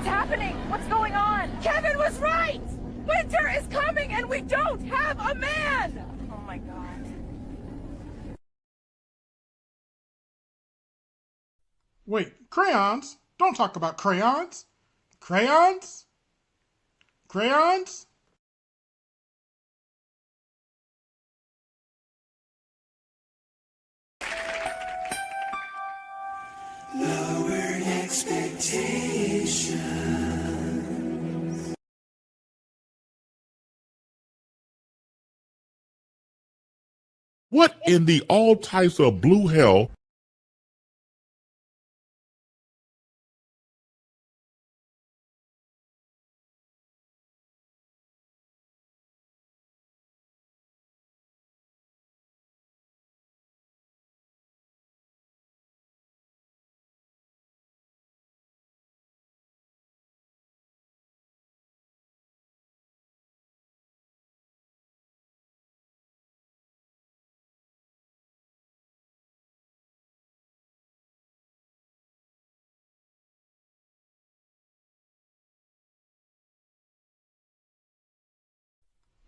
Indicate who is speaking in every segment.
Speaker 1: What's happening? What's going on? Kevin was right! Winter is coming and we don't have a man! Oh my god.
Speaker 2: Wait, crayons? Don't talk about crayons. Crayons? Crayons?
Speaker 3: Lowered expectations.
Speaker 4: What in the all types of blue hell?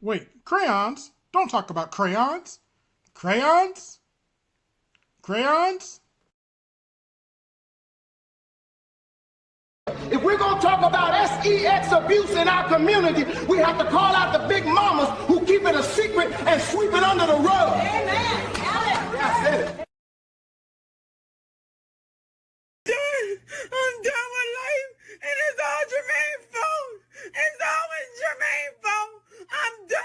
Speaker 2: Wait, crayons? Don't talk about crayons. Crayons? Crayons?
Speaker 5: If we're going to talk about sex abuse in our community, we have to call out the big mamas who keep it a secret and sweep it under the rug. Amen. I said it.
Speaker 6: I'm done with life, and it's all Jermaine's fault. It's always Jermaine's fault. I'm done.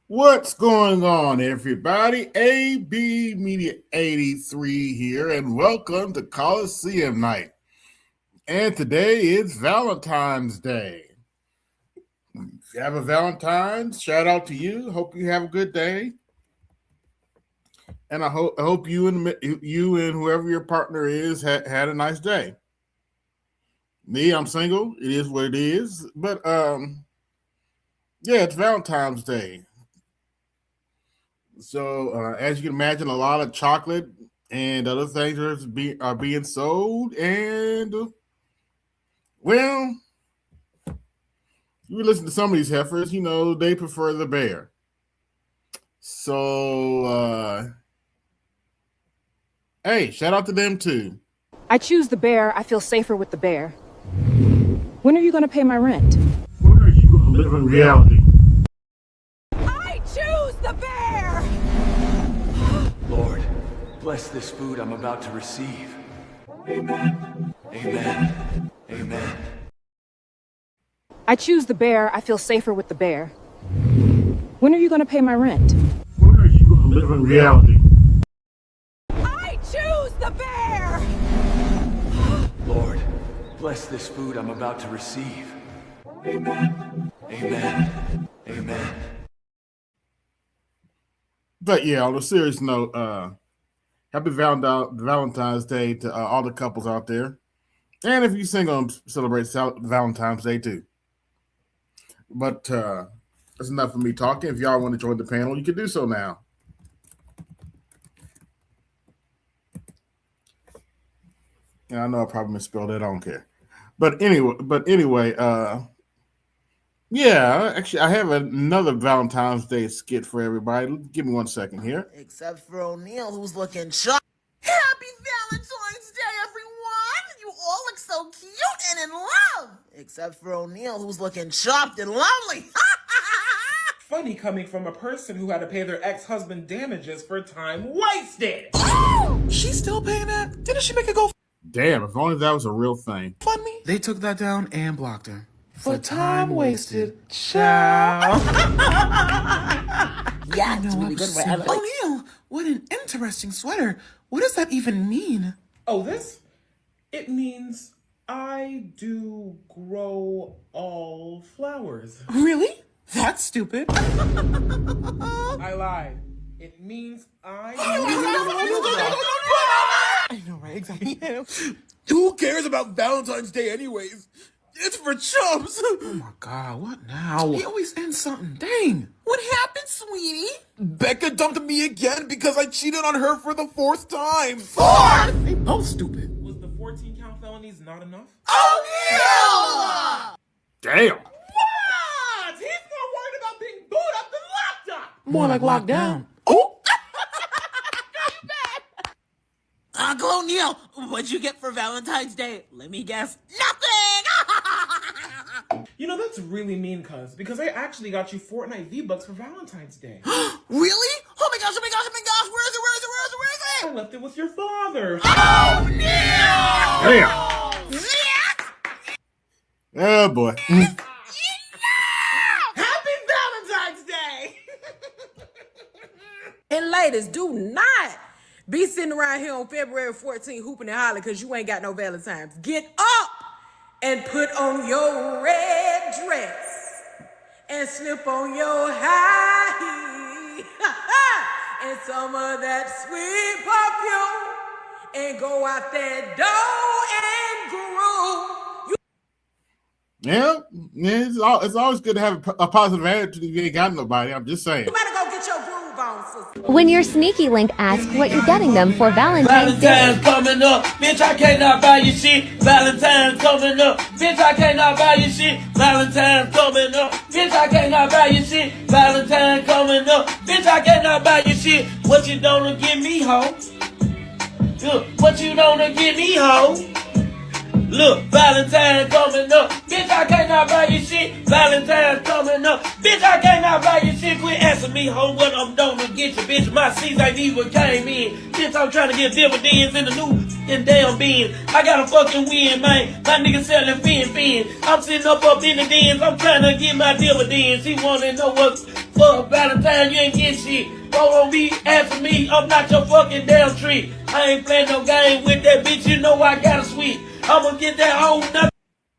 Speaker 4: What's going on, everybody? AB Media 83 here, and welcome to Colosseum Night. And today is Valentine's Day. If you have a Valentine's, shout out to you. Hope you have a good day. And I hope you and whoever your partner is had a nice day. Me, I'm single. It is what it is. But yeah, it's Valentine's Day. So as you can imagine, a lot of chocolate and other things are being sold. And well, you listen to some of these heifers, you know, they prefer the bear. So hey, shout out to them too.
Speaker 1: I choose the bear. I feel safer with the bear. When are you going to pay my rent?
Speaker 2: When are you going to live in reality?
Speaker 1: I choose the bear!
Speaker 3: Lord, bless this food I'm about to receive. Amen. Amen. Amen.
Speaker 1: I choose the bear. I feel safer with the bear. When are you going to pay my rent?
Speaker 2: When are you going to live in reality?
Speaker 1: I choose the bear!
Speaker 3: Lord, bless this food I'm about to receive. Amen. Amen. Amen.
Speaker 4: But yeah, on a serious note, happy Valentine's Day to all the couples out there. And if you're single, celebrate Valentine's Day too. But that's enough of me talking. If y'all want to join the panel, you can do so now. And I know I probably misspelled it. I don't care. But anyway, yeah, actually, I have another Valentine's Day skit for everybody. Give me 1 second here.
Speaker 7: Except for O'Neal, who's looking sharp. Happy Valentine's Day, everyone! You all look so cute and in love! Except for O'Neal, who's looking chopped and lovely.
Speaker 6: Funny coming from a person who had to pay their ex-husband damages for time wasted.
Speaker 8: She's still paying that? Didn't she make a go
Speaker 4: Damn, if only that was a real thing.
Speaker 8: fund me? They took that down and blocked her. For time wasted. Ciao.
Speaker 7: Yeah, it's really good. Right?
Speaker 8: O'Neal, what an interesting sweater. What does that even mean?
Speaker 9: Oh, this? It means I do grow all flowers.
Speaker 8: Really? That's stupid.
Speaker 9: I lied. It means I
Speaker 8: I know, right? Exactly. Who cares about Valentine's Day anyways? It's for chumps. Oh my god, what now? He always ends something. Dang.
Speaker 7: What happened, sweetie?
Speaker 8: Becca dumped me again because I cheated on her for the 4th time. They both stupid.
Speaker 9: Was the 14 count felonies not enough?
Speaker 2: Damn.
Speaker 9: What? He's more worried about being booed up than locked up.
Speaker 8: More like lockdown.
Speaker 7: Uncle O'Neal, what'd you get for Valentine's Day? Let me guess. Nothing!
Speaker 9: You know, that's really mean, because I actually got you Fortnite V-Bucks for Valentine's Day.
Speaker 7: Really? Oh my gosh, oh my gosh, oh my gosh! Where
Speaker 9: I left it with your father.
Speaker 7: Oh, no!
Speaker 2: Damn.
Speaker 4: Oh boy.
Speaker 9: Happy Valentine's Day!
Speaker 1: And ladies, do not be sitting around here on February 14th hooping and hollering because you ain't got no Valentine's. Get up and put on your red dress and slip on your high heel and some of that sweet perfume and go out that door and groove.
Speaker 4: Yeah, it's always good to have a positive attitude if you ain't got nobody. I'm just saying.
Speaker 1: You better go get your groove on, sister.
Speaker 10: When your sneaky link asks what you're getting them for Valentine's Day.
Speaker 11: Valentine's coming up, bitch, I cannot buy you shit. Valentine's coming up, bitch, I cannot buy you shit. Valentine's coming up, bitch, I cannot buy you shit. Valentine's coming up, bitch, I cannot buy you shit. What you gonna give me, ho? Look, what you gonna give me, ho? Look, Valentine's coming up, bitch, I cannot buy you shit. Valentine's coming up, bitch, I cannot buy you shit. Quit asking me, ho, what I'm gonna get you, bitch. My seeds ain't even came in. Bitch, I'm trying to get dividends in the new and damn bin. I gotta fucking win, man. My nigga selling fin. I'm sitting up in the dens. I'm trying to get my dividends. He wanna know what for Valentine, you ain't get shit. Don't be asking me, I'm not your fucking damn tree. I ain't playing no game with that bitch, you know I got a sweet. I'ma get that whole nothing.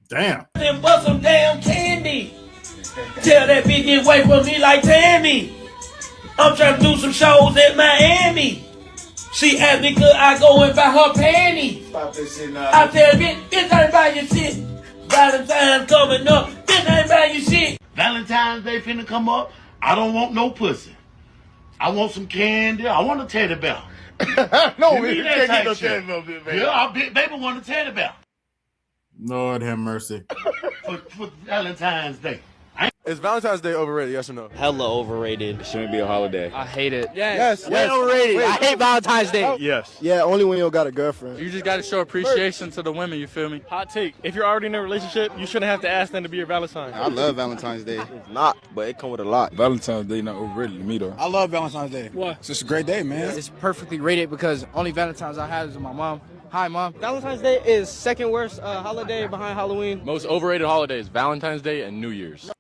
Speaker 4: Damn.
Speaker 11: And bust some damn candy. Tell that bitch get away from me like Tammy. I'm trying to do some shows in Miami. She asked me could I go and buy her panties. I tell her, bitch ain't buy your shit. Valentine's coming up, bitch ain't buy your shit.
Speaker 12: Valentine's Day finna come up. I don't want no pussy. I want some candy. I want a teddy bear.
Speaker 5: No,
Speaker 12: Give me
Speaker 5: we
Speaker 12: that
Speaker 5: can't
Speaker 12: type
Speaker 5: get no
Speaker 12: shit.
Speaker 5: teddy bear, man.
Speaker 12: Yeah, baby want a teddy bear
Speaker 4: Lord have mercy.
Speaker 12: for Valentine's Day.
Speaker 5: Is Valentine's Day overrated, yes or no?
Speaker 13: Hella overrated. It shouldn't be a holiday. I hate it.
Speaker 5: Yes.
Speaker 13: Way overrated. I hate Valentine's Day.
Speaker 5: Yes. Yeah, only when you don't got a girlfriend.
Speaker 13: You just gotta show appreciation to the women, you feel me? Hot take. If you're already in a relationship, you shouldn't have to ask them to be your Valentine.
Speaker 5: I love Valentine's Day. It's not, but it come with a lot.
Speaker 14: Valentine's Day not overrated to me though.
Speaker 8: I love Valentine's Day.
Speaker 13: Why?
Speaker 14: It's just a great day, man.
Speaker 13: It's perfectly rated because only Valentine's I have is with my mom. Hi, Mom. Valentine's Day is second worst holiday behind Halloween. Most overrated holidays, Valentine's Day and New Year's.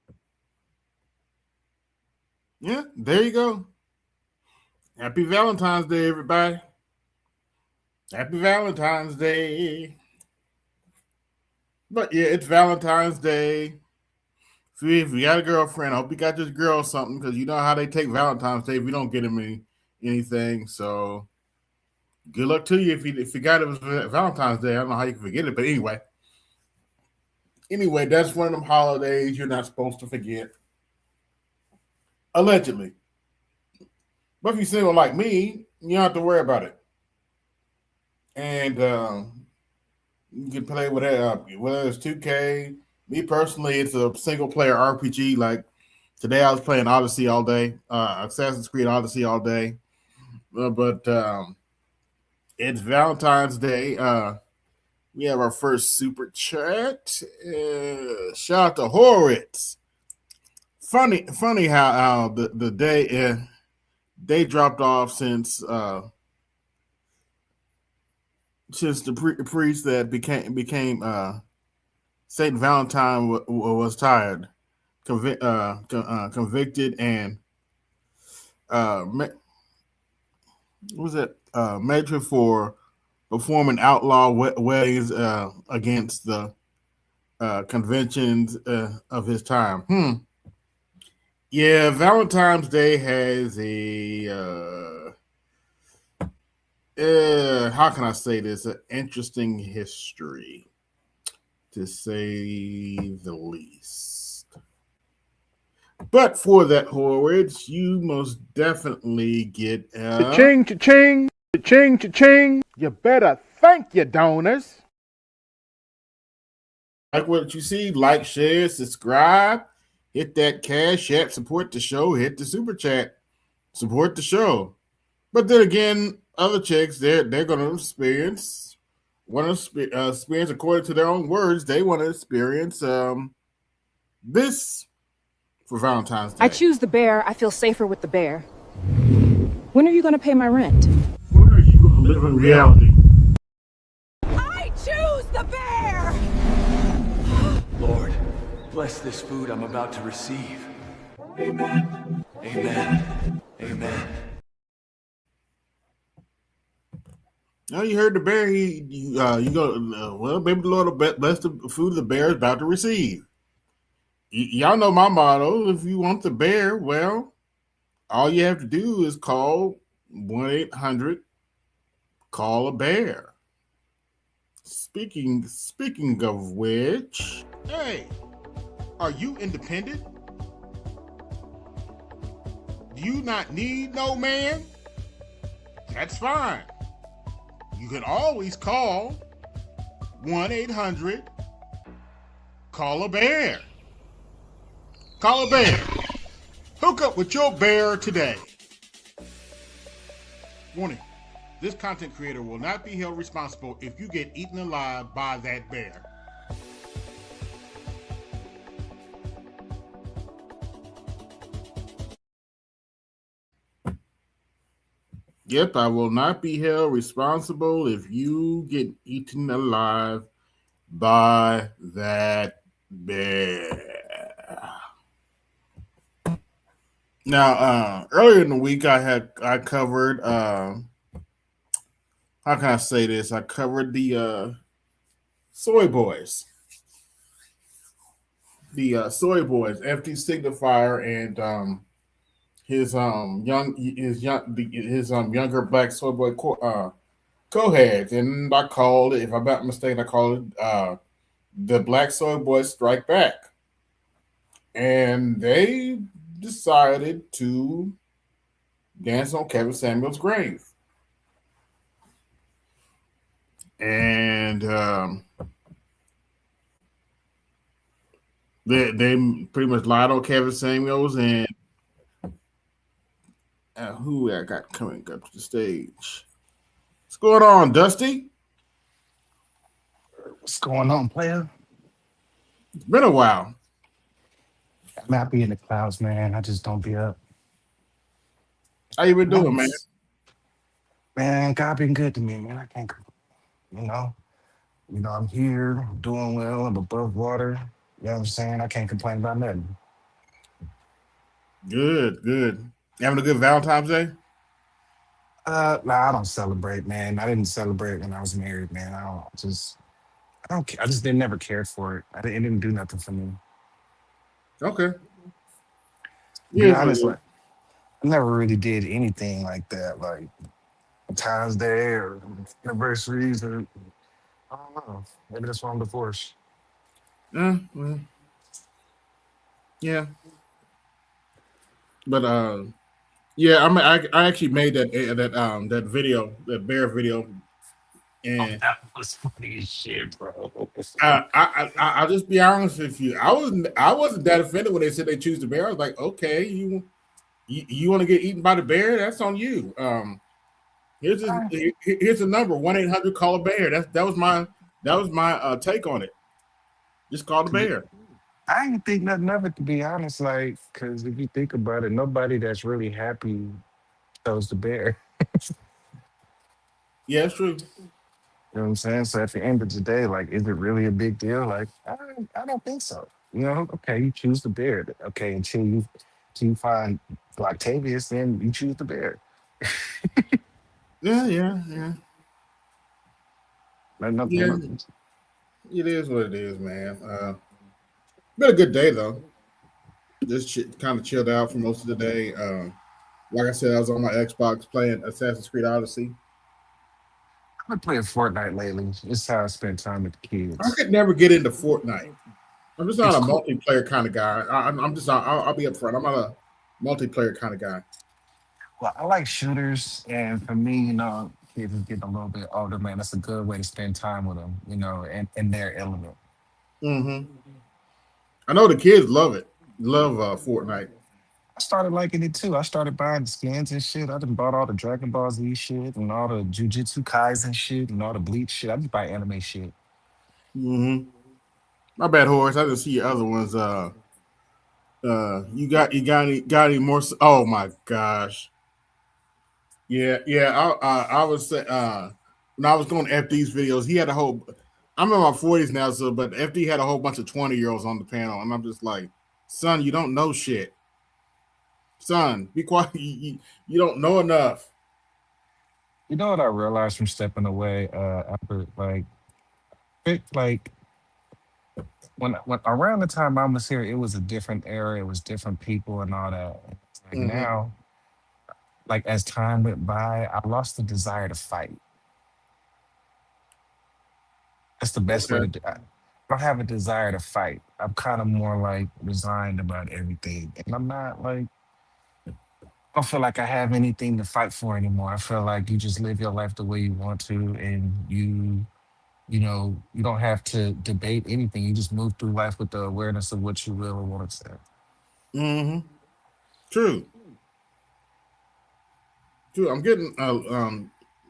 Speaker 4: Yeah, there you go. Happy Valentine's Day, everybody. Happy Valentine's Day. But yeah, it's Valentine's Day. See, if you got a girlfriend, I hope you got this girl something because you know how they take Valentine's Day if you don't get them anything. So good luck to you if you got it was Valentine's Day. I don't know how you can forget it, but anyway. Anyway, that's one of them holidays you're not supposed to forget. Allegedly. But if you're single like me, you don't have to worry about it. And you can play with it, whether it's 2K. Me personally, it's a single player RPG. Like today I was playing Odyssey all day, Assassin's Creed Odyssey all day. But it's Valentine's Day. We have our first super chat. Shout out to Horitz. Funny how the day dropped off since the priest that became Saint Valentine was tired, convicted, and uh, ma- what was it? Matron for performing outlaw weddings against the conventions of his time. Yeah, Valentine's Day has a how can I say this? An interesting history, to say the least. But for that, Horwitz, you most definitely get
Speaker 15: Cha-ching, cha-ching, cha-ching, cha-ching. You better thank your donors.
Speaker 4: like what you see, like, share, subscribe, hit that cash app, support the show, hit the super chat, support the show. But then again, other chicks, they're going to want to experience according to their own words. They want to experience this for Valentine's Day.
Speaker 16: I choose the bear. I feel safer with the bear. When are you going to pay my rent?
Speaker 4: When are you going to live in reality?
Speaker 16: I choose the bear!
Speaker 3: Lord, bless this food I'm about to receive. Amen. Amen. Amen.
Speaker 4: Now you heard the bear. You go. Well, maybe the Lord will bless the food the bear is about to receive. Y'all know my motto. If you want the bear, well, all you have to do is call 1-800. Call a bear. Speaking of which, hey, are you independent? Do you not need no man? That's fine. You can always call 1-800. Call a bear. Call a bear. Hook up with your bear today. Warning. This content creator will not be held responsible if you get eaten alive by that bear. Yep, I will not be held responsible if you get eaten alive by that bear. Now, earlier in the week, I covered. How can I say this? I covered the Soy Boys, FD Signifier, and his younger black soy boy co-heads, and I called it, if I'm not mistaken, I called it the Black Soy Boys Strike Back, and they decided to dance on Kevin Samuel's grave, and they pretty much lied on Kevin Samuels. And who I got coming up to the stage? What's going on, Dusty?
Speaker 17: What's going on, player?
Speaker 4: It's been a while.
Speaker 17: I'm happy in the clouds, man. I just don't be up.
Speaker 4: How you been doing, man?
Speaker 17: Man, God been good to me, man. I can't, I'm here, I'm doing well, I'm above water. You know what I'm saying? I can't complain about nothing.
Speaker 4: Good. You having a good Valentine's Day?
Speaker 17: Nah, I don't celebrate, man. I didn't celebrate when I was married, man. I don't care. I just didn't never cared for it. It didn't do nothing for me.
Speaker 4: Okay.
Speaker 17: To be
Speaker 4: Yeah.
Speaker 17: honest, like, I never really did anything like that, like Valentine's Day or anniversaries, or I don't know. Maybe that's why I'm divorced.
Speaker 4: Well, yeah. But yeah, I actually made that video, that bear video, and
Speaker 17: that was funny as shit, bro.
Speaker 4: I'll just be honest with you. I wasn't that offended when they said they choose the bear. I was like, okay, you want to get eaten by the bear? That's on you. Here's a number, 1-800 call a bear. That was my take on it. Just call the bear.
Speaker 17: I ain't think nothing of it, to be honest. Like, because if you think about it, nobody that's really happy chose the bear.
Speaker 4: Yeah, it's true.
Speaker 17: You know what I'm saying? So at the end of the day, like, is it really a big deal? Like, I don't think so. You know, okay, you choose the bear. Okay, until you find Octavius, then you choose the bear.
Speaker 4: Yeah.
Speaker 17: Like, nothing,
Speaker 4: Yeah,
Speaker 17: nothing.
Speaker 4: it is what it is, man. Been a good day though. Just kind of chilled out for most of the day. Like I said, I was on my Xbox playing Assassin's Creed Odyssey.
Speaker 17: I've been playing Fortnite lately. It's how I spend time with the
Speaker 4: I
Speaker 17: kids.
Speaker 4: could never get into Fortnite. I'm just not
Speaker 17: It's
Speaker 4: a
Speaker 17: cool.
Speaker 4: multiplayer kind of guy. I'm just not. I'll be upfront. I'm not a multiplayer kind of guy.
Speaker 17: Well, I like shooters, and for me, you know, kids is getting a little bit older, man. That's a good way to spend time with them, you know, and in their element.
Speaker 4: Hmm. I know the kids love it. Love Fortnite.
Speaker 17: I started liking it too. I started buying the skins and shit. I done bought all the Dragon Ball Z shit and all the Jujutsu Kaisen shit and all the Bleach shit. I just buy anime shit.
Speaker 4: Hmm. My bad, Horace. I didn't see your other ones. You got any more? Oh my gosh. Yeah. I was when I was going to FD's videos, he had a whole. I'm in my 40s now, so but FD had a whole bunch of 20-year-olds on the panel, and I'm just like, son, you don't know shit. Son, be quiet. You don't know enough.
Speaker 17: You know what I realized from stepping away, Albert? Like when around the time I was here, it was a different era, it was different people and all that. It's like
Speaker 4: Hmm.
Speaker 17: now, like as time went by, I lost the desire to fight. That's the best way
Speaker 4: Okay.
Speaker 17: to do. I don't have a desire to fight. I'm kind of more like resigned about everything, and I'm not like I don't feel like I have anything to fight for anymore. I feel like you just live your life the way you want to, and you know you don't have to debate anything. You just move through life with the awareness of what you will or won't accept.
Speaker 4: Hmm. True. True. I'm getting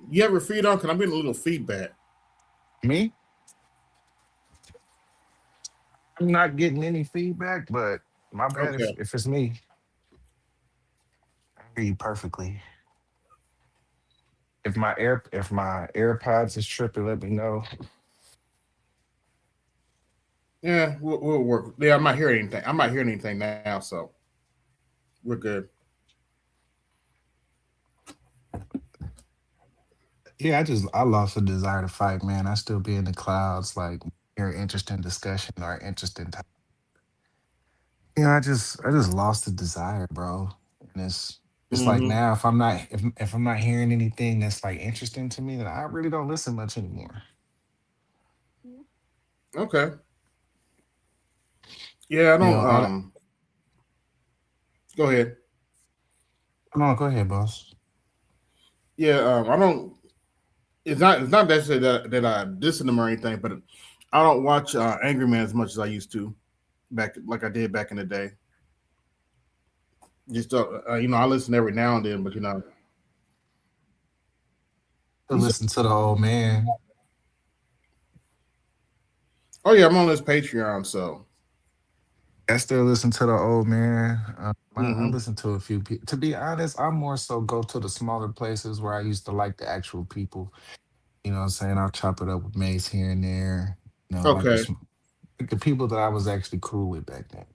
Speaker 4: You have your feed on? Cause I'm getting a little feedback.
Speaker 17: Me, I'm not getting any feedback, but my bad
Speaker 4: Okay.
Speaker 17: if it's me. I hear you perfectly. If my AirPods is tripping, let me know.
Speaker 4: Yeah, we'll work. Yeah, I'm not hearing anything. I'm not hearing anything now, so we're good.
Speaker 17: Yeah, I lost the desire to fight, man. I still be in the clouds, like hear interesting discussion or interesting. I just lost the desire, bro. And it's like
Speaker 4: Hmm.
Speaker 17: now if I'm not hearing anything that's like interesting to me, then I really don't listen much anymore.
Speaker 4: Okay. Yeah, I
Speaker 17: You
Speaker 4: don't.
Speaker 17: know, all that.
Speaker 4: Go ahead.
Speaker 17: Come on, go ahead, boss.
Speaker 4: Yeah, I don't. It's not necessarily that I diss them or anything, but I don't watch Angry Man as much as I used to back, like I did back in the day. Just I listen every now and then, but
Speaker 17: To
Speaker 4: you said,
Speaker 17: listen to the old man.
Speaker 4: oh yeah, I'm on this Patreon, so.
Speaker 17: I still listen to the old man. I
Speaker 4: Hmm.
Speaker 17: listen to a few people. To be honest, I more so go to the smaller places where I used to like the actual people. You know what I'm saying? I'll chop it up with Mace here and there. You know,
Speaker 4: Okay.
Speaker 17: like the people that I was actually cool with back then.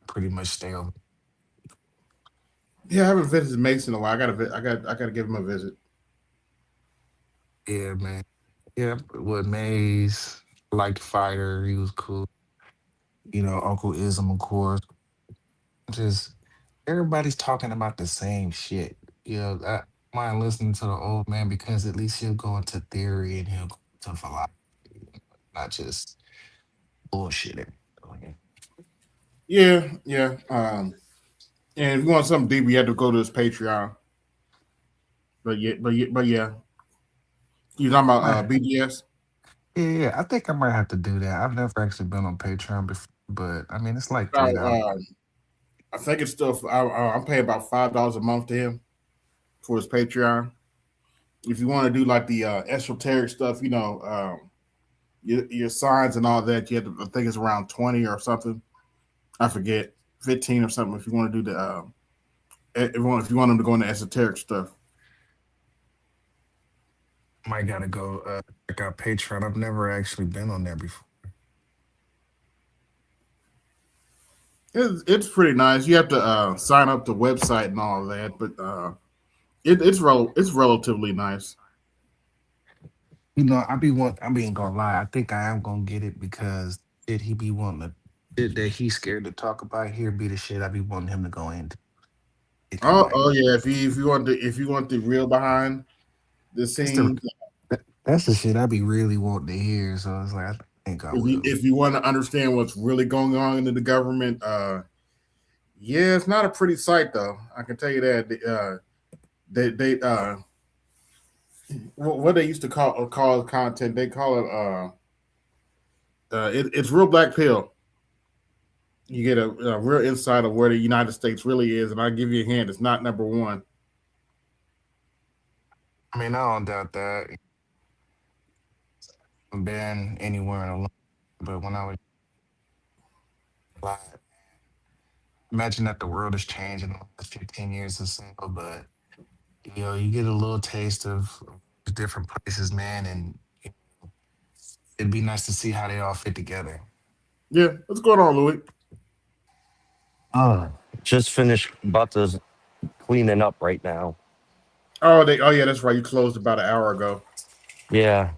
Speaker 17: Pretty much stay over.
Speaker 4: Yeah, I haven't visited Mason in a while. I gotta give him a visit.
Speaker 17: Yeah, man. Yeah, with Maze, I liked Fighter. He was cool. You know, Uncle Ism, of course. Just everybody's talking about the same shit. You know, I mind listening to the old man because at least he'll go into theory and he'll go into philosophy, not just bullshit.
Speaker 4: Yeah. And if you want something deeper, you have to go to his Patreon. But yeah. You talking about
Speaker 17: Right.
Speaker 4: BGS?
Speaker 17: Yeah, I think I might have to do that. I've never actually been on Patreon before, but I mean, it's like
Speaker 4: No,
Speaker 17: $3.
Speaker 4: I think it's still. I'm paying about $5 a month to him for his Patreon. If you want to do like the esoteric stuff, your signs and all that, you have to. I think it's around 20 or something. I forget, 15 or something. If you want to do the, if you want them to go into esoteric stuff.
Speaker 17: Might gotta go check out Patreon. I've never actually been on there before.
Speaker 4: It's pretty nice. You have to sign up the website and all that, but it's relatively nice.
Speaker 17: You know, I be ain't gonna lie. I think I am gonna get it because shit he be wanting to shit that he's scared to talk about here be the shit I be wanting him to go into. Think I might.
Speaker 4: Oh yeah. If you want the real behind the
Speaker 17: That's the
Speaker 4: scenes,
Speaker 17: that's the shit I be really wanting to hear. So it's like I think I will.
Speaker 4: if you want to understand what's really going on in the government, yeah, it's not a pretty sight though. I can tell you that. They what they used to call content, they call it's real black pill. You get a real insight of where the United States really is, and I give you a hint, it's not number one.
Speaker 17: I mean, I don't doubt that. I've been anywhere in a long, but when I was alive, imagine that the world has changed in the last 15 years or so. But you know, you get a little taste of different places, man, and it'd be nice to see how they all fit together.
Speaker 4: Yeah, what's going on, Louis?
Speaker 18: Just finished about to cleaning up right now.
Speaker 4: Oh yeah, that's right. You closed about an hour ago.
Speaker 18: Yeah.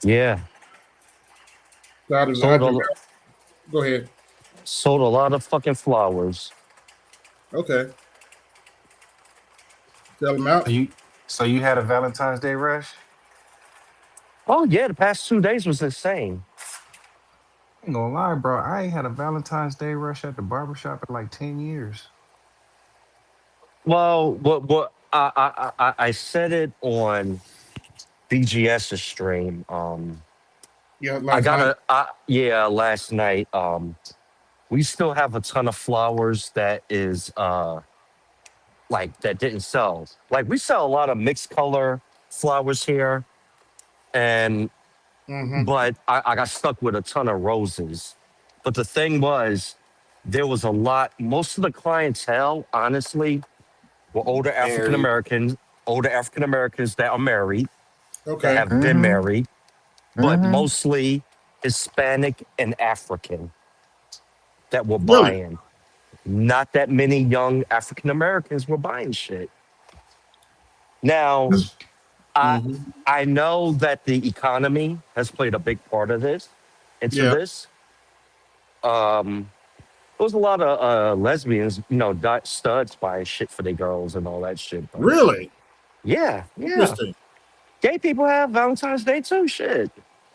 Speaker 18: Yeah.
Speaker 4: So
Speaker 18: Sold
Speaker 4: go ahead.
Speaker 18: sold a lot of fucking flowers.
Speaker 4: Okay. Sell them out.
Speaker 17: So you had a Valentine's Day rush?
Speaker 18: Oh yeah, the past 2 days was insane.
Speaker 17: I ain't gonna lie, bro. I ain't had a Valentine's Day rush at the barbershop in like 10 years.
Speaker 18: Well, what I said it on BGS's stream.
Speaker 4: Yeah,
Speaker 18: I
Speaker 4: last
Speaker 18: got
Speaker 4: night.
Speaker 18: yeah, last night. We still have a ton of flowers that is like that didn't sell. Like we sell a lot of mixed color flowers here, and
Speaker 4: Mm-hmm.
Speaker 18: but I got stuck with a ton of roses. But the thing was, there was a lot. Most of the clientele, honestly, were
Speaker 17: Married.
Speaker 18: Older African Americans that are married, that
Speaker 4: Okay.
Speaker 18: have been
Speaker 17: Mm-hmm.
Speaker 18: married, but
Speaker 17: Mm-hmm.
Speaker 18: mostly Hispanic and African that were
Speaker 4: Really?
Speaker 18: buying. Not that many young African Americans were buying shit. Now, I
Speaker 4: Mm-hmm.
Speaker 18: I know that the economy has played a big part of this into
Speaker 4: Yeah.
Speaker 18: this. Um, there was a lot of lesbians, studs buying shit for their girls and all that shit. But
Speaker 4: Really?
Speaker 18: yeah, yeah,
Speaker 4: Interesting.
Speaker 18: gay people have Valentine's Day too. Shit,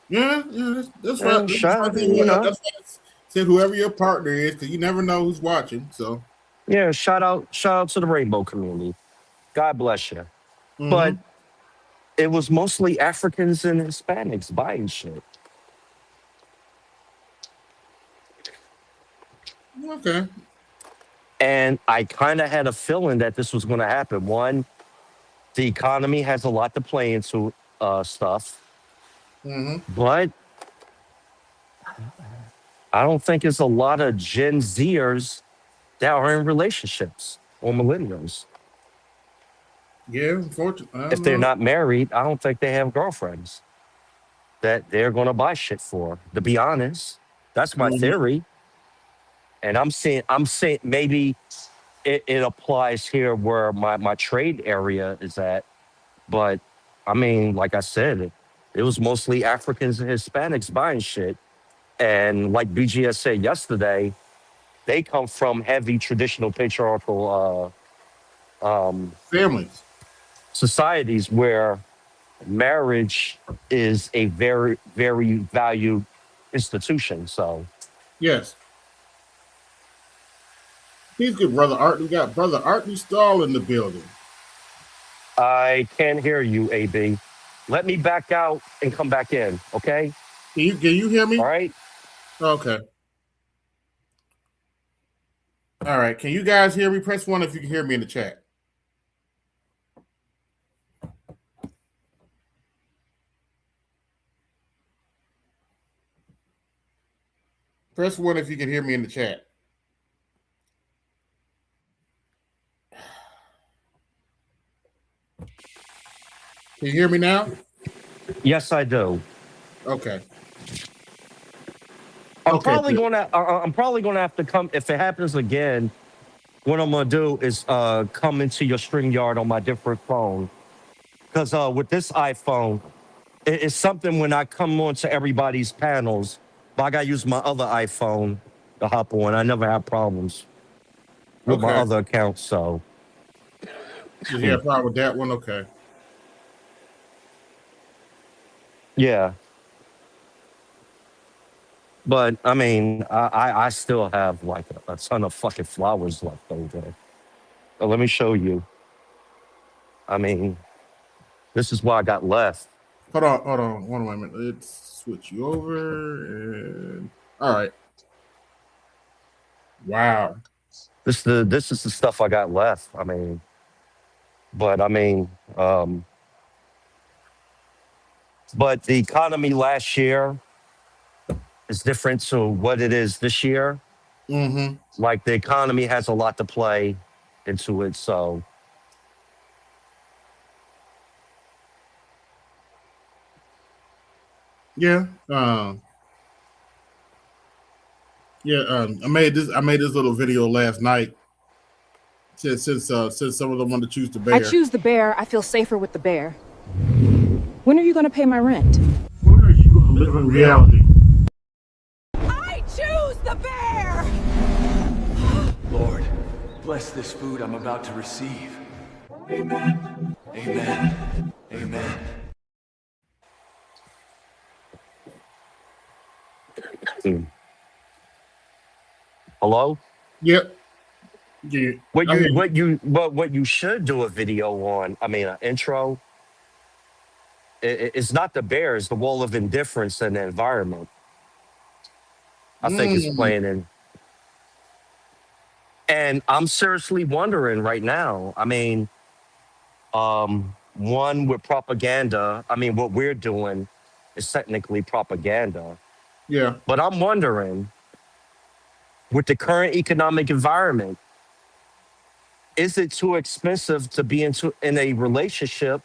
Speaker 4: Yeah, yeah, that's right.
Speaker 18: and shout, you know,
Speaker 4: That's why I said whoever your partner is, because you never know who's watching. So,
Speaker 18: yeah, shout out to the rainbow community. God bless you. But
Speaker 4: mm-hmm.
Speaker 18: it was mostly Africans and Hispanics buying shit.
Speaker 4: Okay.
Speaker 18: And I kind of had a feeling that this was going to happen. One, the economy has a lot to play into stuff,
Speaker 4: Mm-hmm.
Speaker 18: but I don't think it's a lot of Gen Zers that are in relationships or millennials.
Speaker 4: Yeah, unfortunately, I
Speaker 18: If
Speaker 4: don't
Speaker 18: they're
Speaker 4: know.
Speaker 18: not married, I don't think they have girlfriends that they're going to buy shit for. To be honest, that's my
Speaker 4: Mm-hmm.
Speaker 18: theory. And I'm saying maybe it applies here where my trade area is at. But I mean, like I said, it was mostly Africans and Hispanics buying shit. And like BGS said yesterday, they come from heavy traditional patriarchal
Speaker 4: Families.
Speaker 18: societies where marriage is a very, very valued institution. So
Speaker 4: Yes. He's good, brother Art. We got brother Art Stall in the building.
Speaker 18: I can't hear you, AB. Let me back out and come back in, okay?
Speaker 4: Can you hear
Speaker 18: All
Speaker 4: me?
Speaker 18: right.
Speaker 4: Okay. All right. Can you guys hear me? Press one if you can hear me in the chat. Press one if you can hear me in the chat. Can you hear me now?
Speaker 18: Yes, I do.
Speaker 4: Okay.
Speaker 18: I'm
Speaker 4: Okay.
Speaker 18: probably gonna. I'm probably gonna have to come if it happens again. What I'm gonna do is come into your StreamYard on my different phone because with this iPhone, it's something when I come onto everybody's panels, but I gotta use my other iPhone to hop on. I never have problems with my
Speaker 4: Okay.
Speaker 18: other accounts, so
Speaker 4: You have a problem with that one? Okay.
Speaker 18: yeah. But I mean, I still have like a ton of fucking flowers left over. But let me show you. I mean, this is what I got left.
Speaker 4: Hold on. One moment. Let's switch you over. And all right. Wow.
Speaker 18: This is the stuff I got left. I mean, but I mean, but the economy last year is different to what it is this year.
Speaker 4: Mm-hmm.
Speaker 18: Like the economy has a lot to play into it. So
Speaker 4: Yeah. Yeah. I made this little video last night since some of them want to choose the
Speaker 16: I
Speaker 4: bear.
Speaker 16: choose the bear. I feel safer with the bear. When are you gonna pay my rent?
Speaker 4: When are you gonna live in reality?
Speaker 6: I choose the bear!
Speaker 3: Lord, bless this food I'm about to receive. Amen. Amen. Amen.
Speaker 18: hello.
Speaker 4: Yep. Yeah. I hear you.
Speaker 18: What you should do a video on. I mean, an intro. It's not the bear. It's the wall of indifference and the environment. I think is
Speaker 4: Mm,
Speaker 18: playing in. And I'm seriously wondering right now. I mean, one with propaganda. I mean, what we're doing is technically propaganda.
Speaker 4: yeah.
Speaker 18: But I'm wondering, with the current economic environment, is it too expensive to be in a relationship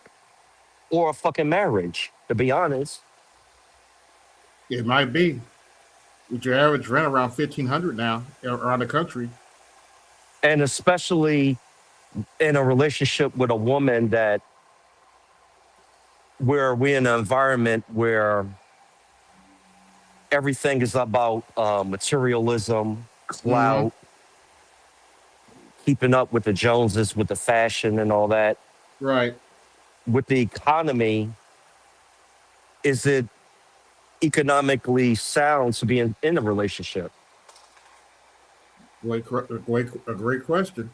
Speaker 18: or a fucking marriage? To be honest,
Speaker 4: It might be. With your average rent around 1,500 now around the country.
Speaker 18: and especially in a relationship with a woman that where we're in an environment where everything is about materialism,
Speaker 4: Mm-hmm.
Speaker 18: clout, keeping up with the Joneses, with the fashion and all that.
Speaker 4: Right.
Speaker 18: With the economy, is it economically sound to be in a relationship?
Speaker 4: A great question.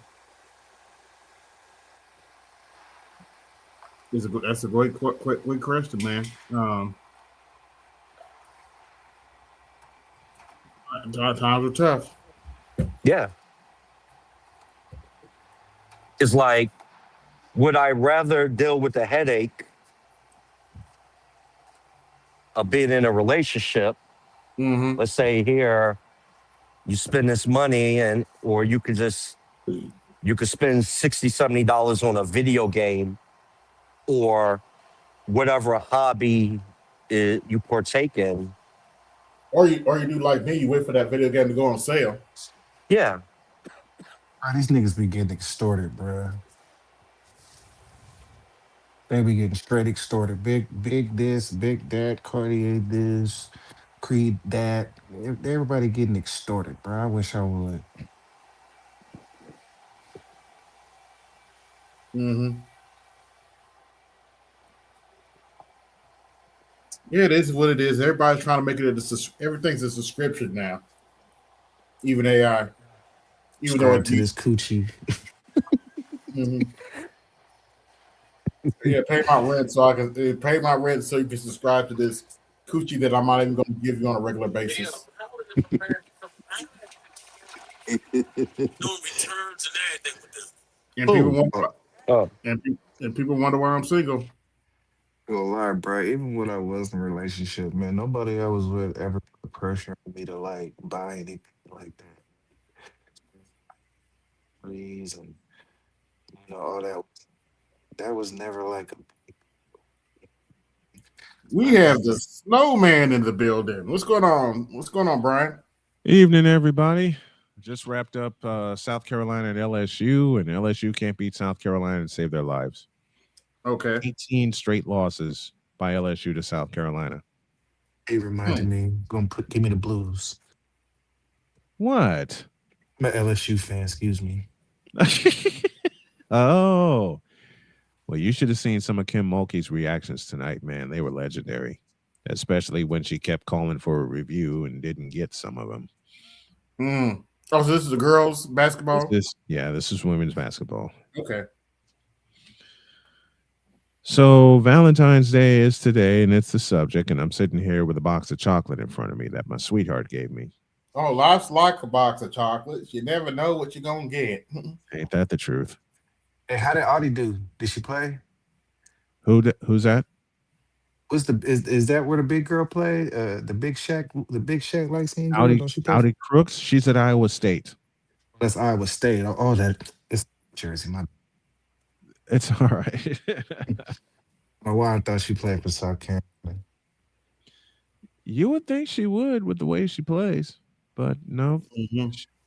Speaker 4: That's a great question, man. Times are tough.
Speaker 18: Yeah. It's like, would I rather deal with the headache of being in a relationship?
Speaker 4: Mm-hmm.
Speaker 18: Let's say here, you spend this money and or you could spend 60, $70 on a video game or whatever hobby you partake in.
Speaker 4: Or you do like me, you wait for that video game to go on sale.
Speaker 18: Yeah.
Speaker 17: Bro, these niggas be getting extorted, bro. They be getting straight extorted. Big this, big that, Cartier this, Creed that. Everybody getting extorted, bro. I wish I would.
Speaker 4: Mm-hmm. Yeah, it is what it is. Everybody's trying to make it everything's a subscription now. Even AI. Even though
Speaker 17: Subscribe
Speaker 4: it
Speaker 17: to this coochie.
Speaker 4: mm-hmm. Yeah, pay my rent so I can pay my rent so you can subscribe to this coochie that I'm not even going to give you on a regular basis. And people
Speaker 18: Who?
Speaker 4: want
Speaker 18: Oh,
Speaker 4: and people wonder why I'm single.
Speaker 17: Gonna lie, bro. Even when I was in a relationship, man, nobody I was with ever put pressure on me to like buy anything like that. Please, and all that. That was never like a.
Speaker 4: We have the snowman in the building. What's going on? What's going on, Brian?
Speaker 19: Evening, everybody. Just wrapped up South Carolina and LSU, and LSU can't beat South Carolina and save their lives.
Speaker 4: Okay.
Speaker 19: 18 straight losses by LSU to South Carolina.
Speaker 17: He reminded me, give me the blues.
Speaker 19: What?
Speaker 17: I'm an LSU fan, excuse me.
Speaker 19: Oh. Well, you should have seen some of Kim Mulkey's reactions tonight, man. They were legendary, especially when she kept calling for a review and didn't get some of them.
Speaker 4: Oh, so this is the girls' basketball?
Speaker 19: This is women's basketball.
Speaker 4: Okay.
Speaker 19: So Valentine's Day is today, and it's the subject, and I'm sitting here with a box of chocolate in front of me that my sweetheart gave me.
Speaker 4: Oh, life's like a box of chocolates. You never know what you're going to get.
Speaker 19: Ain't that the truth?
Speaker 17: Hey, how did Audie do? Did she play?
Speaker 19: Who's that?
Speaker 17: Is that where the big girl play? The Big Shaq like scene girl?
Speaker 19: Audi,
Speaker 17: Don't she play?
Speaker 19: Audi Crooks. She's at Iowa State.
Speaker 17: That's Iowa State. Oh, that it's Jersey.
Speaker 19: It's all right.
Speaker 17: My wife thought she played for South Carolina.
Speaker 19: You would think she would with the way she plays, but no.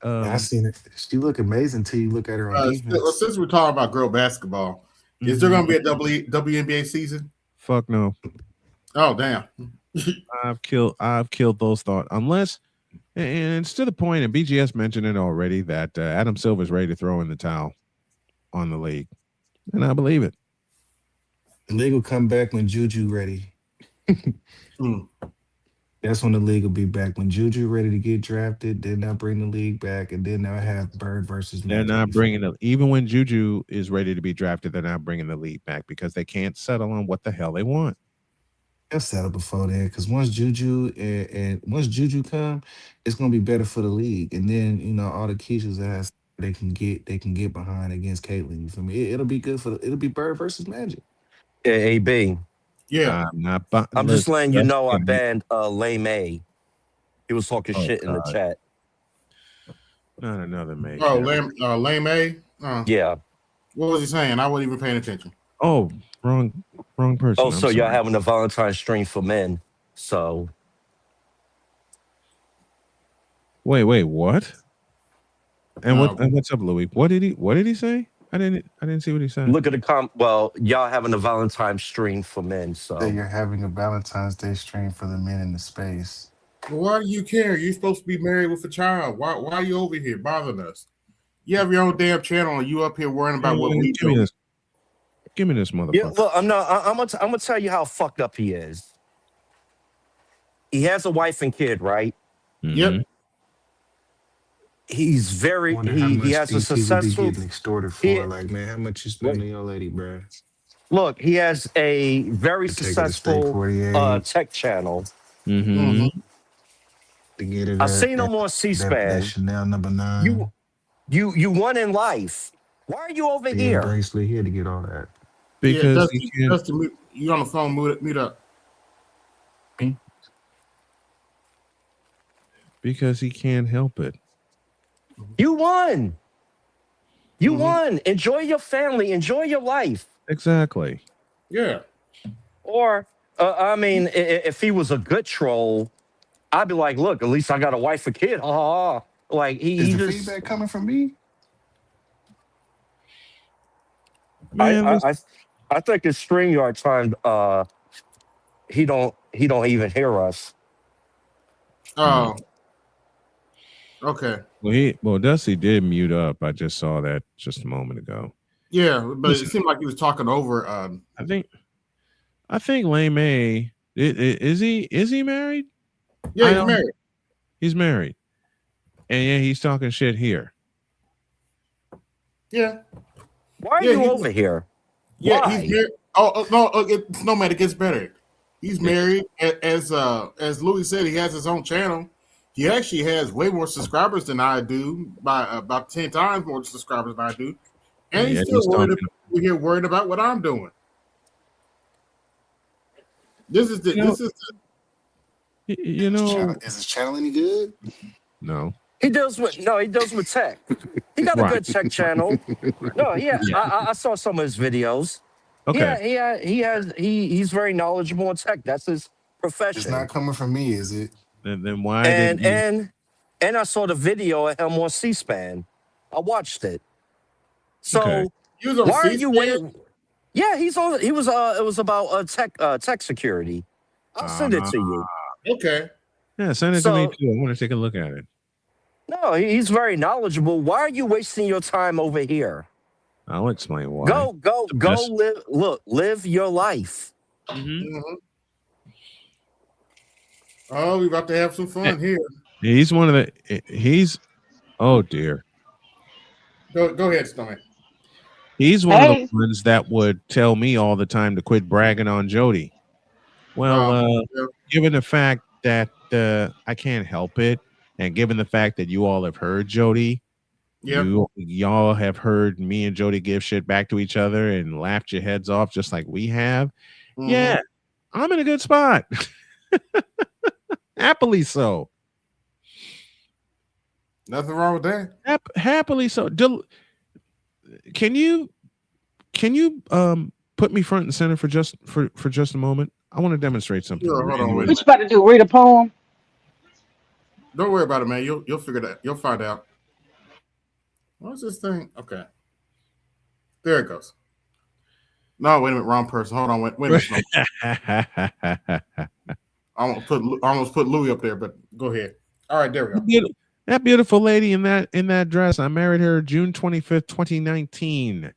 Speaker 17: I seen it. She look amazing till you look at her on defense.
Speaker 4: Since we're talking about girl basketball, is there going to be a WNBA season?
Speaker 19: Fuck no.
Speaker 4: Oh, damn.
Speaker 19: I've killed those thoughts. Unless, and it's to the point, and BGS mentioned it already, that Adam Silver's ready to throw in the towel on the league. And I believe it.
Speaker 17: The league will come back when Juju ready. That's when the league will be back. When Juju ready to get drafted, then they'll bring the league back, and then they'll have Bird versus
Speaker 19: They're
Speaker 17: Magic.
Speaker 19: not bringing it. Even when Juju is ready to be drafted, they're not bringing the league back because they can't settle on what the hell they want.
Speaker 17: They'll settle before then, because once Juju and once Juju come, it's gonna be better for the league. And then all the Keisha's ass they can get behind against Caitlyn. You feel me? It'll be good it'll be Bird versus Magic.
Speaker 18: Yeah, AB.
Speaker 4: Yeah.
Speaker 18: I'm just letting you know I banned Lame A. He was talking shit in the chat.
Speaker 19: Not another May.
Speaker 4: Oh, Lame A?
Speaker 18: Yeah.
Speaker 4: What was he saying? I wasn't even paying attention.
Speaker 19: Oh, wrong person.
Speaker 18: Oh, so y'all having a Valentine stream for men. So.
Speaker 19: Wait, what? And what's up, Louis? What did he say? I didn't see what he said.
Speaker 18: Look at the well, y'all having a Valentine stream for men, so
Speaker 17: you're having a Valentine's Day stream for the men in the space.
Speaker 4: Well, why do you care? You're supposed to be married with a child. Why are you over here bothering us? You have your own damn channel, and you up here worrying about what we do.
Speaker 19: Give me this motherfucker.
Speaker 18: Yeah, look, I'm gonna tell you how fucked up he is. He has a wife and kid, right?
Speaker 19: Mm-hmm.
Speaker 4: Yep.
Speaker 18: He's very he has a successful
Speaker 17: getting extorted for. Like, man, how much you spend on your lady, bro?
Speaker 18: Look, he has a very successful tech channel.
Speaker 19: Mm-hmm.
Speaker 17: To get it,
Speaker 18: I've seen him on C-SPAN.
Speaker 17: That Chanel number 9.
Speaker 18: You won in life. Why are you over here?
Speaker 17: Bracelet, he had to get all that.
Speaker 19: Because
Speaker 4: Dusty, you on the phone? Mute up.
Speaker 19: Because he can't help it.
Speaker 18: You won. You won. Enjoy your family. Enjoy your life.
Speaker 19: Exactly.
Speaker 4: Yeah.
Speaker 18: Or, I mean, if he was a good troll, I'd be like, look, at least I got a wife and kid. Like
Speaker 17: Is the feedback coming from me?
Speaker 19: Man,
Speaker 18: I think his StreamYard time. He don't even hear us.
Speaker 4: Oh. Okay.
Speaker 19: Well, Dusty did mute up. I just saw that just a moment ago.
Speaker 4: Yeah, but it seemed like he was talking over.
Speaker 19: I think Lame A is he married?
Speaker 4: Yeah, he's married.
Speaker 19: He's married, and yeah, he's talking shit here.
Speaker 4: Yeah.
Speaker 18: Why are you over here?
Speaker 4: Yeah,
Speaker 18: Why?
Speaker 4: he's married. Oh no, no man, it gets better. He's married. As Louis said, he has his own channel. He actually has way more subscribers than I do, by about 10 times more subscribers than I do. And he's still worried about what I'm doing. This is the
Speaker 17: Is his channel any good?
Speaker 19: No.
Speaker 18: He deals with tech. He got a good tech channel. No, yeah. I saw some of his videos.
Speaker 19: Okay.
Speaker 18: He's very knowledgeable in tech. That's his
Speaker 17: It's
Speaker 18: profession.
Speaker 17: not coming from me, is it?
Speaker 19: Then why
Speaker 18: And
Speaker 19: didn't you?
Speaker 18: and I saw the video of him on C-SPAN. I watched it.
Speaker 19: Okay.
Speaker 18: So
Speaker 4: You was on
Speaker 18: why are you
Speaker 4: C-SPAN?
Speaker 18: waiting? Yeah, he's on. He was. It was about tech security. I'll send it to you.
Speaker 4: Okay.
Speaker 19: Yeah, send it to me
Speaker 18: So
Speaker 19: too. I want to take a look at it.
Speaker 18: no, he's very knowledgeable. Why are you wasting your time over here?
Speaker 19: I'll explain why.
Speaker 18: Go live. Look, live your life.
Speaker 19: Mm-hmm.
Speaker 4: Oh, we about to have some fun here.
Speaker 19: He's one of the. He's. Oh dear.
Speaker 4: Go ahead, Stomach.
Speaker 19: He's one of the ones that would tell me all the time to quit bragging on Jody. Well,
Speaker 4: Yeah.
Speaker 19: given the fact that I can't help it, and given the fact that you all have heard Jody,
Speaker 4: Yep.
Speaker 19: y'all have heard me and Jody give shit back to each other and laughed your heads off just like we have. Yeah, I'm in a good spot. Happily so.
Speaker 4: Nothing wrong with that.
Speaker 19: Happily so. Can you put me front and center for just a moment? I want to demonstrate something.
Speaker 4: Sure, hold on, wait.
Speaker 20: What you about to do? Read a poem?
Speaker 4: Don't worry about it, man. You'll figure that. You'll find out. What's this thing? Okay. There it goes. No, wait a minute. Wrong person. Hold on. Wait a minute. I almost put Louis up there, but go ahead. All right, there we go.
Speaker 19: That beautiful lady in that dress. I married her June 25th, 2019.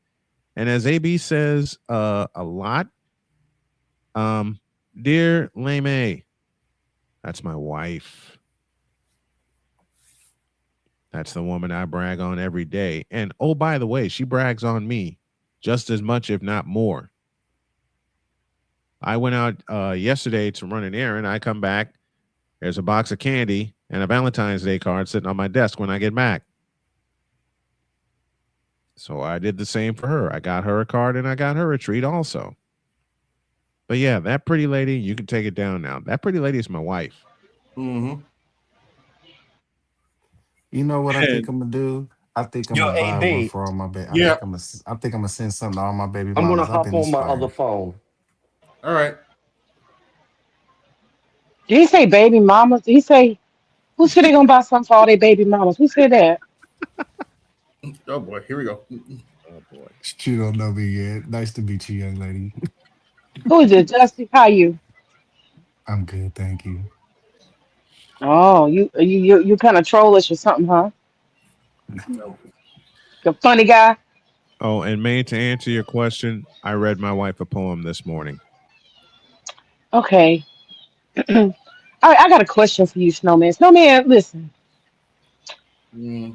Speaker 19: And as AB says a lot, dear Lame, that's my wife. That's the woman I brag on every day. And oh, by the way, she brags on me just as much, if not more. I went out yesterday to run an errand. I come back. There's a box of candy and a Valentine's Day card sitting on my desk when I get back. So I did the same for her. I got her a card and I got her a treat also. But yeah, that pretty lady, you can take it down now. That pretty lady is my wife.
Speaker 4: Mm-hmm.
Speaker 17: You know what I think I'm gonna do? I think I'm
Speaker 18: Yo,
Speaker 17: gonna buy one
Speaker 18: AB.
Speaker 17: for all my baby.
Speaker 4: Yeah.
Speaker 17: I think I'm gonna send something to all my baby
Speaker 18: I'm gonna
Speaker 17: mamas. I've
Speaker 18: hop
Speaker 17: been
Speaker 18: on my
Speaker 17: inspired.
Speaker 18: other phone.
Speaker 4: All right.
Speaker 20: Did he say baby mamas? Did he say who said they gonna buy something for all their baby mamas? Who said that?
Speaker 4: Oh boy, here we go.
Speaker 19: Oh boy.
Speaker 17: You don't know me yet. Nice to meet you, young lady.
Speaker 20: Who is it? Justin? How you?
Speaker 17: I'm good, thank you.
Speaker 20: Oh, you kind of trollish or something, huh? The funny guy.
Speaker 19: Oh, and May, to answer your question, I read my wife a poem this morning.
Speaker 20: Okay. All right, I got a question for you, Snowman. Snowman, listen.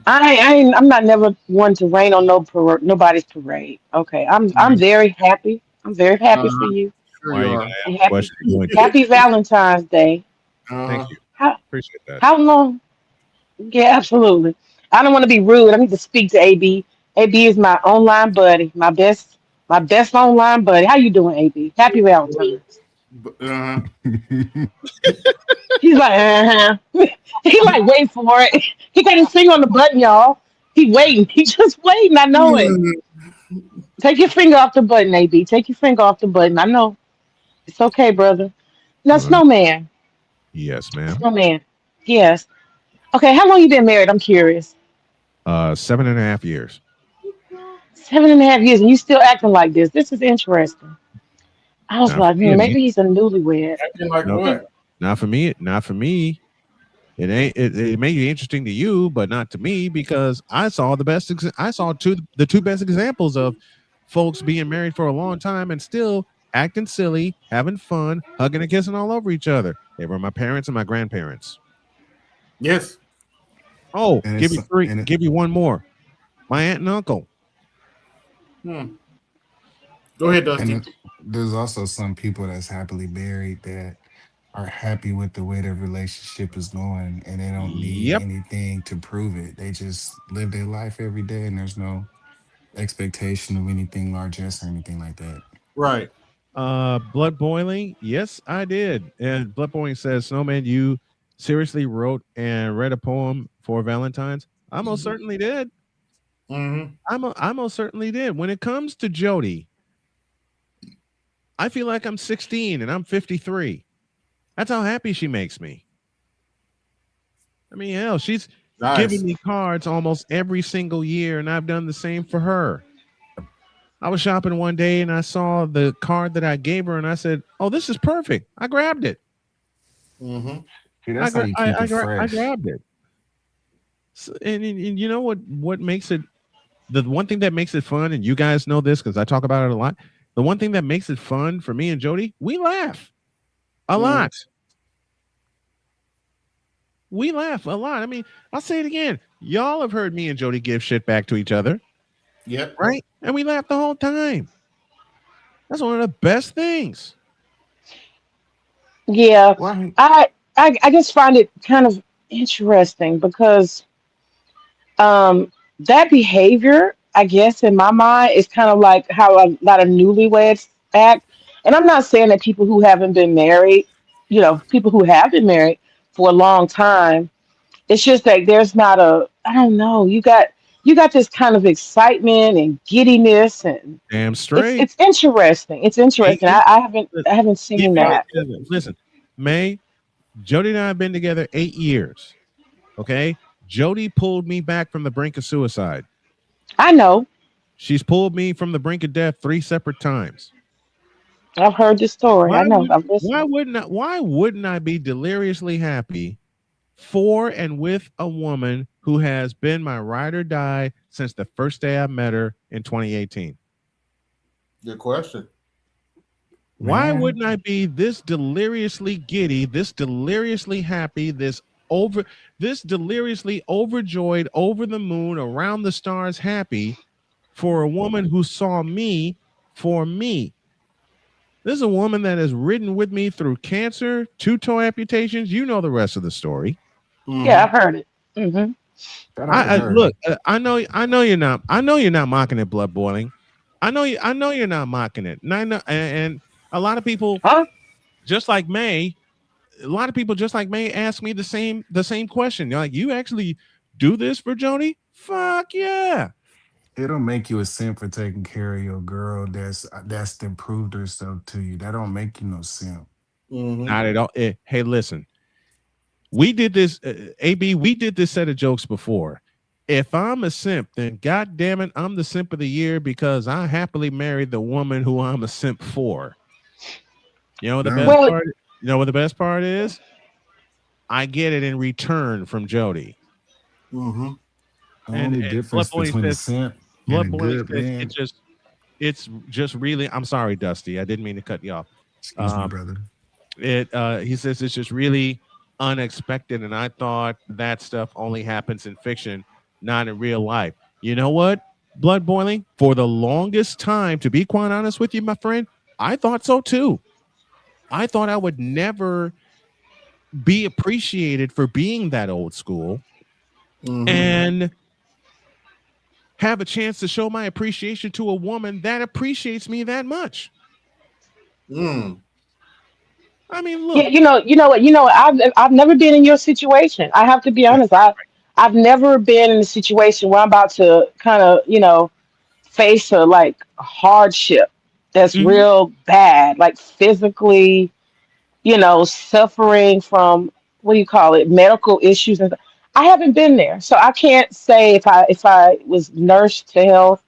Speaker 20: I'm not never one to rain on nobody's parade. Okay, I'm very happy. I'm very happy for you.
Speaker 4: Sure
Speaker 19: Why
Speaker 4: you
Speaker 19: are you
Speaker 4: are.
Speaker 19: gonna
Speaker 20: And
Speaker 19: ask a question?
Speaker 20: happy Valentine's Day.
Speaker 19: Thank you.
Speaker 20: How
Speaker 19: Appreciate that.
Speaker 20: how long? Yeah, absolutely. I don't want to be rude. I need to speak to AB. AB is my online buddy, my best online buddy. How you doing, AB? Happy Valentine's. He's like, he like wait for it. He got his finger on the button, y'all. He waiting. He just waiting. I know it. Take your finger off the button, AB. Take your finger off the button. I know. It's okay, brother. Now,
Speaker 19: All right.
Speaker 20: Snowman.
Speaker 19: Yes, ma'am.
Speaker 20: Snowman. Yes. Okay, how long you been married? I'm curious.
Speaker 19: 7.5 years.
Speaker 20: 7.5 years, and you still acting like this. This is interesting. I was
Speaker 19: Not for
Speaker 20: like,
Speaker 19: me.
Speaker 20: maybe he's a newlywed.
Speaker 4: Acting like
Speaker 19: No,
Speaker 4: what?
Speaker 19: not for me. Not for me. It ain't. It may be interesting to you, but not to me because I saw the best. I saw the two best examples of folks being married for a long time and still acting silly, having fun, hugging and kissing all over each other. They were my parents and my grandparents.
Speaker 4: Yes.
Speaker 19: Oh,
Speaker 17: And
Speaker 19: give
Speaker 17: it's
Speaker 19: you three.
Speaker 17: and it,
Speaker 19: Give you one more. My aunt and uncle.
Speaker 4: Go ahead, Dusty.
Speaker 17: there's also some people that's happily married that are happy with the way their relationship is going, and they don't need
Speaker 19: Yep.
Speaker 17: anything to prove it. They just live their life every day, and there's no expectation of anything largesse or anything like that.
Speaker 4: Right.
Speaker 19: Blood boiling. Yes, I did. And blood boiling says, Snowman, you seriously wrote and read a poem for Valentine's? I most certainly did.
Speaker 4: Mm-hmm.
Speaker 19: I most certainly did. When it comes to Jody, I feel like I'm 16 and I'm 53. That's how happy she makes me. I mean, hell, she's giving me cards almost every single year, and I've done the same for her. I was shopping one day and I saw the card that I gave her, and I said, "Oh, this is perfect." I grabbed it.
Speaker 17: See, that's how you keep it
Speaker 19: I
Speaker 17: fresh.
Speaker 19: grabbed it. So, and you know what makes it, the one thing that makes it fun, and you guys know this because I talk about it a lot. The one thing that makes it fun for me and Jody, we laugh a lot. We laugh a lot. I mean, I'll say it again. Y'all have heard me and Jody give shit back to each other.
Speaker 4: Yep.
Speaker 19: Right? And we laugh the whole time. That's one of the best things.
Speaker 20: Yeah, I just find it kind of interesting because that behavior, I guess, in my mind, is kind of like how a lot of newlyweds act. And I'm not saying that people who haven't been married, people who have been married for a long time, it's just that there's not a, I don't know, you got this kind of excitement and giddiness, and
Speaker 19: Damn
Speaker 20: it's
Speaker 19: straight.
Speaker 20: it's interesting. It's interesting. I haven't seen that.
Speaker 19: Listen, May, Jody and I have been together 8 years. Okay? Jody pulled me back from the brink of suicide.
Speaker 20: I know.
Speaker 19: She's pulled me from the brink of death 3 separate times.
Speaker 20: I've heard the story. I know. I've listened.
Speaker 19: Why wouldn't I be deliriously happy for and with a woman who has been my ride or die since the first day I met her in 2018?
Speaker 4: Good question.
Speaker 19: Why wouldn't I be this deliriously giddy, this deliriously happy, this deliriously overjoyed, over the moon, around the stars happy for a woman who saw me for me? This is a woman that has ridden with me through cancer, 2 toe amputations. You know the rest of the story.
Speaker 20: Yeah, I've heard it. Hmm.
Speaker 19: Look, I know you're not. I know you're not mocking it, blood boiling. I know you're not mocking it. And I know, and a lot of people, just like May, ask me the same question. You're like, you actually do this for Jody? Fuck yeah.
Speaker 17: It'll make you a simp for taking care of your girl that's improved herself to you. That don't make you no simp.
Speaker 19: Not at all. Hey, listen. We did this, AB. We did this set of jokes before. If I'm a simp, then God damn it, I'm the simp of the year because I happily married the woman who I'm a simp for. You know what the best part? You know what the best part is? I get it in return from Jody.
Speaker 17: The only difference between a simp and a good man.
Speaker 19: It's just really. I'm sorry, Dusty. I didn't mean to cut you off.
Speaker 17: Excuse me, brother.
Speaker 19: He says it's just really unexpected, and I thought that stuff only happens in fiction, not in real life. You know what? Blood boiling, for the longest time, to be quite honest with you, my friend, I thought so too. I thought I would never be appreciated for being that old school and have a chance to show my appreciation to a woman that appreciates me that much. I mean, look.
Speaker 20: Yeah, you know what? I've never been in your situation. I have to be honest. I've never been in a situation where I'm about to kind of, face a like hardship that's real bad, like physically, suffering from, what do you call it, medical issues and stuff. I haven't been there, so I can't say if I was nursed to health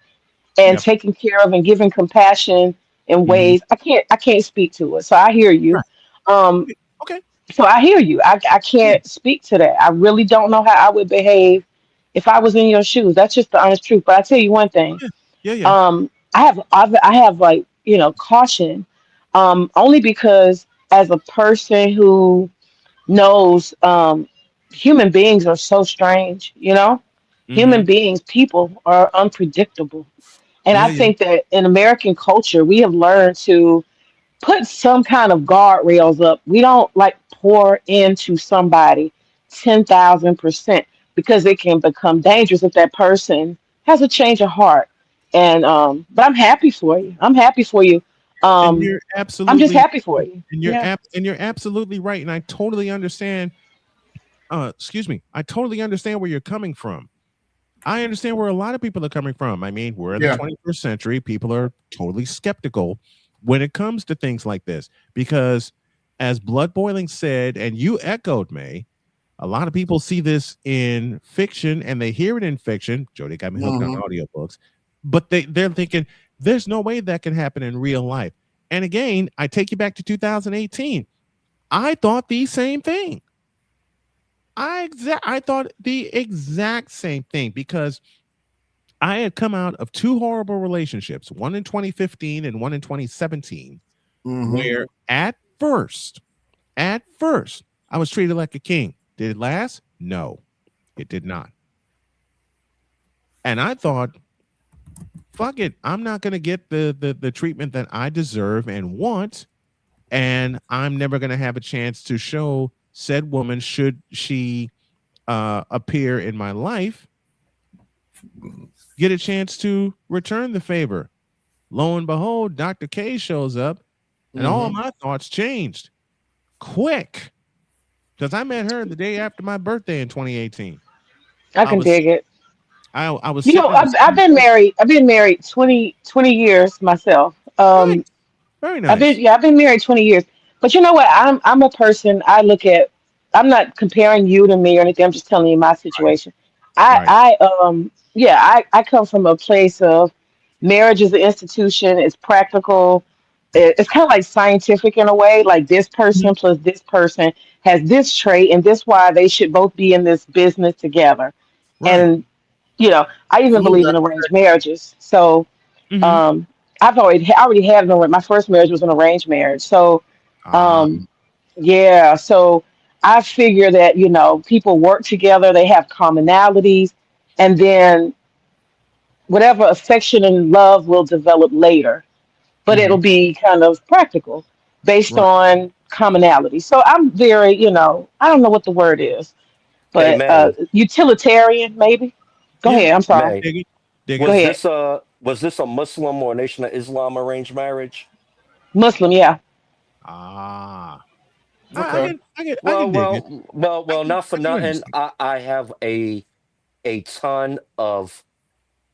Speaker 20: and taken care of and given compassion in ways. I can't speak to it. So I hear you. Um,
Speaker 19: Okay.
Speaker 20: so I hear you. I can't speak to that. I really don't know how I would behave if I was in your shoes. That's just the honest truth. But I tell you one thing.
Speaker 19: Yeah.
Speaker 20: I have like, caution, only because as a person who knows, human beings are so strange, human beings, people are unpredictable. And I think that in American culture, we have learned to put some kind of guardrails up. We don't like pour into somebody 10,000% because it can become dangerous if that person has a change of heart. And but I'm happy for you. I'm happy for you.
Speaker 19: And you're
Speaker 20: I'm just
Speaker 19: absolutely
Speaker 20: happy for you.
Speaker 19: and
Speaker 20: Yeah.
Speaker 19: you're absolutely right. And I totally understand. Excuse me. I totally understand where you're coming from. I understand where a lot of people are coming from. I mean, we're in the 21st century. People are totally skeptical. when it comes to things like this, because as Blood Boiling said, and you echoed, May, a lot of people see this in fiction and they hear it in fiction. Jody got me hooked on audiobooks, but they're thinking there's no way that can happen in real life. And again, I take you back to 2018. I thought the same thing. I thought the exact same thing, because I had come out of two horrible relationships, one in 2015 and one in 2017, where at first, I was treated like a king. Did it last? No, it did not. And I thought, fuck it, I'm not going to get the treatment that I deserve and want, and I'm never going to have a chance to show said woman, should she appear in my life, get a chance to return the favor. Lo and behold, Dr. K shows up, and all my thoughts changed quick, because I met her the day after my birthday in 2018.
Speaker 20: I can dig it.
Speaker 19: I was,
Speaker 20: You know, I've been married. I've been married 20 years myself.
Speaker 19: Very nice.
Speaker 20: I've been married 20 years. But you know what? I'm a person. I look at. I'm not comparing you to me or anything. I'm just telling you my situation. I come from a place of marriage is an institution. It's practical. It's kind of like scientific in a way. Like this person plus this person has this trait, and this why they should both be in this business together.
Speaker 19: Right.
Speaker 20: And I even believe in arranged marriages. So I already had my first marriage was an arranged marriage. So yeah, so I figure that people work together, they have commonalities, and then whatever affection and love will develop later, but it'll be kind of practical based on commonality. So I'm very, I don't know what the word is, but
Speaker 18: Amen.
Speaker 20: utilitarian maybe. Go ahead. I'm sorry.
Speaker 18: May.
Speaker 20: Go ahead.
Speaker 18: Was this a Muslim or Nation of Islam arranged marriage?
Speaker 20: Muslim, yeah.
Speaker 19: I can dig it.
Speaker 18: Well. Not for
Speaker 19: I can
Speaker 18: nothing.
Speaker 19: understand.
Speaker 18: I have a ton of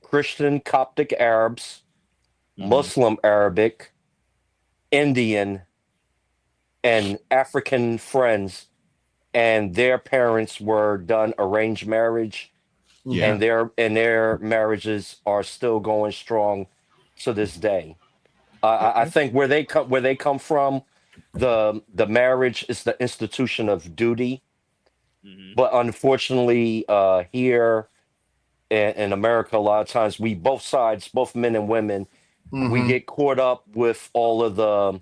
Speaker 18: Christian Coptic Arabs, Muslim Arabic, Indian, and African friends, and their parents were done arranged marriage, and their marriages are still going strong to this day. I think where they come from, the marriage is the institution of duty, but unfortunately, here in America, a lot of times we both sides, both men and women, we get caught up with all of the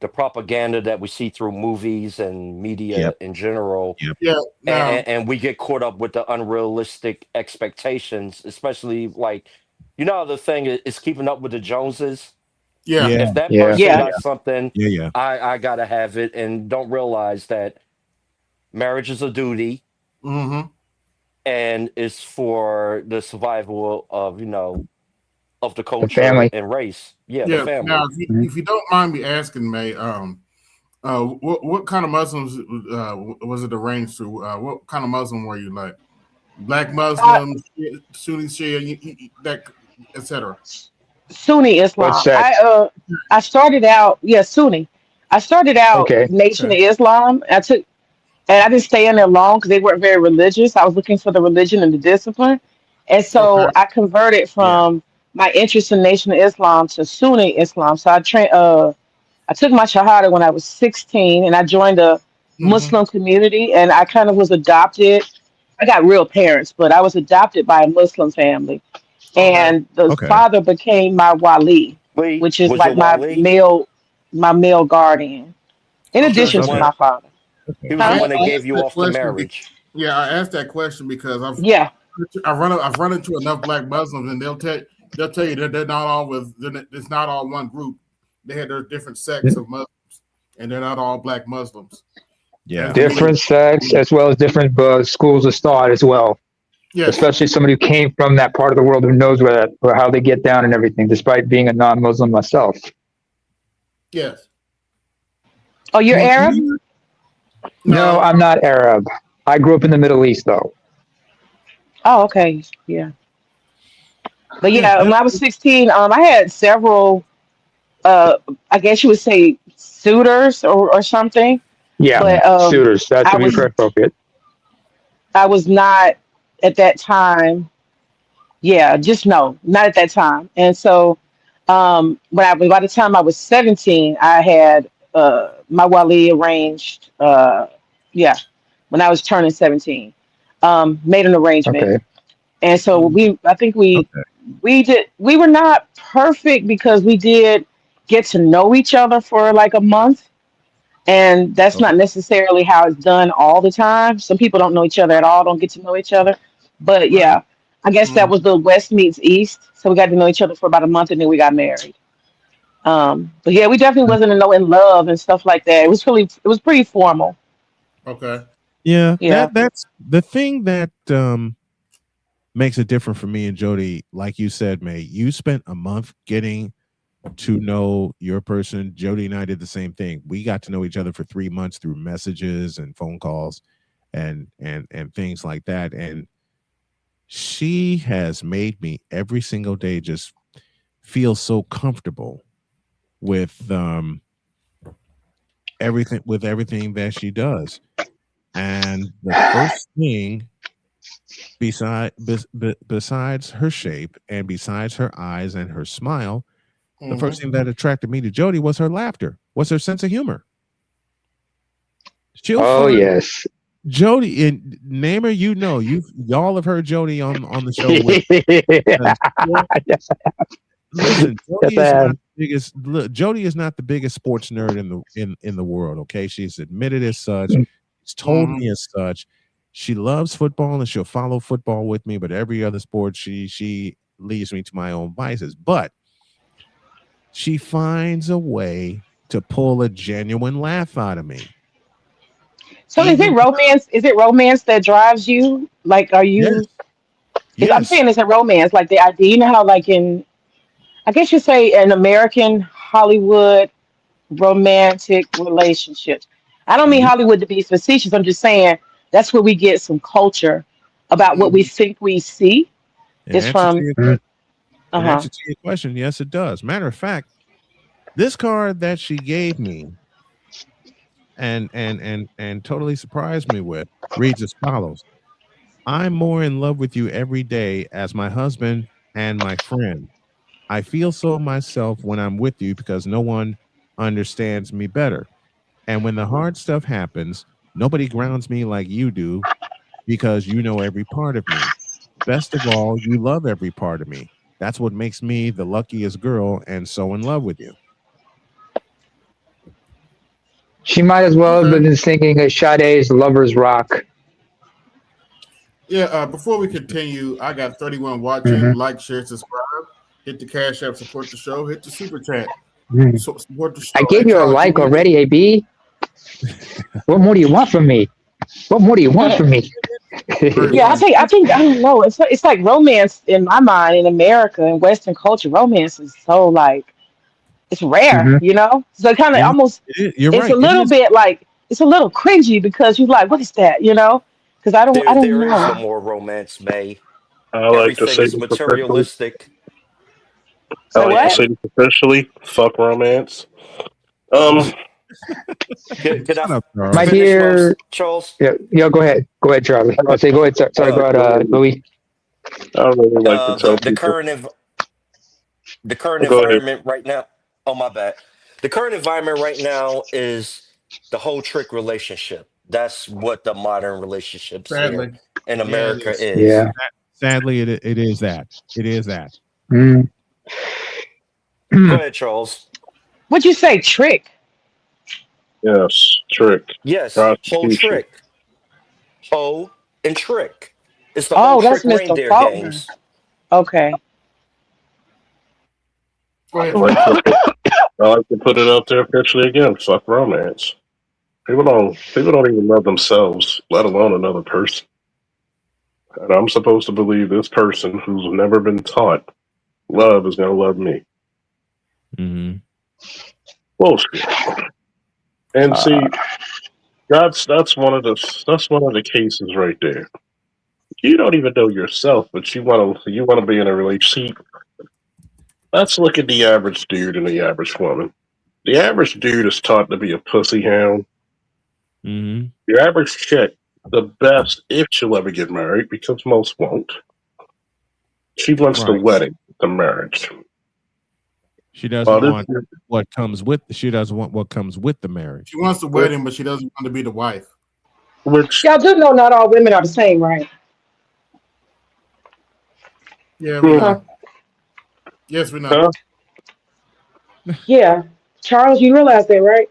Speaker 18: propaganda that we see through movies and media in general.
Speaker 4: Yeah. Now,
Speaker 18: And we get caught up with the unrealistic expectations, especially like, the thing is keeping up with the Joneses.
Speaker 4: yeah.
Speaker 18: If that person got something, I gotta have it, and don't realize that marriage is a duty, and it's for the survival of of the culture
Speaker 15: family.
Speaker 18: and race. Yeah, the
Speaker 4: Yeah.
Speaker 18: family.
Speaker 4: Now, if you don't mind me asking, May, what kind of Muslims was it arranged to? What kind of Muslim were you, like black
Speaker 20: Uh,
Speaker 4: Muslims, Sunni Shia, that etc.?
Speaker 20: Sunni
Speaker 15: What
Speaker 20: Islam.
Speaker 15: sect?
Speaker 20: I started out, Sunni. I started out
Speaker 15: Okay.
Speaker 20: Nation of Islam. And I didn't stay in there long because they weren't very religious. I was looking for the religion and the discipline, and so I converted from my interest in Nation of Islam to Sunni Islam. So I took my Shahada when I was 16, and I joined a Muslim community, and I kind of was adopted. I got real parents, but I was adopted by a Muslim family, and the father became my wali,
Speaker 18: Wait,
Speaker 20: which is
Speaker 18: was your
Speaker 20: like
Speaker 18: Wali?
Speaker 20: my male guardian, in
Speaker 18: He was
Speaker 20: addition
Speaker 18: the
Speaker 20: to
Speaker 18: one.
Speaker 20: my father.
Speaker 18: He was the
Speaker 20: Huh?
Speaker 18: one
Speaker 4: I
Speaker 18: that gave
Speaker 4: asked
Speaker 18: you
Speaker 4: that
Speaker 18: off to
Speaker 4: question.
Speaker 18: marriage.
Speaker 4: I asked that question because
Speaker 20: Yeah.
Speaker 4: I've run into enough black Muslims, and they'll tell you that they're not all it's not all one group. They had their different sects of Muslims, and they're not all black Muslims.
Speaker 19: Yeah.
Speaker 15: Different sects as well as different schools of thought as well.
Speaker 4: Yes.
Speaker 15: Especially somebody who came from that part of the world who knows or how they get down and everything, despite being a non-Muslim myself.
Speaker 4: Yes.
Speaker 20: Oh, you're Arab?
Speaker 15: No, I'm not Arab. I grew up in the Middle East, though.
Speaker 20: Oh, okay. Yeah. But yeah, when I was 16, I had several I guess you would say suitors or something.
Speaker 15: Yeah,
Speaker 20: But
Speaker 15: suitors. That
Speaker 20: I
Speaker 15: would be
Speaker 20: was
Speaker 15: appropriate.
Speaker 20: I was not at that time. Yeah, just no, not at that time. And so by the time I was 17, I had my wali arranged. Yeah, when I was turning 17, made an arrangement,
Speaker 15: Okay.
Speaker 20: and so I think we were not perfect because we did get to know each other for like a month, and that's not necessarily how it's done all the time. Some people don't know each other at all, don't get to know each other. But
Speaker 19: Right.
Speaker 20: yeah, I guess that was the West meets East. So we got to know each other for about a month and then we got married. But yeah, we definitely wasn't in love and stuff like that. It was pretty formal.
Speaker 4: Okay.
Speaker 19: Yeah,
Speaker 20: Yeah.
Speaker 19: that's the thing that makes it different for me and Jody. Like you said, May, you spent a month getting to know your person. Jody and I did the same thing. We got to know each other for 3 months through messages and phone calls and things like that. And she has made me every single day just feel so comfortable with everything that she does. And the first thing besides her shape and besides her eyes and her smile, the first thing that attracted me to Jody was her laughter, was her sense of humor. She'll
Speaker 15: Oh
Speaker 19: find
Speaker 15: yes.
Speaker 19: Jody in name her, y'all have heard Jody on the show with
Speaker 15: Yes,
Speaker 19: listen,
Speaker 15: yes, I have.
Speaker 19: Jody is not the biggest sports nerd in the world, okay? She's admitted as such. She's told me as such. She loves football and she'll follow football with me, but every other sport she leaves me to my own vices. But she finds a way to pull a genuine laugh out of me.
Speaker 20: So is it
Speaker 19: Even
Speaker 20: romance? Is it romance that drives you? Like, are
Speaker 19: yes,
Speaker 20: you? I'm
Speaker 19: yes.
Speaker 20: saying it's a romance, like the idea. You know how, like in, I guess you say an American Hollywood romantic relationships. I don't mean
Speaker 19: Ye-
Speaker 20: Hollywood to be facetious. I'm just saying that's where we get some culture about what we think we see
Speaker 19: In
Speaker 20: is
Speaker 19: answer to
Speaker 20: from.
Speaker 19: your in
Speaker 20: Uh-huh.
Speaker 19: answer to your question, yes, it does. Matter of fact, this card that she gave me and totally surprised me with reads as follows. I'm more in love with you every day as my husband and my friend. I feel so myself when I'm with you because no one understands me better. And when the hard stuff happens, nobody grounds me like you do because you know every part of me. Best of all, you love every part of me. That's what makes me the luckiest girl and so in love with you.
Speaker 15: She might as well have
Speaker 4: Okay.
Speaker 15: been singing a Sade's "Lovers Rock."
Speaker 4: Yeah. Before we continue, I got 31 watching.
Speaker 15: Mhm.
Speaker 4: Like, share, subscribe. Hit the cash app, support the show. Hit the super chat.
Speaker 15: Mhm.
Speaker 4: Support the
Speaker 15: I
Speaker 4: show.
Speaker 15: gave
Speaker 4: Hey,
Speaker 15: you a
Speaker 4: Charles, you
Speaker 15: like
Speaker 4: with me?
Speaker 15: already, AB. What more do you want from me? What more do you want from me?
Speaker 4: Very
Speaker 20: Yeah,
Speaker 4: funny.
Speaker 20: I think I don't know. It's like romance in my mind in America and Western culture. Romance is so like it's rare,
Speaker 15: Mhm.
Speaker 20: you know. So it kind of
Speaker 19: It,
Speaker 20: almost
Speaker 19: you're
Speaker 20: it's a
Speaker 19: right. It
Speaker 20: little
Speaker 19: is.
Speaker 20: bit like it's a little cringy because you're like, what is that, you know? Because I don't
Speaker 18: There is no
Speaker 20: know.
Speaker 18: more romance, May.
Speaker 21: I like to
Speaker 18: Everything
Speaker 21: say
Speaker 18: is
Speaker 21: this officially.
Speaker 18: materialistic.
Speaker 21: I
Speaker 20: So
Speaker 21: like to
Speaker 20: what?
Speaker 21: say this officially. Fuck romance. Um,
Speaker 18: Can I
Speaker 19: Shut up,
Speaker 15: My
Speaker 19: Charles.
Speaker 18: finish,
Speaker 15: dear,
Speaker 18: Charles?
Speaker 15: yeah, yeah. Go ahead, Charlie.
Speaker 21: I
Speaker 15: I
Speaker 21: don't
Speaker 15: say, go ahead. Sorry,
Speaker 18: Uh,
Speaker 15: go ahead, Louis.
Speaker 21: really like to tell
Speaker 18: the
Speaker 21: people.
Speaker 18: the current
Speaker 21: Go ahead.
Speaker 18: environment right now. Oh my bad. The current environment right now is the whole trick relationship. That's what the modern relationships here
Speaker 4: Sadly.
Speaker 18: in
Speaker 19: Yeah, it
Speaker 18: America
Speaker 19: is.
Speaker 18: is.
Speaker 15: Yeah.
Speaker 19: Sadly, it is that. It is that.
Speaker 15: Mm.
Speaker 18: Go ahead, Charles.
Speaker 20: What'd you say? Trick?
Speaker 21: Yes, trick,
Speaker 18: Yes, whole
Speaker 21: prostitution.
Speaker 18: trick, hoe and trick. It's the whole
Speaker 20: Oh, that's
Speaker 18: trick
Speaker 20: Mr.
Speaker 18: reindeer
Speaker 20: Faulkner.
Speaker 18: games.
Speaker 20: Okay.
Speaker 4: Go ahead,
Speaker 21: I like
Speaker 4: Frank.
Speaker 21: to put, I like to put it out there officially again. Fuck romance. People don't even love themselves, let alone another person. And I'm supposed to believe this person who's never been taught love is gonna love me.
Speaker 19: Mm-hmm.
Speaker 21: Bullshit. And
Speaker 15: Uh,
Speaker 21: see, that's one of the cases right there. You don't even know yourself, but you want to be in a relationship. let's look at the average dude and the average woman. The average dude is taught to be a pussy hound.
Speaker 19: Mm-hmm.
Speaker 21: Your average chick, the best if she'll ever get married, because most won't. She wants the
Speaker 19: Right.
Speaker 21: wedding, the marriage.
Speaker 19: She doesn't
Speaker 21: This
Speaker 19: want what comes with. She doesn't want what comes with the marriage.
Speaker 4: She wants the wedding, but she doesn't want to be the wife.
Speaker 21: which
Speaker 20: Y'all do know not all women are the same, right?
Speaker 4: Yeah, we
Speaker 20: Huh?
Speaker 4: know. Yes, we know.
Speaker 20: Yeah. Charles, you realize that, right?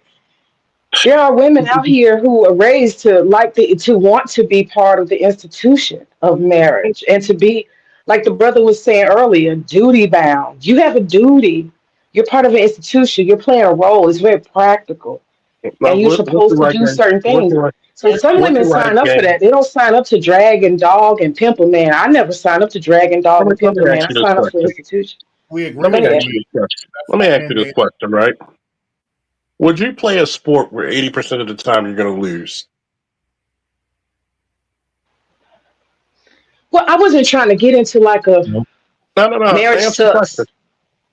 Speaker 20: There are women out here who are raised to want to be part of the institution of marriage and to be, like the brother was saying earlier, duty bound. You have a duty. You're part of an institution. You're playing a role. It's very practical,
Speaker 21: now,
Speaker 20: and you're
Speaker 21: what's the
Speaker 20: supposed to
Speaker 21: right
Speaker 20: do
Speaker 21: game?
Speaker 20: certain things. So some
Speaker 21: What's
Speaker 20: women
Speaker 21: the right
Speaker 20: sign up for
Speaker 21: game?
Speaker 20: that. They don't sign up to drag and dog and pimp a man. I never signed up to drag and dog and
Speaker 21: Let
Speaker 20: pimp
Speaker 21: me
Speaker 20: a man.
Speaker 21: ask
Speaker 20: I
Speaker 21: you this
Speaker 20: signed up for
Speaker 21: question.
Speaker 20: institution.
Speaker 4: We
Speaker 21: Let
Speaker 4: agree
Speaker 21: me
Speaker 20: Go
Speaker 4: with
Speaker 21: ask
Speaker 20: ahead.
Speaker 4: you.
Speaker 21: you this question.
Speaker 4: That's
Speaker 21: Let me
Speaker 4: why
Speaker 21: ask you this
Speaker 4: mandated.
Speaker 21: question, right? Would you play a sport where 80% of the time you're going to lose?
Speaker 20: Well, I wasn't trying to get into like a
Speaker 19: Nope.
Speaker 21: No.
Speaker 20: marriage
Speaker 21: Answer the question.
Speaker 20: sucks.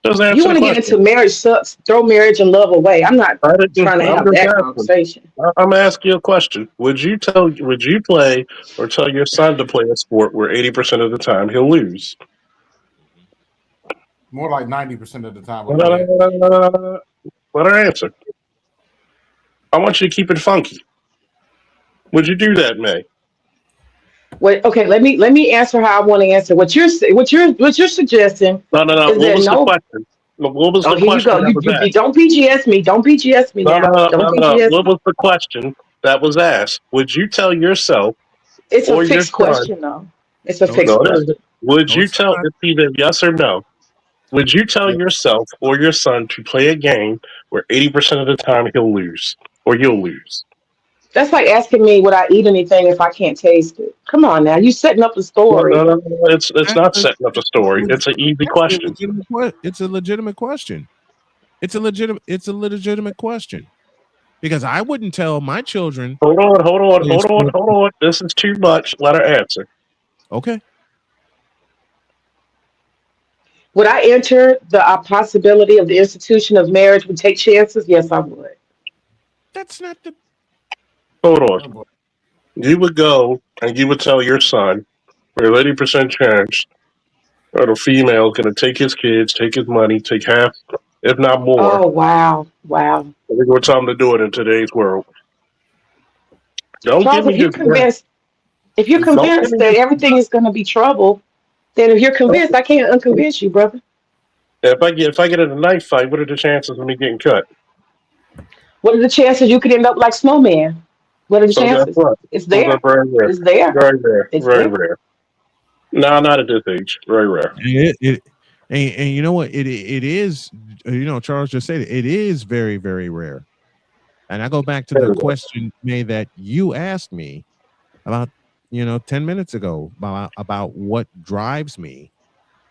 Speaker 21: Just
Speaker 20: You
Speaker 21: answer the
Speaker 20: want to get
Speaker 21: question.
Speaker 20: into marriage sucks, throw marriage and love away. I'm not
Speaker 21: I didn't.
Speaker 20: trying to
Speaker 21: I'm
Speaker 20: have
Speaker 21: just
Speaker 20: that
Speaker 21: asking.
Speaker 20: conversation.
Speaker 21: I'm asking you a question. Would you tell? Would you play or tell your son to play a sport where 80% of the time he'll lose?
Speaker 4: More like 90% of the time, but
Speaker 21: No,
Speaker 4: go
Speaker 21: no, no,
Speaker 4: ahead.
Speaker 21: no, no, no, no, no. Let her answer. I want you to keep it funky. Would you do that, May?
Speaker 20: Wait, okay, let me answer how I want to answer. What you're suggesting
Speaker 21: No.
Speaker 20: is
Speaker 21: What
Speaker 20: that
Speaker 21: was the
Speaker 20: no.
Speaker 21: question? No, what was
Speaker 20: Oh,
Speaker 21: the
Speaker 20: here you
Speaker 21: question
Speaker 20: go.
Speaker 21: that
Speaker 20: You
Speaker 21: was
Speaker 20: you
Speaker 21: asked?
Speaker 20: don't PGS me. Don't PGS me now. Don't
Speaker 21: No.
Speaker 20: PGS
Speaker 21: What
Speaker 20: me.
Speaker 21: was the question that was asked? Would you tell yourself
Speaker 20: It's a
Speaker 21: or your
Speaker 20: fixed
Speaker 21: son?
Speaker 20: question, though. It's a
Speaker 19: No, it's
Speaker 20: fixed
Speaker 21: No, it isn't.
Speaker 20: question.
Speaker 21: Would
Speaker 19: no,
Speaker 21: you
Speaker 19: it's
Speaker 21: tell?
Speaker 19: not.
Speaker 21: It's either yes or no. Would you tell
Speaker 4: Yeah.
Speaker 21: yourself or your son to play a game where 80% of the time he'll lose or you'll lose?
Speaker 20: That's like asking me would I eat anything if I can't taste it. Come on now, you setting up a story.
Speaker 21: No. It's not setting up a story. It's an easy question.
Speaker 19: It's a legitimate question. It's a legitimate question because I wouldn't tell my children. Play a sport.
Speaker 21: Hold on. This is too much. Let her answer.
Speaker 19: Okay,
Speaker 20: Would I enter the possibility of the institution of marriage? Would take chances? Yes, I would.
Speaker 19: that's not the.
Speaker 21: Hold on.
Speaker 4: Oh, boy.
Speaker 21: You would go and you would tell your son, there's 80% chance that a female is going to take his kids, take his money, take half, if not more.
Speaker 20: Oh wow, wow.
Speaker 21: I think what time to do it in today's world. Don't give
Speaker 20: Charles,
Speaker 21: me this.
Speaker 20: if you're
Speaker 21: Don't give
Speaker 20: convinced
Speaker 21: me
Speaker 20: that
Speaker 21: this.
Speaker 20: everything is going to be trouble, then if you're convinced, I can't unconvince you, brother.
Speaker 21: If I get in a knife fight, what are the chances of me getting cut?
Speaker 20: What are the chances you could end up like Snowman? What are the
Speaker 21: So guess
Speaker 20: chances?
Speaker 21: what?
Speaker 20: It's
Speaker 21: So that's
Speaker 20: there.
Speaker 21: very rare.
Speaker 20: It's there.
Speaker 21: Very rare.
Speaker 20: It's
Speaker 21: Very
Speaker 20: there.
Speaker 21: rare. No, not at this age. Very rare.
Speaker 19: It and you know what it is. Charles just said it. It is very very rare. And I go back to the
Speaker 21: Very rare.
Speaker 19: question, May, that you asked me about 10 minutes ago about what drives me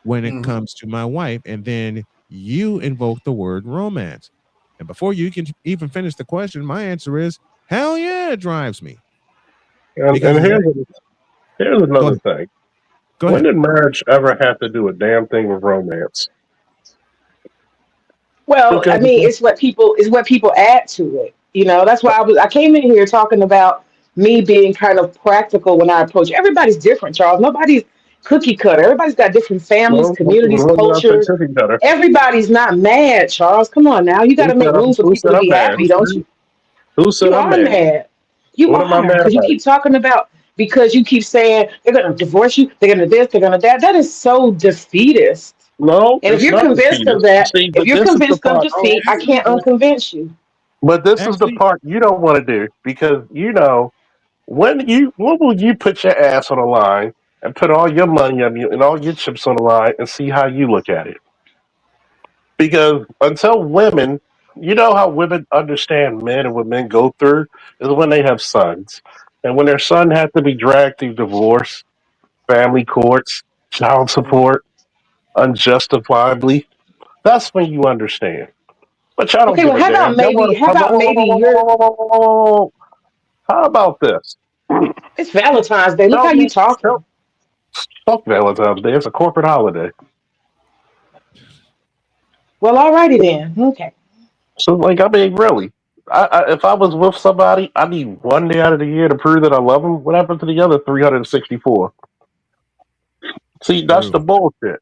Speaker 19: when it
Speaker 4: Mhm.
Speaker 19: comes to my wife, and then you invoke the word romance. And before you can even finish the question, my answer is hell yeah, it drives me.
Speaker 21: And
Speaker 19: Because
Speaker 21: here's
Speaker 19: go
Speaker 21: another
Speaker 19: ahead.
Speaker 21: thing.
Speaker 19: Go
Speaker 21: When
Speaker 19: ahead.
Speaker 21: did marriage ever have to do a damn thing with romance?
Speaker 20: Well,
Speaker 21: Because
Speaker 20: I mean, it's what people add to it. That's why I came in here talking about me being kind of practical when I approach. Everybody's different, Charles. Nobody's cookie cutter. Everybody's got different families, communities,
Speaker 21: when did I say
Speaker 20: cultures.
Speaker 21: cookie cutter?
Speaker 20: Everybody's not mad, Charles. Come on now. You got to make room for
Speaker 21: Who
Speaker 20: people
Speaker 21: said
Speaker 20: to
Speaker 21: I'm
Speaker 20: be
Speaker 21: mad?
Speaker 20: happy, don't you?
Speaker 21: Who said
Speaker 20: You
Speaker 21: I'm
Speaker 20: are
Speaker 21: mad?
Speaker 20: mad. You
Speaker 21: What am I
Speaker 20: are
Speaker 21: mad
Speaker 20: because you
Speaker 21: about?
Speaker 20: keep talking about because you keep saying they're going to divorce you, they're going to this, they're going to that. That is so defeatist.
Speaker 21: No,
Speaker 20: And if
Speaker 21: it's
Speaker 20: you're
Speaker 21: not
Speaker 20: convinced of
Speaker 21: defeatist.
Speaker 20: that,
Speaker 21: See,
Speaker 20: if
Speaker 21: but
Speaker 20: you're
Speaker 21: this is the
Speaker 20: convinced of
Speaker 21: part.
Speaker 20: defeat, I can't unconvince you.
Speaker 21: But this is the
Speaker 19: Actually,
Speaker 21: part you don't want to do because when will you put your ass on the line and put all your money on you and all your chips on the line and see how you look at it? Because until women, you know how women understand men and what men go through is when they have sons, and when their son has to be dragged through divorce, family courts, child support, unjustifiably. That's when you understand. But y'all don't
Speaker 20: Okay,
Speaker 21: give
Speaker 20: well,
Speaker 21: a damn. Y'all want
Speaker 20: how about maybe you're
Speaker 21: to. How about this?
Speaker 20: it's Valentine's Day. Look
Speaker 21: Tell
Speaker 20: how you
Speaker 21: me, tell,
Speaker 20: talking.
Speaker 21: fuck Valentine's Day. It's a corporate holiday.
Speaker 20: Well, alrighty then. Okay.
Speaker 21: So, like, I mean, really, if I was with somebody, I need one day out of the year to prove that I love them. What happened to the other 364? See, that's the
Speaker 19: True.
Speaker 21: bullshit.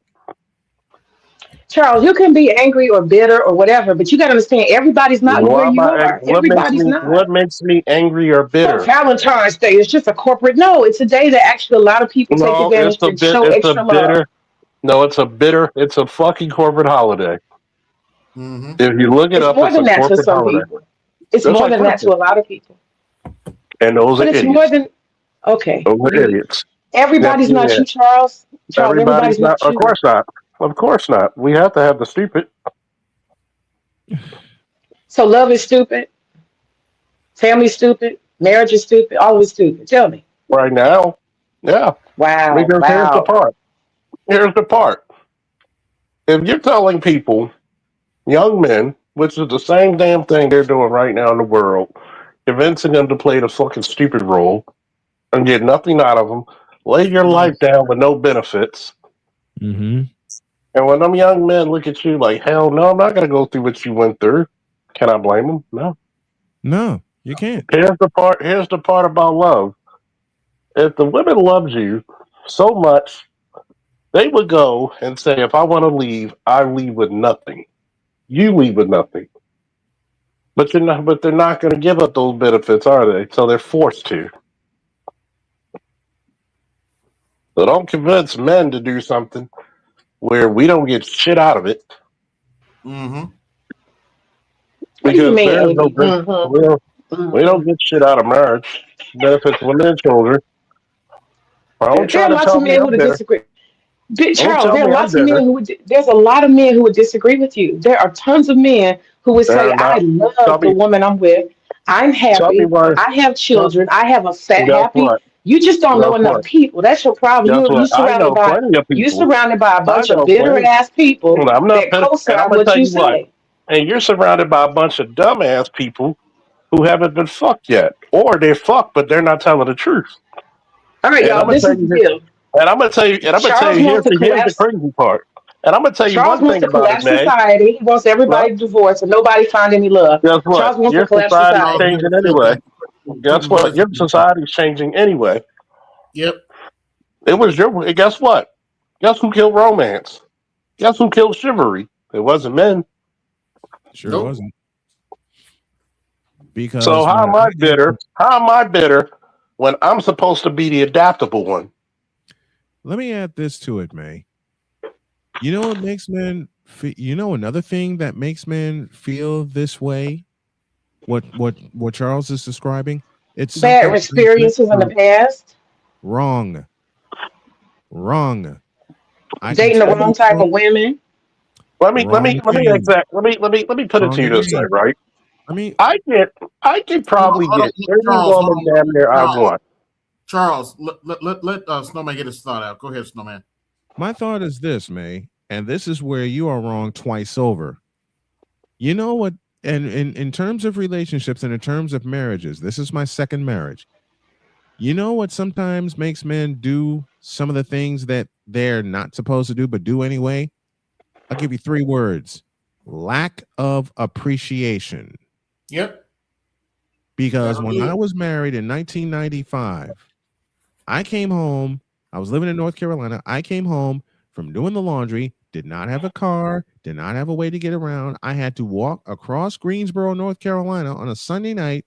Speaker 20: Charles, you can be angry or bitter or whatever, but you got to understand everybody's not where
Speaker 21: Why am
Speaker 20: you
Speaker 21: I?
Speaker 20: are.
Speaker 21: What makes
Speaker 20: Everybody's
Speaker 21: me?
Speaker 20: not.
Speaker 21: What makes me angry or
Speaker 20: It's not
Speaker 21: bitter?
Speaker 20: Valentine's Day. It's just a corporate. No, it's a day that actually a lot of people take
Speaker 21: No, it's
Speaker 20: advantage
Speaker 21: a
Speaker 20: to
Speaker 21: bit.
Speaker 20: show
Speaker 21: It's a
Speaker 20: extra love.
Speaker 21: bitter. No, it's a bitter. It's a fucking corporate holiday.
Speaker 4: Mm-hmm.
Speaker 21: If you look it
Speaker 20: It's
Speaker 21: up,
Speaker 20: more
Speaker 21: it's a
Speaker 20: than that to
Speaker 21: corporate
Speaker 20: some
Speaker 21: holiday,
Speaker 20: people. It's
Speaker 21: just
Speaker 20: more
Speaker 21: like
Speaker 20: than that to
Speaker 21: Christmas.
Speaker 20: a lot of people.
Speaker 21: And those are
Speaker 20: But it's more
Speaker 21: idiots.
Speaker 20: than okay.
Speaker 21: Those are
Speaker 20: You
Speaker 21: idiots. Yep.
Speaker 20: everybody's not
Speaker 21: Yeah.
Speaker 20: you, Charles. Charles,
Speaker 21: Everybody's
Speaker 20: everybody's
Speaker 21: not.
Speaker 20: not
Speaker 21: Of
Speaker 20: you.
Speaker 21: course not. Of course not. We have to have the stupid
Speaker 20: So love is stupid, family stupid, marriage is stupid, all is stupid. Tell me.
Speaker 21: right now. Yeah.
Speaker 20: Wow,
Speaker 21: Because here's the
Speaker 20: wow.
Speaker 21: part. Here's the part. If you're telling people, young men, which is the same damn thing they're doing right now in the world, convincing them to play the fucking stupid role and get nothing out of them, lay your
Speaker 4: Mm-hmm.
Speaker 21: life down with no benefits.
Speaker 19: Mm-hmm.
Speaker 21: And when them young men look at you like, hell no, I'm not going to go through what you went through. Can I blame them? No.
Speaker 19: No, you can't.
Speaker 21: Here's the part. Here's the part about love. If the women loved you so much, they would go and say, if I want to leave, I leave with nothing. You leave with nothing. But you're not. But they're not going to give up those benefits, are they? So they're forced to. So don't convince men to do something where we don't get shit out of it
Speaker 4: Mm-hmm.
Speaker 20: What do you
Speaker 21: because
Speaker 20: mean,
Speaker 21: there's no
Speaker 20: AB?
Speaker 21: ben- we don't get shit out of marriage. Benefits women and children. Don't
Speaker 20: There
Speaker 21: try
Speaker 20: are
Speaker 21: to
Speaker 20: lots
Speaker 21: tell
Speaker 20: of
Speaker 21: me
Speaker 20: men who
Speaker 21: I'm
Speaker 20: would
Speaker 21: bitter.
Speaker 20: disagree.
Speaker 21: Don't
Speaker 20: Charles,
Speaker 21: tell
Speaker 20: there are
Speaker 21: me I'm
Speaker 20: lots of men
Speaker 21: bitter.
Speaker 20: who would. There's a lot of men who would disagree with you. There are tons of men who would say,
Speaker 21: They're
Speaker 20: "I
Speaker 21: not. Tell
Speaker 20: love the
Speaker 21: me.
Speaker 20: woman I'm with. I'm
Speaker 21: Tell me
Speaker 20: happy.
Speaker 21: why.
Speaker 20: I have
Speaker 21: Tell,
Speaker 20: children. I have a fat
Speaker 21: guess
Speaker 20: happy."
Speaker 21: what?
Speaker 20: You just don't
Speaker 21: Guess
Speaker 20: know enough
Speaker 21: what?
Speaker 20: people. That's your problem.
Speaker 21: Guess
Speaker 20: You
Speaker 21: what? I
Speaker 20: surrounded
Speaker 21: know
Speaker 20: by
Speaker 21: plenty of
Speaker 20: you
Speaker 21: people.
Speaker 20: surrounded by a
Speaker 21: I
Speaker 20: bunch of
Speaker 21: know
Speaker 20: bitter
Speaker 21: plenty.
Speaker 20: ass people
Speaker 21: I'm not
Speaker 20: that
Speaker 21: bitter, and I'm
Speaker 20: co-sign
Speaker 21: gonna
Speaker 20: what
Speaker 21: tell
Speaker 20: you
Speaker 21: you what.
Speaker 20: say.
Speaker 21: And you're surrounded by a bunch of dumbass people who haven't been fucked yet, or they're fucked, but they're not telling the truth.
Speaker 20: All right,
Speaker 21: And I'm
Speaker 20: y'all.
Speaker 21: gonna
Speaker 20: This
Speaker 21: tell
Speaker 20: is the
Speaker 21: you,
Speaker 20: deal.
Speaker 21: and I'm gonna tell you, and I'm gonna tell
Speaker 20: Charles
Speaker 21: you.
Speaker 20: wants to
Speaker 21: Here's the
Speaker 20: collapse.
Speaker 21: crazy part. And I'm gonna tell you
Speaker 20: Charles
Speaker 21: one
Speaker 20: wants
Speaker 21: thing
Speaker 20: to
Speaker 21: about it,
Speaker 20: collapse
Speaker 21: May.
Speaker 20: society. He wants everybody
Speaker 21: Well,
Speaker 20: divorced and nobody find any love.
Speaker 21: guess what?
Speaker 20: Charles wants to
Speaker 21: Your
Speaker 20: collapse
Speaker 21: society's
Speaker 4: Charles,
Speaker 20: society.
Speaker 4: you
Speaker 21: changing
Speaker 4: gotta slow
Speaker 21: anyway.
Speaker 4: down. You're
Speaker 21: Guess
Speaker 4: putting
Speaker 21: what?
Speaker 4: words
Speaker 21: Your
Speaker 4: in my mouth.
Speaker 21: society's changing anyway.
Speaker 4: Yep.
Speaker 21: It was your. Guess what? Guess who killed romance? Guess who killed chivalry? It wasn't men.
Speaker 19: Sure
Speaker 4: Nope.
Speaker 19: wasn't.
Speaker 21: So
Speaker 19: Because
Speaker 21: how
Speaker 19: when
Speaker 21: am I bitter? How am I bitter when I'm supposed to be the adaptable one?
Speaker 19: let me add this to it, May. You know what makes men you know another thing that makes men feel this way? What Charles is describing? It's
Speaker 20: Bad
Speaker 19: something
Speaker 20: experiences in the past,
Speaker 19: wrong. Wrong. I can
Speaker 20: dating the
Speaker 19: tell
Speaker 20: wrong
Speaker 19: you
Speaker 20: type
Speaker 19: wrong,
Speaker 20: of women.
Speaker 19: wrong
Speaker 21: Let me
Speaker 19: again.
Speaker 21: exact let me put it to
Speaker 19: Wrong
Speaker 21: you this way,
Speaker 19: again.
Speaker 21: right?
Speaker 19: I mean,
Speaker 21: I can
Speaker 4: Hold on,
Speaker 21: probably
Speaker 4: hold
Speaker 21: get
Speaker 4: on.
Speaker 21: any
Speaker 4: Charles, hold
Speaker 21: woman
Speaker 4: on.
Speaker 21: damn near I
Speaker 4: Charles,
Speaker 21: want.
Speaker 4: Charles, let Snowman get his thought out. Go ahead, Snowman.
Speaker 19: my thought is this, May, and this is where you are wrong twice over. You know what? And in terms of relationships and in terms of marriages, this is my second marriage. You know what sometimes makes men do some of the things that they're not supposed to do, but do anyway? I'll give you 3 words: lack of appreciation.
Speaker 4: Yep.
Speaker 19: Because
Speaker 4: That'll
Speaker 19: when
Speaker 4: do
Speaker 19: I
Speaker 4: it.
Speaker 19: was married in 1995, I came home. I was living in North Carolina. I came home from doing the laundry, did not have a car, did not have a way to get around. I had to walk across Greensboro, North Carolina on a Sunday night,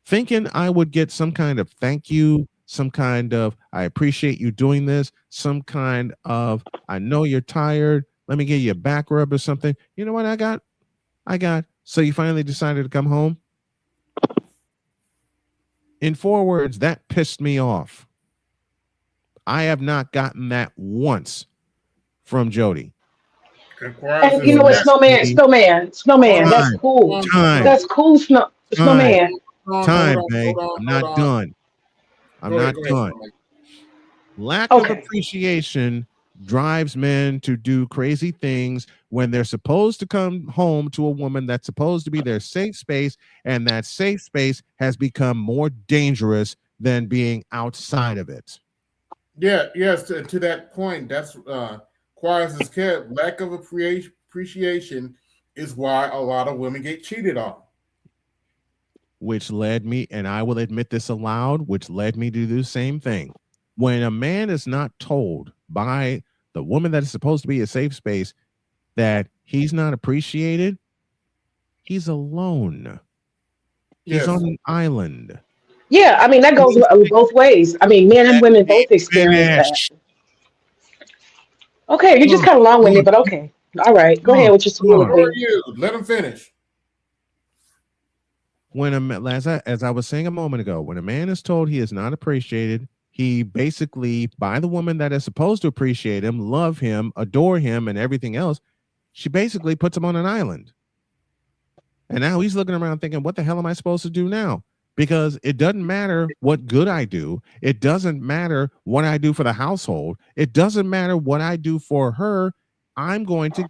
Speaker 19: thinking I would get some kind of thank you, some kind of I appreciate you doing this, some kind of I know you're tired. Let me give you a back rub or something. You know what I got? So you finally decided to come home? In 4 words, that pissed me off. I have not gotten that once from Jody.
Speaker 4: Requires
Speaker 20: And you
Speaker 4: his
Speaker 20: know what,
Speaker 4: best. Hold
Speaker 20: Snowman,
Speaker 4: on.
Speaker 20: that's
Speaker 19: Time,
Speaker 20: cool.
Speaker 19: time,
Speaker 20: That's cool,
Speaker 19: time,
Speaker 20: Snowman.
Speaker 19: time, Bay.
Speaker 4: Hold on,
Speaker 19: I'm
Speaker 4: hold
Speaker 19: not
Speaker 4: on.
Speaker 19: done. I'm
Speaker 4: Go ahead,
Speaker 19: not
Speaker 4: go ahead,
Speaker 19: done.
Speaker 4: Snowman.
Speaker 19: Lack of
Speaker 20: Okay.
Speaker 19: appreciation drives men to do crazy things when they're supposed to come home to a woman that's supposed to be their safe space, and that safe space has become more dangerous than being outside of it.
Speaker 4: Yeah, yes, to that point, that's requires his care. Lack of appreciation is why a lot of women get cheated on.
Speaker 19: Which led me, and I will admit this aloud, which led me to do the same thing. When a man is not told by the woman that is supposed to be a safe space that he's not appreciated, he's alone. He's on an island.
Speaker 20: Yeah, I mean that goes both ways. I mean, men and
Speaker 19: Let
Speaker 20: women
Speaker 19: me
Speaker 20: both experience that.
Speaker 19: finish.
Speaker 20: Okay, you're just kind of long-winded,
Speaker 19: Lord,
Speaker 20: but okay. All right, go ahead
Speaker 19: Lord,
Speaker 20: with your
Speaker 4: Who are
Speaker 20: soliloquy.
Speaker 4: you? Let him finish.
Speaker 19: As I was saying a moment ago, when a man is told he is not appreciated, he basically, by the woman that is supposed to appreciate him, love him, adore him, and everything else, she basically puts him on an island. And now he's looking around thinking, what the hell am I supposed to do now? Because it doesn't matter what good I do. It doesn't matter what I do for the household. It doesn't matter what I do for her. I'm basically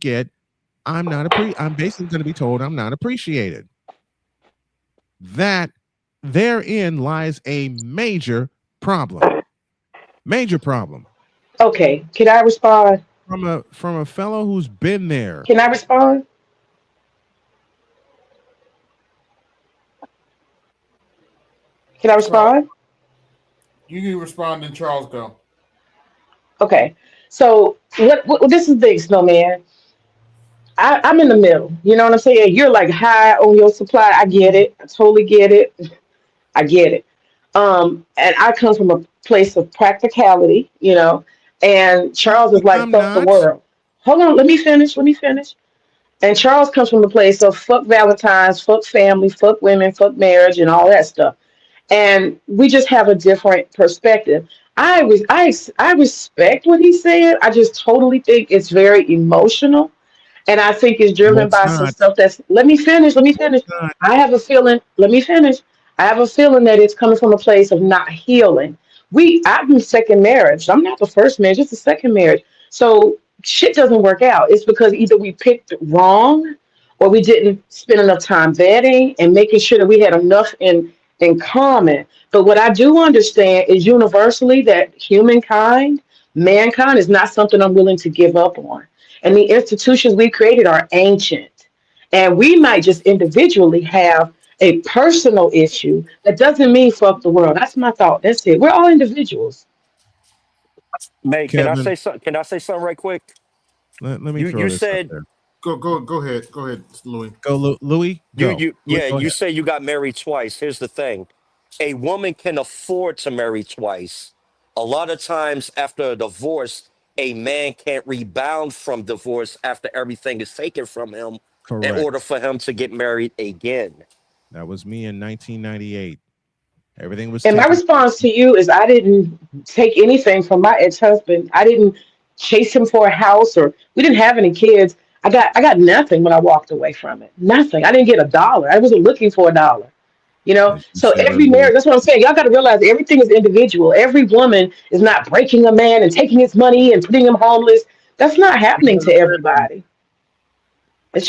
Speaker 19: going to be told I'm not appreciated. That therein lies a major problem. Major problem.
Speaker 20: Okay, can I respond?
Speaker 19: From a fellow who's been there.
Speaker 20: Can I respond? Can I respond?
Speaker 4: You can respond and Charles go.
Speaker 20: Okay. So what this is the snowman. I'm in the middle. You know what I'm saying? You're like high on your supply. I get it. I totally get it. I get it. And I come from a place of practicality, you know, and Charles is like,
Speaker 19: I'm
Speaker 20: fuck the
Speaker 19: not.
Speaker 20: world. Hold on, let me finish. Let me finish. And Charles comes from a place of fuck Valentine's, fuck family, fuck women, fuck marriage, and all that stuff. And we just have a different perspective. I respect what he said. I just totally think it's very emotional, and I think it's
Speaker 19: No,
Speaker 20: driven
Speaker 19: it's
Speaker 20: by some
Speaker 19: not.
Speaker 20: stuff that's. Let me finish. Let me
Speaker 19: No,
Speaker 20: finish.
Speaker 19: it's not.
Speaker 20: I have a feeling. Let me finish. I have a feeling that it's coming from a place of not healing. I've been second marriage. I'm not the first marriage. It's the second marriage. So shit doesn't work out. It's because either we picked wrong, or we didn't spend enough time vetting and making sure that we had enough in common. But what I do understand is universally that mankind, is not something I'm willing to give up on. And the institutions we created are ancient. And we might just individually have a personal issue. That doesn't mean fuck the world. That's my thought. That's it. We're all individuals.
Speaker 18: May, can I
Speaker 19: Kevin,
Speaker 18: say something? Can I say something right quick?
Speaker 19: let me
Speaker 18: You
Speaker 19: throw this up
Speaker 18: said
Speaker 19: there.
Speaker 4: Go ahead. Go ahead, Louis.
Speaker 19: Go, Louis. Go. Louis, go
Speaker 18: you
Speaker 19: ahead.
Speaker 18: say you got married twice. Here's the thing: a woman can afford to marry twice. A lot of times after a divorce, a man can't rebound from divorce after everything is taken from him in order
Speaker 19: Correct.
Speaker 18: for him to get married again.
Speaker 19: That was me in 1998. Everything was
Speaker 20: And my
Speaker 19: taken.
Speaker 20: response to you is I didn't take anything from my ex-husband. I didn't chase him for a house or we didn't have any kids. I got nothing when I walked away from it. Nothing. I didn't get a dollar. I wasn't looking for a dollar. You know,
Speaker 19: As you
Speaker 20: so
Speaker 19: said
Speaker 20: every
Speaker 19: earlier.
Speaker 20: marriage, that's what I'm saying. Y'all got to realize everything is individual. Every woman is not breaking a man and taking his money and putting him homeless. That's not happening to everybody.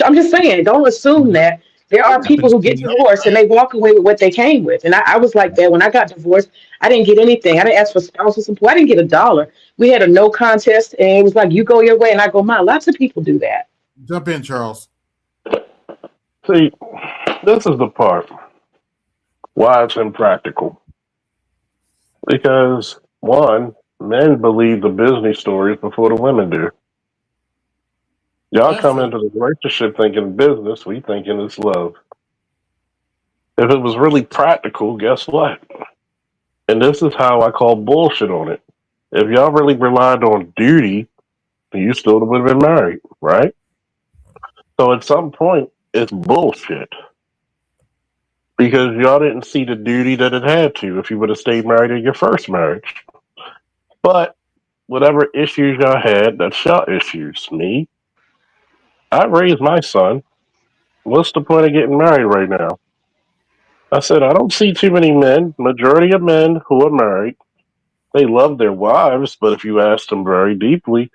Speaker 20: I'm just saying, don't assume that there are people
Speaker 19: Happens
Speaker 20: who
Speaker 19: to
Speaker 20: get
Speaker 19: enough.
Speaker 20: divorced and they walk away with what they came with. And I was like that when I got divorced. I didn't get anything. I didn't ask for spousal support. I didn't get a dollar. We had a no contest, and it was like you go your way and I go mine. Lots of people do that.
Speaker 4: Jump in, Charles.
Speaker 21: See, this is the part why it's impractical. Because one, men believe the business stories before the women do. Y'all
Speaker 4: That's
Speaker 21: come
Speaker 4: true.
Speaker 21: into the relationship thinking business, we thinking it's love. If it was really practical, guess what? And this is how I call bullshit on it. If y'all really relied on duty, you still would have been married, right? So at some point, it's bullshit. Because y'all didn't see the duty that it had to if you would have stayed married in your first marriage. But whatever issues y'all had, that's y'all issues. Me, I raised my son. What's the point of getting married right now? I said, I don't see too many men, majority of men who are married. They love their wives, but if you asked them very deeply,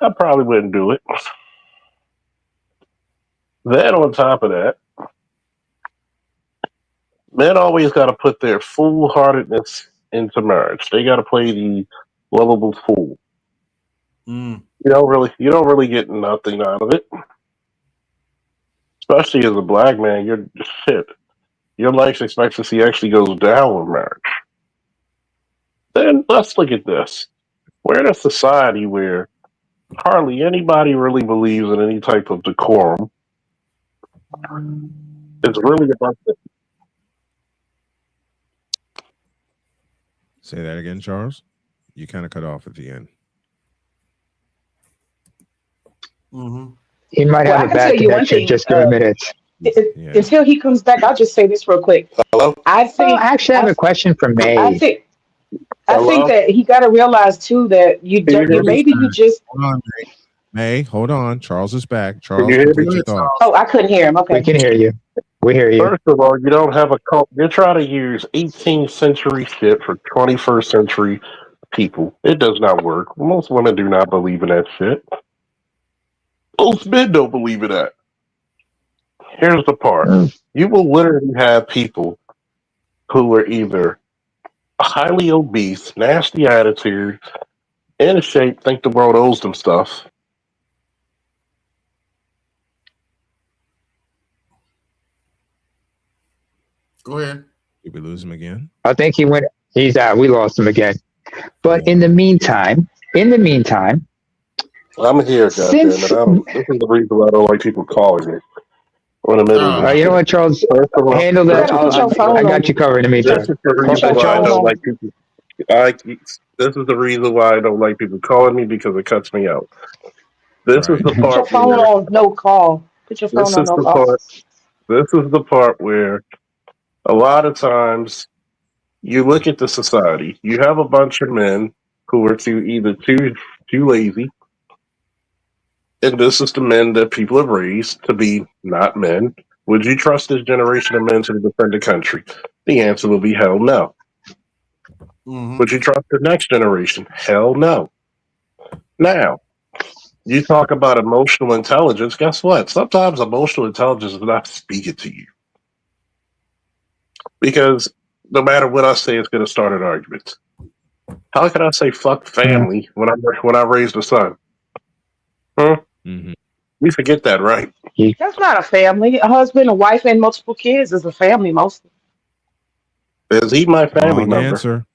Speaker 21: I probably wouldn't do it. Then on top of that, men always got to put their foolhardiness into marriage. They got to play the lovable fool.
Speaker 4: Mm.
Speaker 21: You don't really get nothing out of it. Especially as a black man, your shit. Your life expectancy actually goes down with marriage. Then let's look at this. We're in a society where hardly anybody really believes in any type of decorum. It's really about the
Speaker 19: Say that again, Charles. You kind of cut off at the end.
Speaker 15: He might
Speaker 20: Well,
Speaker 15: have
Speaker 20: I
Speaker 15: a
Speaker 20: can tell
Speaker 15: bad
Speaker 20: you one
Speaker 15: connection.
Speaker 20: thing.
Speaker 15: Just give him a minute.
Speaker 20: Until he comes back, I'll just say this real quick.
Speaker 21: Hello?
Speaker 20: I
Speaker 15: Oh,
Speaker 20: think,
Speaker 15: I actually have a question for
Speaker 20: I
Speaker 15: May.
Speaker 20: think, I think
Speaker 21: Hello?
Speaker 20: that he got to realize too that you
Speaker 21: Can you
Speaker 20: don't.
Speaker 21: hear
Speaker 20: You
Speaker 21: me?
Speaker 20: maybe you just.
Speaker 19: Hold on, May. Hold on. Charles is back.
Speaker 21: Can you
Speaker 19: Charles,
Speaker 21: hear me?
Speaker 19: complete your thought.
Speaker 20: Oh, I couldn't hear him.
Speaker 15: We
Speaker 20: Okay.
Speaker 15: can hear you. We hear you.
Speaker 21: First of all, you don't have a cult. You're trying to use 18th century shit for 21st century people. It does not work. Most women do not believe in that shit. Most men don't believe in that. Here's the part. You will literally have people who are either highly obese, nasty attitude, in shape, think the world owes them stuff.
Speaker 4: Go ahead.
Speaker 19: Did we lose him again?
Speaker 15: I think he went. He's out. We lost him again. But in the meantime,
Speaker 21: I'm here,
Speaker 15: since
Speaker 21: goddammit. This is the reason why I don't like people calling me. In the middle of this
Speaker 15: you know
Speaker 21: shit.
Speaker 15: what, Charles,
Speaker 21: First of all,
Speaker 15: handle
Speaker 20: You
Speaker 15: that.
Speaker 20: got to put your
Speaker 15: I
Speaker 20: phone
Speaker 15: got
Speaker 20: on.
Speaker 15: you covered in the
Speaker 20: Put your
Speaker 21: this
Speaker 15: meantime.
Speaker 21: is the
Speaker 20: put
Speaker 21: reason
Speaker 20: your
Speaker 21: why I
Speaker 20: phone
Speaker 21: don't
Speaker 15: Charles,
Speaker 21: like
Speaker 20: on.
Speaker 21: people. This is the reason why I don't like people calling me because it cuts me out. This is
Speaker 19: Right.
Speaker 21: the
Speaker 20: Put your
Speaker 21: part
Speaker 20: phone
Speaker 21: where
Speaker 20: on no call. Put your phone
Speaker 21: this
Speaker 20: on
Speaker 21: is
Speaker 20: no
Speaker 21: the
Speaker 20: call.
Speaker 21: part this is the part where a lot of times you look at the society. You have a bunch of men who are too lazy, and this is the men that people have raised to be not men. Would you trust this generation of men to defend the country? The answer will be hell no. Would you trust the next generation? Hell no. Now, you talk about emotional intelligence. Guess what? Sometimes emotional intelligence is not speaking to you because no matter what I say, it's going to start an argument. How can I say fuck family when I raised a son? Huh?
Speaker 19: Mm-hmm.
Speaker 21: We forget that, right?
Speaker 20: That's not a family. A husband, a wife, and multiple kids is a family mostly.
Speaker 21: Is he my family
Speaker 19: Wrong
Speaker 21: member?
Speaker 19: answer.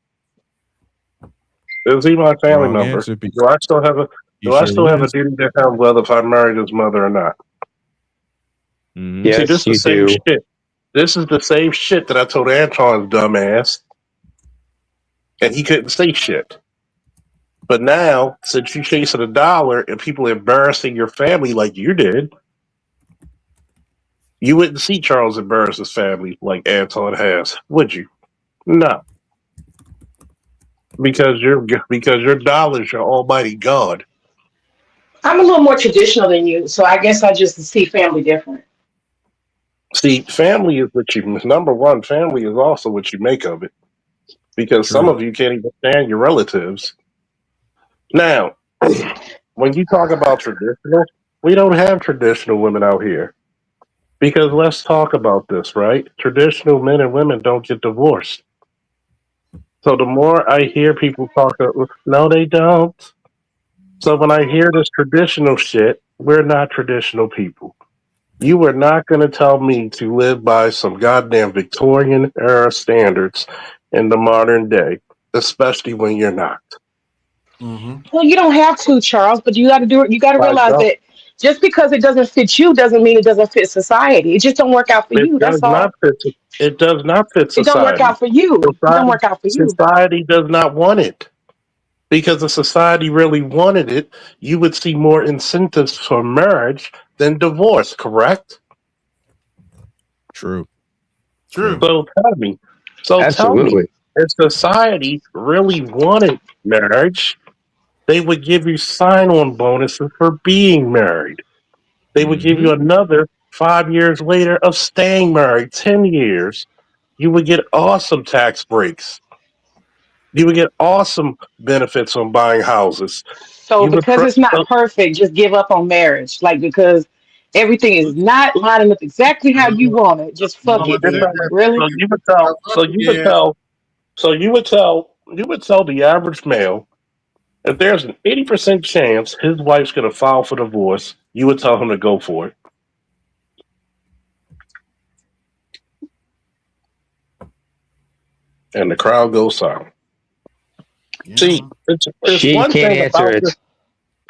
Speaker 21: Is he my family
Speaker 19: Wrong
Speaker 21: member?
Speaker 19: answer. Because
Speaker 21: Do I still have a
Speaker 19: he
Speaker 21: Do I still
Speaker 19: sure
Speaker 21: have a
Speaker 19: is.
Speaker 21: duty to him whether if I married his mother or not?
Speaker 19: Mm-hmm.
Speaker 21: See, this
Speaker 15: yes,
Speaker 21: is the
Speaker 15: you
Speaker 21: same
Speaker 15: do.
Speaker 21: shit. This is the same shit that I told Antoine's dumbass, and he couldn't say shit. But now, since you chasing a dollar and people embarrassing your family like you did, you wouldn't see Charles embarrass his family like Antoine has, would you? No, because your dollar's your almighty God.
Speaker 20: I'm a little more traditional than you, so I guess I just see family different.
Speaker 21: See, family is what you number one. Family is also what you make of it, because some
Speaker 19: True.
Speaker 21: of you can't even stand your relatives. Now, when you talk about traditional, we don't have traditional women out here. Because let's talk about this, right? Traditional men and women don't get divorced. So the more I hear people talk, no, they don't. So when I hear this traditional shit, we're not traditional people. You are not going to tell me to live by some goddamn Victorian era standards in the modern day, especially when you're not.
Speaker 20: Well, you don't have to, Charles, but you got to do it. You got to
Speaker 21: I
Speaker 20: realize
Speaker 21: don't.
Speaker 20: that just because it doesn't fit you doesn't mean it doesn't fit society. It just don't work out for
Speaker 21: It
Speaker 20: you.
Speaker 21: does
Speaker 20: That's
Speaker 21: not
Speaker 20: all.
Speaker 21: fit. It does not fit
Speaker 20: It don't work
Speaker 21: society.
Speaker 20: out for you. It don't
Speaker 21: Society,
Speaker 20: work out for you.
Speaker 21: society does not want it. Because if society really wanted it, you would see more incentives for marriage than divorce, correct?
Speaker 19: True.
Speaker 4: True.
Speaker 21: So tell me. So tell me,
Speaker 15: Absolutely.
Speaker 21: if society really wanted marriage, they would give you sign on bonuses for being married. They would give
Speaker 19: Mm-hmm.
Speaker 21: you another 5 years later of staying married, 10 years. You would get awesome tax breaks. You would get awesome benefits on buying houses.
Speaker 20: So
Speaker 21: You would
Speaker 20: because it's not perfect, just give up on marriage. Like because everything is not lining up exactly how you want it. Just
Speaker 4: You
Speaker 20: fuck
Speaker 4: know
Speaker 20: it
Speaker 4: what
Speaker 21: It's
Speaker 4: that,
Speaker 20: then.
Speaker 21: not-
Speaker 4: that
Speaker 20: Really?
Speaker 21: So you would
Speaker 4: I
Speaker 21: tell,
Speaker 4: love again?
Speaker 21: you would tell the average male if there's an 80% chance his wife's going to file for divorce, you would tell him to go for it. and the crowd goes silent. See, it's
Speaker 15: She
Speaker 21: one
Speaker 15: can't
Speaker 21: thing
Speaker 15: answer
Speaker 21: about
Speaker 15: it.
Speaker 21: it.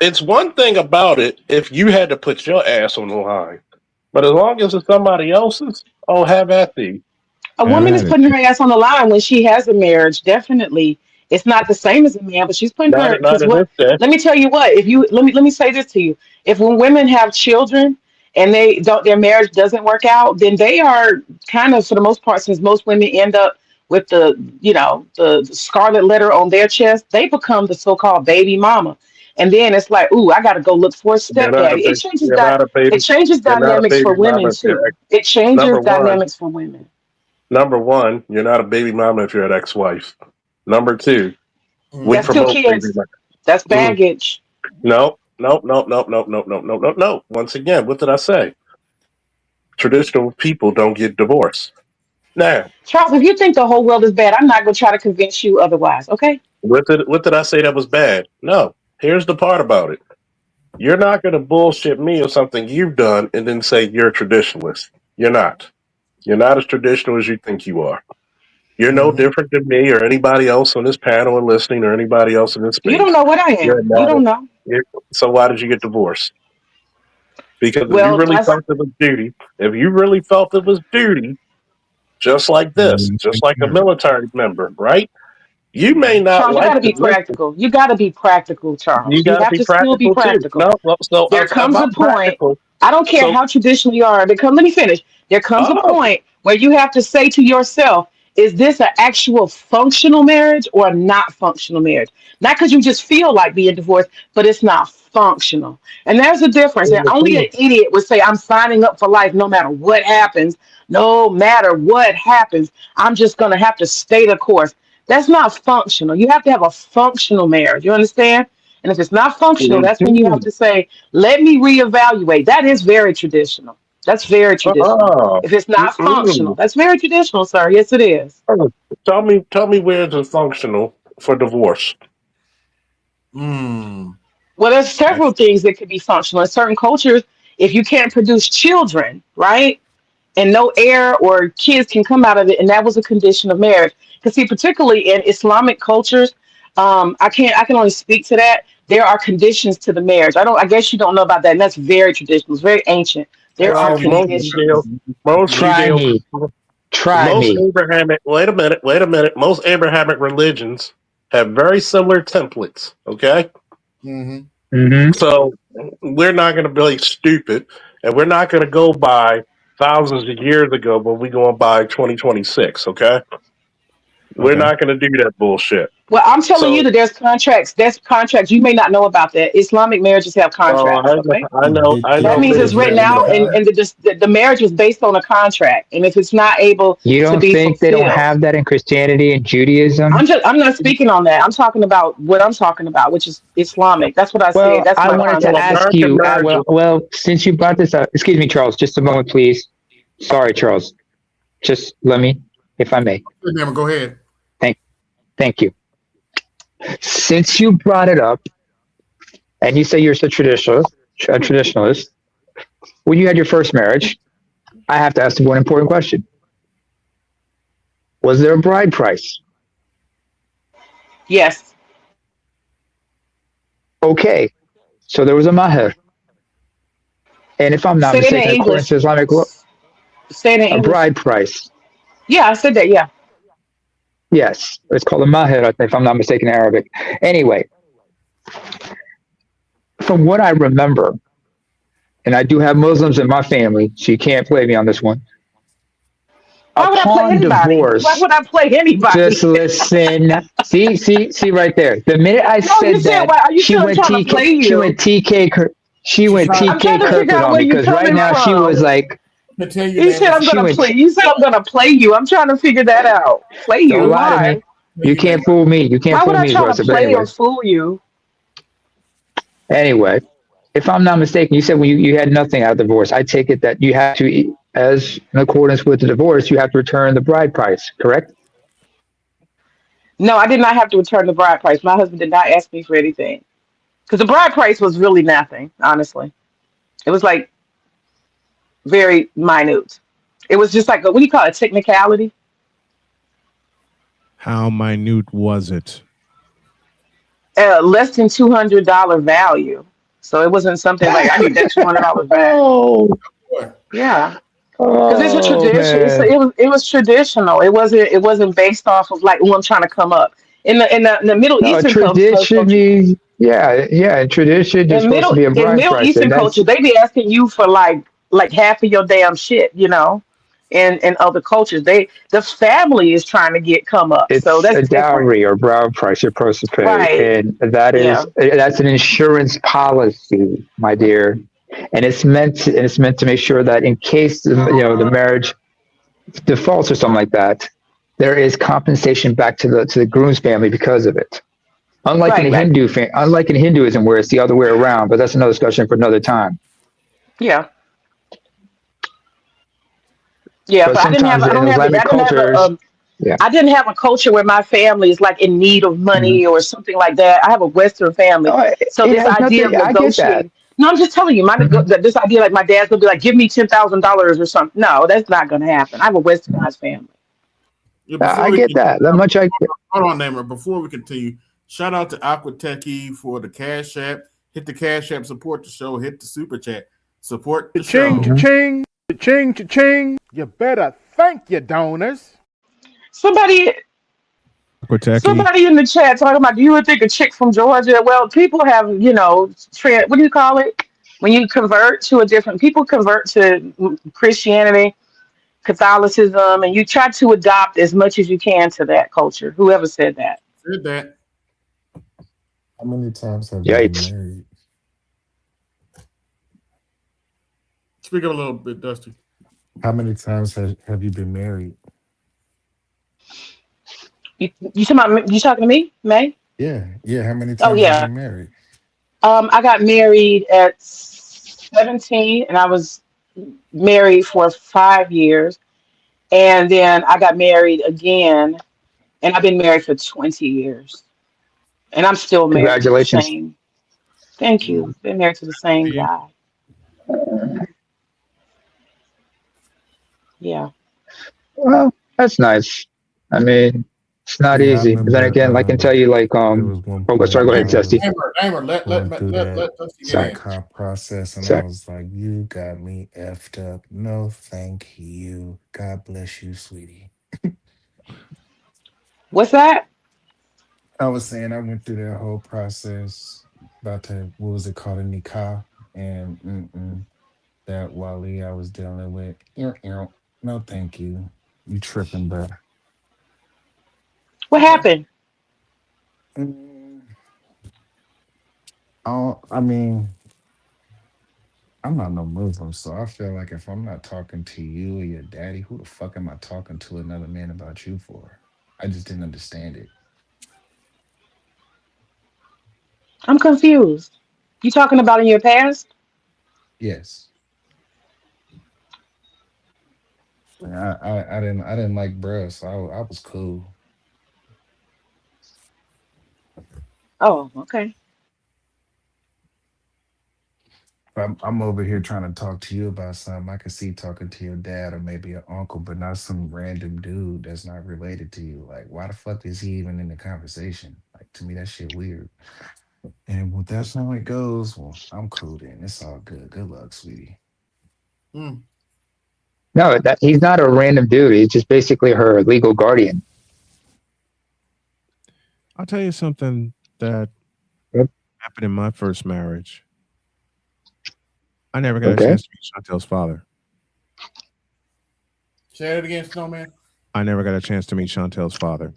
Speaker 21: It's one thing about it if you had to put your ass on the line, but as long as it's somebody else's, oh, have at thee.
Speaker 20: A
Speaker 19: Have
Speaker 20: woman is
Speaker 19: at it.
Speaker 20: putting her ass on the line when she has a marriage. Definitely, it's not the same as a man, but she's putting her
Speaker 21: Not
Speaker 20: because
Speaker 21: in
Speaker 20: what?
Speaker 21: this day.
Speaker 20: Let me tell you what. If you let me say this to you. If when women have children and they don't, their marriage doesn't work out, then they are kind of, for the most part, since most women end up with the scarlet letter on their chest, they become the so-called baby mama. And then it's like, ooh, I got to go look for a stepdaddy.
Speaker 21: You're not a
Speaker 20: It
Speaker 21: baby.
Speaker 20: changes
Speaker 21: You're not a
Speaker 20: dynamics
Speaker 21: baby
Speaker 20: for women
Speaker 21: mama if you're
Speaker 20: too. It changes
Speaker 21: number one.
Speaker 20: dynamics for women.
Speaker 21: Number one, you're not a baby mama if you're an ex-wife. Number two, we
Speaker 20: That's still
Speaker 21: promote baby
Speaker 20: kids.
Speaker 21: mama.
Speaker 20: That's
Speaker 21: Mm.
Speaker 20: baggage.
Speaker 21: No, no, no, no, no, no, no, no, no, no. Once again, what did I say? Traditional people don't get divorced. Now,
Speaker 20: Charles, if you think the whole world is bad, I'm not going to try to convince you otherwise, okay?
Speaker 21: what did I say that was bad? No. Here's the part about it. You're not going to bullshit me or something you've done and then say you're a traditionalist. You're not. You're not as traditional as you think you are. You're no different than me or anybody else on this panel and listening or anybody else in this
Speaker 20: You don't
Speaker 21: space.
Speaker 20: know what I
Speaker 21: You're
Speaker 20: am. You
Speaker 21: not.
Speaker 20: don't know.
Speaker 21: So why did you get divorced? Because if you
Speaker 20: Well,
Speaker 21: really
Speaker 20: that's
Speaker 21: felt it was duty, if you really felt it was duty, just like this, just like a military member, right? You may not
Speaker 20: Charles, you got
Speaker 21: like
Speaker 20: to
Speaker 21: to
Speaker 20: be
Speaker 21: listen.
Speaker 20: practical. You got to be practical,
Speaker 21: You
Speaker 20: Charles. You
Speaker 21: got to
Speaker 20: have
Speaker 21: be
Speaker 20: to still be
Speaker 21: practical too.
Speaker 20: practical.
Speaker 21: No, well, so
Speaker 20: There
Speaker 21: if
Speaker 20: comes a
Speaker 21: I'm
Speaker 20: point,
Speaker 21: practical,
Speaker 20: I don't care
Speaker 21: so
Speaker 20: how traditional you are. Let me finish. There comes a
Speaker 21: oh,
Speaker 20: point where you have to say to yourself, is this an actual functional marriage or a not functional marriage? Not because you just feel like being divorced, but it's not functional. And there's a difference. And only an idiot would say, I'm signing up for life no matter what happens. No matter what happens, I'm just going to have to stay the course. That's not functional. You have to have a functional marriage. You understand? And if it's not functional, that's when you have to say, let me reevaluate. That is very traditional. That's very traditional.
Speaker 21: uh-uh.
Speaker 20: If it's not functional,
Speaker 21: Mm-mm.
Speaker 20: that's very traditional, sir. Yes, it is.
Speaker 21: Tell me where it's functional for divorce.
Speaker 20: Well, there's several things that could be functional. In certain cultures, if you can't produce children, right, and no heir or kids can come out of it, and that was a condition of marriage. Because see, particularly in Islamic cultures, I can only speak to that. There are conditions to the marriage. I guess you don't know about that, and that's very traditional. It's very ancient. There are
Speaker 21: Well,
Speaker 20: conditions.
Speaker 21: Most
Speaker 15: Try
Speaker 21: Judeo,
Speaker 15: me. Try
Speaker 21: most
Speaker 15: me.
Speaker 21: Abrahamic. Wait a minute. Most Abrahamic religions have very similar templates. Okay,
Speaker 15: Hmm.
Speaker 21: so we're not going to be stupid, and we're not going to go by thousands of years ago, but we're going by 2026. Okay, we're
Speaker 19: Okay.
Speaker 21: not going to do that bullshit.
Speaker 20: Well, I'm telling you
Speaker 21: So,
Speaker 20: that there's contracts. There's contracts. You may not know about that. Islamic marriages have
Speaker 21: oh,
Speaker 20: contracts. Okay.
Speaker 21: I
Speaker 20: That
Speaker 21: know
Speaker 20: means it's written
Speaker 21: military
Speaker 20: out,
Speaker 21: men.
Speaker 20: and the marriage is based on a contract. And if it's not able
Speaker 15: You
Speaker 20: to
Speaker 15: don't
Speaker 20: be
Speaker 15: think they don't
Speaker 20: fulfilled,
Speaker 15: have that in Christianity and Judaism?
Speaker 20: I'm not speaking on that. I'm talking about what I'm talking about, which is Islamic. That's what I said.
Speaker 15: Well,
Speaker 20: That's
Speaker 15: I
Speaker 20: my
Speaker 15: wanted to
Speaker 21: So
Speaker 20: contract.
Speaker 15: ask
Speaker 21: American
Speaker 15: you.
Speaker 21: marriages.
Speaker 15: Since you brought this up, excuse me, Charles. Just a moment, please. Sorry, Charles. Just let me, if I may.
Speaker 4: Go ahead.
Speaker 15: Thank, thank you. Since you brought it up, and you say you're a traditionalist, when you had your first marriage, I have to ask one important question: was there a bride price?
Speaker 20: Yes.
Speaker 15: Okay, so there was a maher, and if I'm not
Speaker 20: Say it in
Speaker 15: mistaken, according
Speaker 20: English.
Speaker 15: to Islamic law,
Speaker 20: Say it in
Speaker 15: a
Speaker 20: English.
Speaker 15: bride price.
Speaker 20: Yeah, I said that. Yeah.
Speaker 15: Yes, it's called a maher, if I'm not mistaken, in Arabic. Anyway, from what I remember, and I do have Muslims in my family, so you can't play me on this one.
Speaker 20: Why would I play
Speaker 15: Upon
Speaker 20: anybody? Why
Speaker 15: divorce,
Speaker 20: would I play
Speaker 15: just
Speaker 20: anybody?
Speaker 15: listen. See right there. The minute I
Speaker 20: No, you
Speaker 15: said
Speaker 20: said
Speaker 15: that,
Speaker 20: why? Are you
Speaker 15: she
Speaker 20: said I'm
Speaker 15: went
Speaker 20: trying to
Speaker 15: TK.
Speaker 20: play
Speaker 15: She
Speaker 20: you?
Speaker 15: went TK. She went
Speaker 20: I'm trying
Speaker 15: TK
Speaker 20: to figure
Speaker 15: Kirkland
Speaker 20: out
Speaker 15: on
Speaker 20: where
Speaker 15: me
Speaker 20: you're
Speaker 15: because right
Speaker 20: coming
Speaker 15: now she was
Speaker 20: from.
Speaker 15: like,
Speaker 4: To tell you
Speaker 20: You
Speaker 4: that
Speaker 20: said
Speaker 4: if
Speaker 20: I'm
Speaker 15: she
Speaker 20: gonna
Speaker 15: went.
Speaker 20: play. You said I'm gonna play you. I'm trying to figure that out. Play
Speaker 15: Don't
Speaker 20: you?
Speaker 15: lie to me.
Speaker 20: Why?
Speaker 15: You can't fool me. You can't
Speaker 20: Why would
Speaker 15: fool
Speaker 20: I
Speaker 15: me,
Speaker 20: try to
Speaker 15: Rosa. But
Speaker 20: play or
Speaker 15: anyway,
Speaker 20: fool you?
Speaker 15: anyway, if I'm not mistaken, you said when you had nothing out of divorce. I take it that you have to, as in accordance with the divorce, you have to return the bride price. Correct?
Speaker 20: No, I did not have to return the bride price. My husband did not ask me for anything because the bride price was really nothing. Honestly, it was like very minute. It was just like what do you call it? Technicality.
Speaker 19: How minute was it?
Speaker 20: Less than $200 value. So it wasn't something like I need that $200 back.
Speaker 15: Oh,
Speaker 20: Yeah, because it's a
Speaker 15: oh
Speaker 20: tradition.
Speaker 15: man.
Speaker 20: It was traditional. It wasn't based off of like, oh, I'm trying to come up. In the Middle
Speaker 15: No,
Speaker 20: Eastern
Speaker 15: tradition
Speaker 20: culture,
Speaker 15: means yeah. In tradition, you're supposed to be a
Speaker 20: in
Speaker 15: bride
Speaker 20: Middle
Speaker 15: price,
Speaker 20: Eastern
Speaker 15: and
Speaker 20: culture,
Speaker 15: that's
Speaker 20: they be asking you for like half of your damn shit, In other cultures, the family is trying to get come up, so
Speaker 15: it's
Speaker 20: that's
Speaker 15: a
Speaker 20: different.
Speaker 15: dowry or bride price you're supposed to pay,
Speaker 20: Right.
Speaker 15: and
Speaker 20: Yeah.
Speaker 15: that's an insurance policy, my dear, and it's meant to make sure that in case the marriage defaults or something like that, there is compensation back to the groom's family because of it. Unlike in
Speaker 20: Right.
Speaker 15: a
Speaker 20: Right.
Speaker 15: unlike in Hinduism where it's the other way around, but that's another discussion for another time.
Speaker 20: Yeah. Yeah.
Speaker 15: But
Speaker 20: But I didn't have.
Speaker 15: sometimes
Speaker 20: I
Speaker 15: in
Speaker 20: don't have.
Speaker 15: Islamic
Speaker 20: I didn't have a.
Speaker 15: cultures, yeah.
Speaker 20: I didn't have a culture where my family is like in need of
Speaker 15: Mhm.
Speaker 20: money or something like that. I have a Western family,
Speaker 15: No,
Speaker 20: so
Speaker 15: it
Speaker 20: this
Speaker 15: has
Speaker 20: idea of
Speaker 15: nothing. I get that.
Speaker 20: negotiating. No, I'm just telling you,
Speaker 15: Mhm.
Speaker 20: this idea like my dad's gonna be like, give me $10,000 or something. No, that's not gonna happen. I have a Westernized family.
Speaker 4: Yeah,
Speaker 15: I
Speaker 4: before we
Speaker 15: get
Speaker 4: continue,
Speaker 15: that. That much I
Speaker 4: hold on, Namer. Before we continue, shout out to Aquatechie for the Cash App. Hit the Cash App, support the show. Hit the Super Chat, support the
Speaker 5: Cha-ching,
Speaker 4: show.
Speaker 15: Mhm.
Speaker 5: cha-ching, cha-ching, cha-ching. You better thank your donors.
Speaker 20: Somebody,
Speaker 19: Quateki.
Speaker 20: somebody in the chat talking about, do you would think a chick from Georgia? Well, people have, what do you call it? When you convert to a different, people convert to Christianity, Catholicism, and you try to adopt as much as you can to that culture. Whoever said that?
Speaker 4: Said that.
Speaker 17: How many times have you been
Speaker 15: Yikes.
Speaker 17: married?
Speaker 4: Speak up a little bit, Dusty.
Speaker 17: How many times have you been married?
Speaker 20: You talking to me, May?
Speaker 17: Yeah, yeah. How many
Speaker 20: Oh
Speaker 17: times you
Speaker 20: yeah.
Speaker 17: been married?
Speaker 20: I got married at 17, and I was married for 5 years, and then I got married again, and I've been married for 20 years, and I'm still married to the
Speaker 15: Congratulations.
Speaker 20: same. Thank you. Been married to the same guy. Yeah.
Speaker 15: Well, that's nice. I mean, it's not
Speaker 17: Yeah, I
Speaker 15: easy. But then
Speaker 17: remember
Speaker 15: again, I can tell you, like,
Speaker 17: there was one
Speaker 15: oh, sorry,
Speaker 17: point
Speaker 15: go
Speaker 17: when
Speaker 15: ahead,
Speaker 17: I
Speaker 15: Zesty.
Speaker 17: was
Speaker 4: Namer,
Speaker 17: going through that
Speaker 4: Dusty get
Speaker 15: Sorry,
Speaker 4: in.
Speaker 17: cop process, and I
Speaker 15: sorry.
Speaker 17: was like, "You got me effed up. No, thank you. God bless you, sweetie."
Speaker 20: What's that?
Speaker 17: I was saying I went through that whole process about to what was it called, a nikah, and that Wally I was dealing with. No, thank you. You tripping, but
Speaker 20: What happened?
Speaker 17: mm, I mean, I'm not no Muslim, so I feel like if I'm not talking to you or your daddy, who the fuck am I talking to another man about you for? I just didn't understand it.
Speaker 20: I'm confused. You talking about in your past?
Speaker 17: Yes. I didn't like bruh, so I was cool.
Speaker 20: Oh, okay.
Speaker 17: I'm over here trying to talk to you about something. I could see talking to your dad or maybe an uncle, but not some random dude that's not related to you. Like, why the fuck is he even in the conversation? Like, to me, that shit weird. And if that's how it goes, well, I'm cool then. It's all good. Good luck, sweetie.
Speaker 4: Hmm.
Speaker 15: No, that he's not a random dude. He's just basically her legal guardian.
Speaker 19: I'll tell you something that
Speaker 15: Yep.
Speaker 19: happened in my first marriage. I never got a
Speaker 15: Okay.
Speaker 19: chance to meet Chantel's father.
Speaker 4: Say it again, Snowman.
Speaker 19: I never got a chance to meet Chantel's father.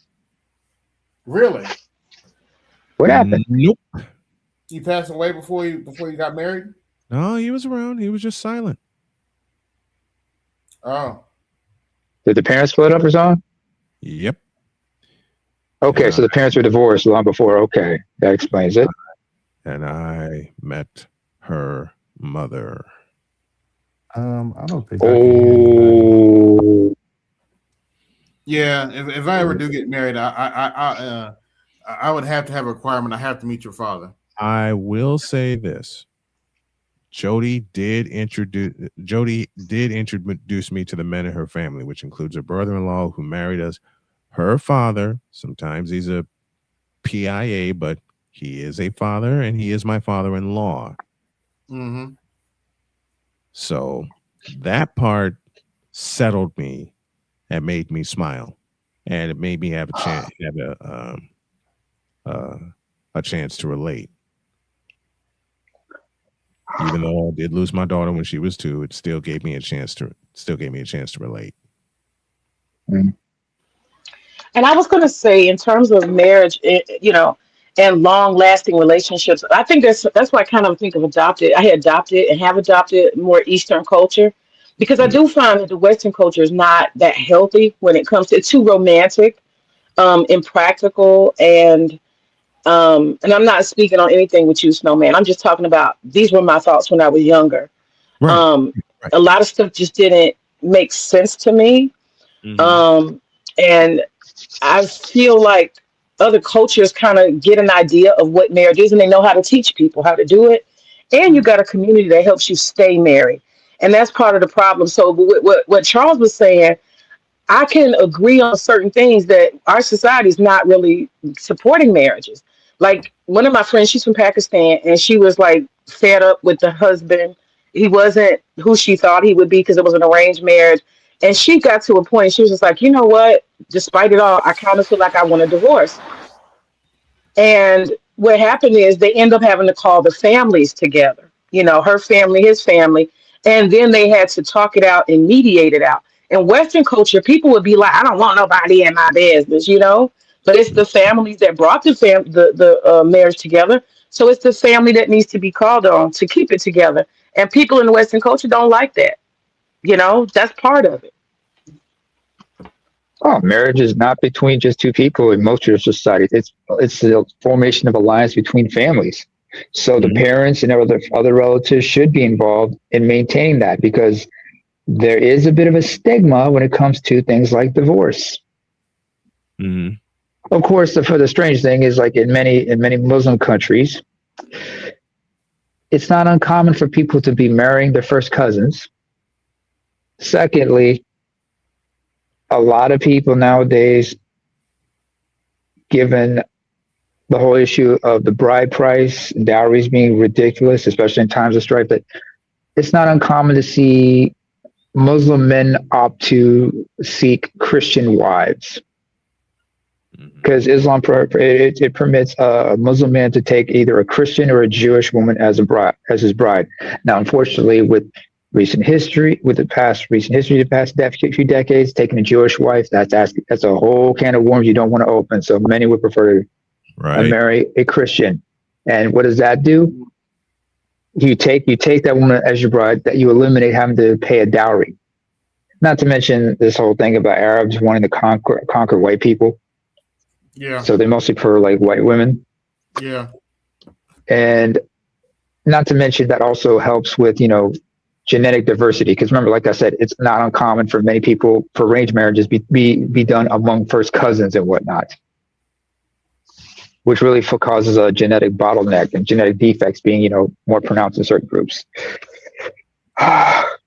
Speaker 4: Really?
Speaker 15: What happened?
Speaker 19: Nope.
Speaker 4: He passed away before you got married?
Speaker 19: No, he was around. He was just silent.
Speaker 4: Oh.
Speaker 15: Did the parents split up or something?
Speaker 19: Yep.
Speaker 15: Okay,
Speaker 19: And
Speaker 15: so the parents were divorced long before. Okay, that explains it.
Speaker 19: I met her mother.
Speaker 17: I don't think I can hear anybody.
Speaker 15: Oh,
Speaker 4: Yeah, if I ever do get married, I would have to have a requirement. I have to meet your father.
Speaker 19: I will say this. Jody did introduce me to the men in her family, which includes her brother-in-law who married us, her father, sometimes he's a PIA, but he is a father and he is my father-in-law.
Speaker 4: Mm-hmm.
Speaker 19: So that part settled me and made me smile, and it made me have a chance, a chance to relate. Even though I did lose my daughter when she was 2, it still gave me a chance to relate.
Speaker 20: And I was going to say, in terms of marriage, and long-lasting relationships, I think that's why I kind of think of adopted. I had adopted and have adopted more Eastern culture, because I do find that the Western culture is not that healthy when it comes to it's too romantic, impractical, and I'm not speaking on anything with you, Snowman. I'm just talking about these were my thoughts when I was younger.
Speaker 19: Right.
Speaker 20: A lot of stuff just didn't make sense to me. And I feel like other cultures kind of get an idea of what marriage is, and they know how to teach people how to do it. And you got a community that helps you stay married, and that's part of the problem. So, what Charles was saying, I can agree on certain things that our society is not really supporting marriages. Like one of my friends, she's from Pakistan, and she was like fed up with the husband. He wasn't who she thought he would be because it was an arranged marriage. And she got to a point, she was just like, you know what? Despite it all, I kind of feel like I want a divorce. And what happened is they end up having to call the families together, her family, his family, and then they had to talk it out and mediate it out. In Western culture, people would be like, I don't want nobody in my business. But it's the families that brought the marriage together. So it's the family that needs to be called on to keep it together. And people in the Western culture don't like that. That's part of it.
Speaker 15: Oh, marriage is not between just two people in most of societies. It's the formation of alliance between families. So the parents and other relatives should be involved in maintaining that, because there is a bit of a stigma when it comes to things like divorce. Of course, the strange thing is, like in many Muslim countries, it's not uncommon for people to be marrying their first cousins. Secondly, a lot of people nowadays, given the whole issue of the bride price, dowries being ridiculous, especially in times of strife, that it's not uncommon to see Muslim men opt to seek Christian wives, because Islam it permits a Muslim man to take either a Christian or a Jewish woman as his bride. Now, unfortunately, with recent history, the past few decades, taking a Jewish wife, that's a whole can of worms you don't want to open. So many would prefer to marry a Christian. And what does that do? You take that woman as your bride, that you eliminate having to pay a dowry. Not to mention this whole thing about Arabs wanting to conquer white people.
Speaker 4: Yeah.
Speaker 15: So they mostly prefer like white women.
Speaker 4: Yeah.
Speaker 15: And not to mention that also helps with, genetic diversity. Because remember, like I said, it's not uncommon for many people for arranged marriages be done among first cousins and whatnot, which really causes a genetic bottleneck and genetic defects being, more pronounced in certain groups.
Speaker 4: Don't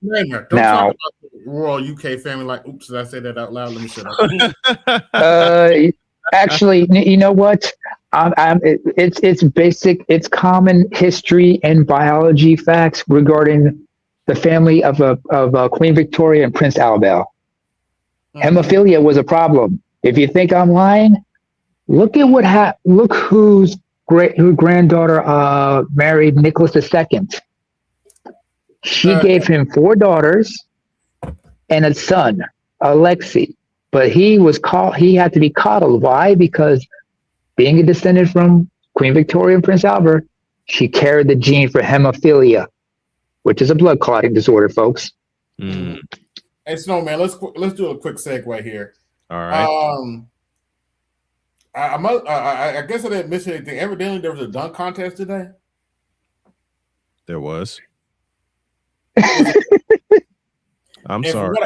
Speaker 4: talk about the royal UK family like, oops, did I say that out loud? Let me shut up.
Speaker 15: Actually, you know what? It's basic. It's common history and biology facts regarding the family of Queen Victoria and Prince Albert. Hemophilia was a problem. If you think I'm lying, look at look whose granddaughter married Nicholas II. She gave him 4 daughters and a son, Alexei. But he had to be coddled. Why? Because being a descendant from Queen Victoria and Prince Albert, she carried the gene for hemophilia, which is a blood clotting disorder, folks.
Speaker 4: Hey, Snowman, let's do a quick segue here.
Speaker 19: All right.
Speaker 4: I guess I didn't miss anything. Evidently, there was a dunk contest today.
Speaker 19: There was. I'm sorry.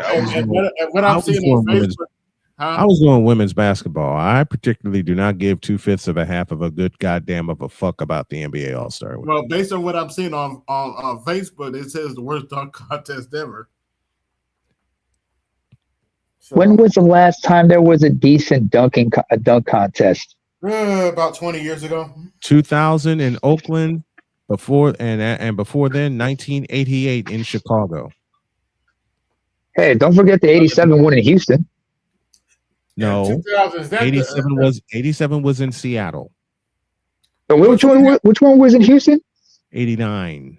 Speaker 19: I was doing women's basketball. I particularly do not give 2/5 of a half of a good goddamn of a fuck about the NBA All-Star.
Speaker 4: Well, based on what I'm seeing on Facebook, it says the worst dunk contest ever. So,
Speaker 15: When was the last time there was a decent a dunk contest?
Speaker 4: about 20 years ago.
Speaker 19: 2000 in Oakland, before before then 1988 in Chicago.
Speaker 15: Hey, don't forget the '87 one in Houston.
Speaker 19: No,
Speaker 4: 2000 is that
Speaker 19: 87 was in Seattle.
Speaker 15: So which one was in Houston?
Speaker 19: 89.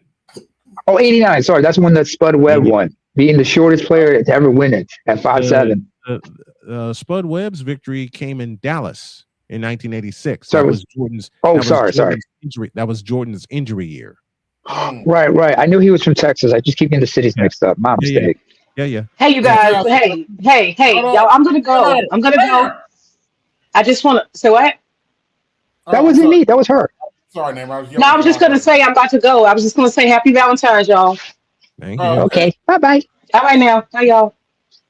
Speaker 15: Oh, 89. Sorry, that's when the Spud Webb won, being the shortest player to ever win it at 5'7".
Speaker 19: Spud Webb's victory came in Dallas in 1986.
Speaker 15: Sorry,
Speaker 19: that was Jordan's.
Speaker 15: sorry.
Speaker 19: Injury. That was Jordan's injury year.
Speaker 15: Right. I knew he was from Texas. I just keep getting the cities mixed up. My mistake.
Speaker 19: Yeah.
Speaker 20: Hey, you guys. Hey, y'all. I'm gonna go. I just want to. So what?
Speaker 15: That wasn't me. That was her.
Speaker 4: Sorry, name.
Speaker 20: I was just gonna say I'm about to go. I was just gonna say Happy Valentine's, y'all.
Speaker 19: Thank you.
Speaker 15: Okay. Bye.
Speaker 20: All right now. Bye, y'all.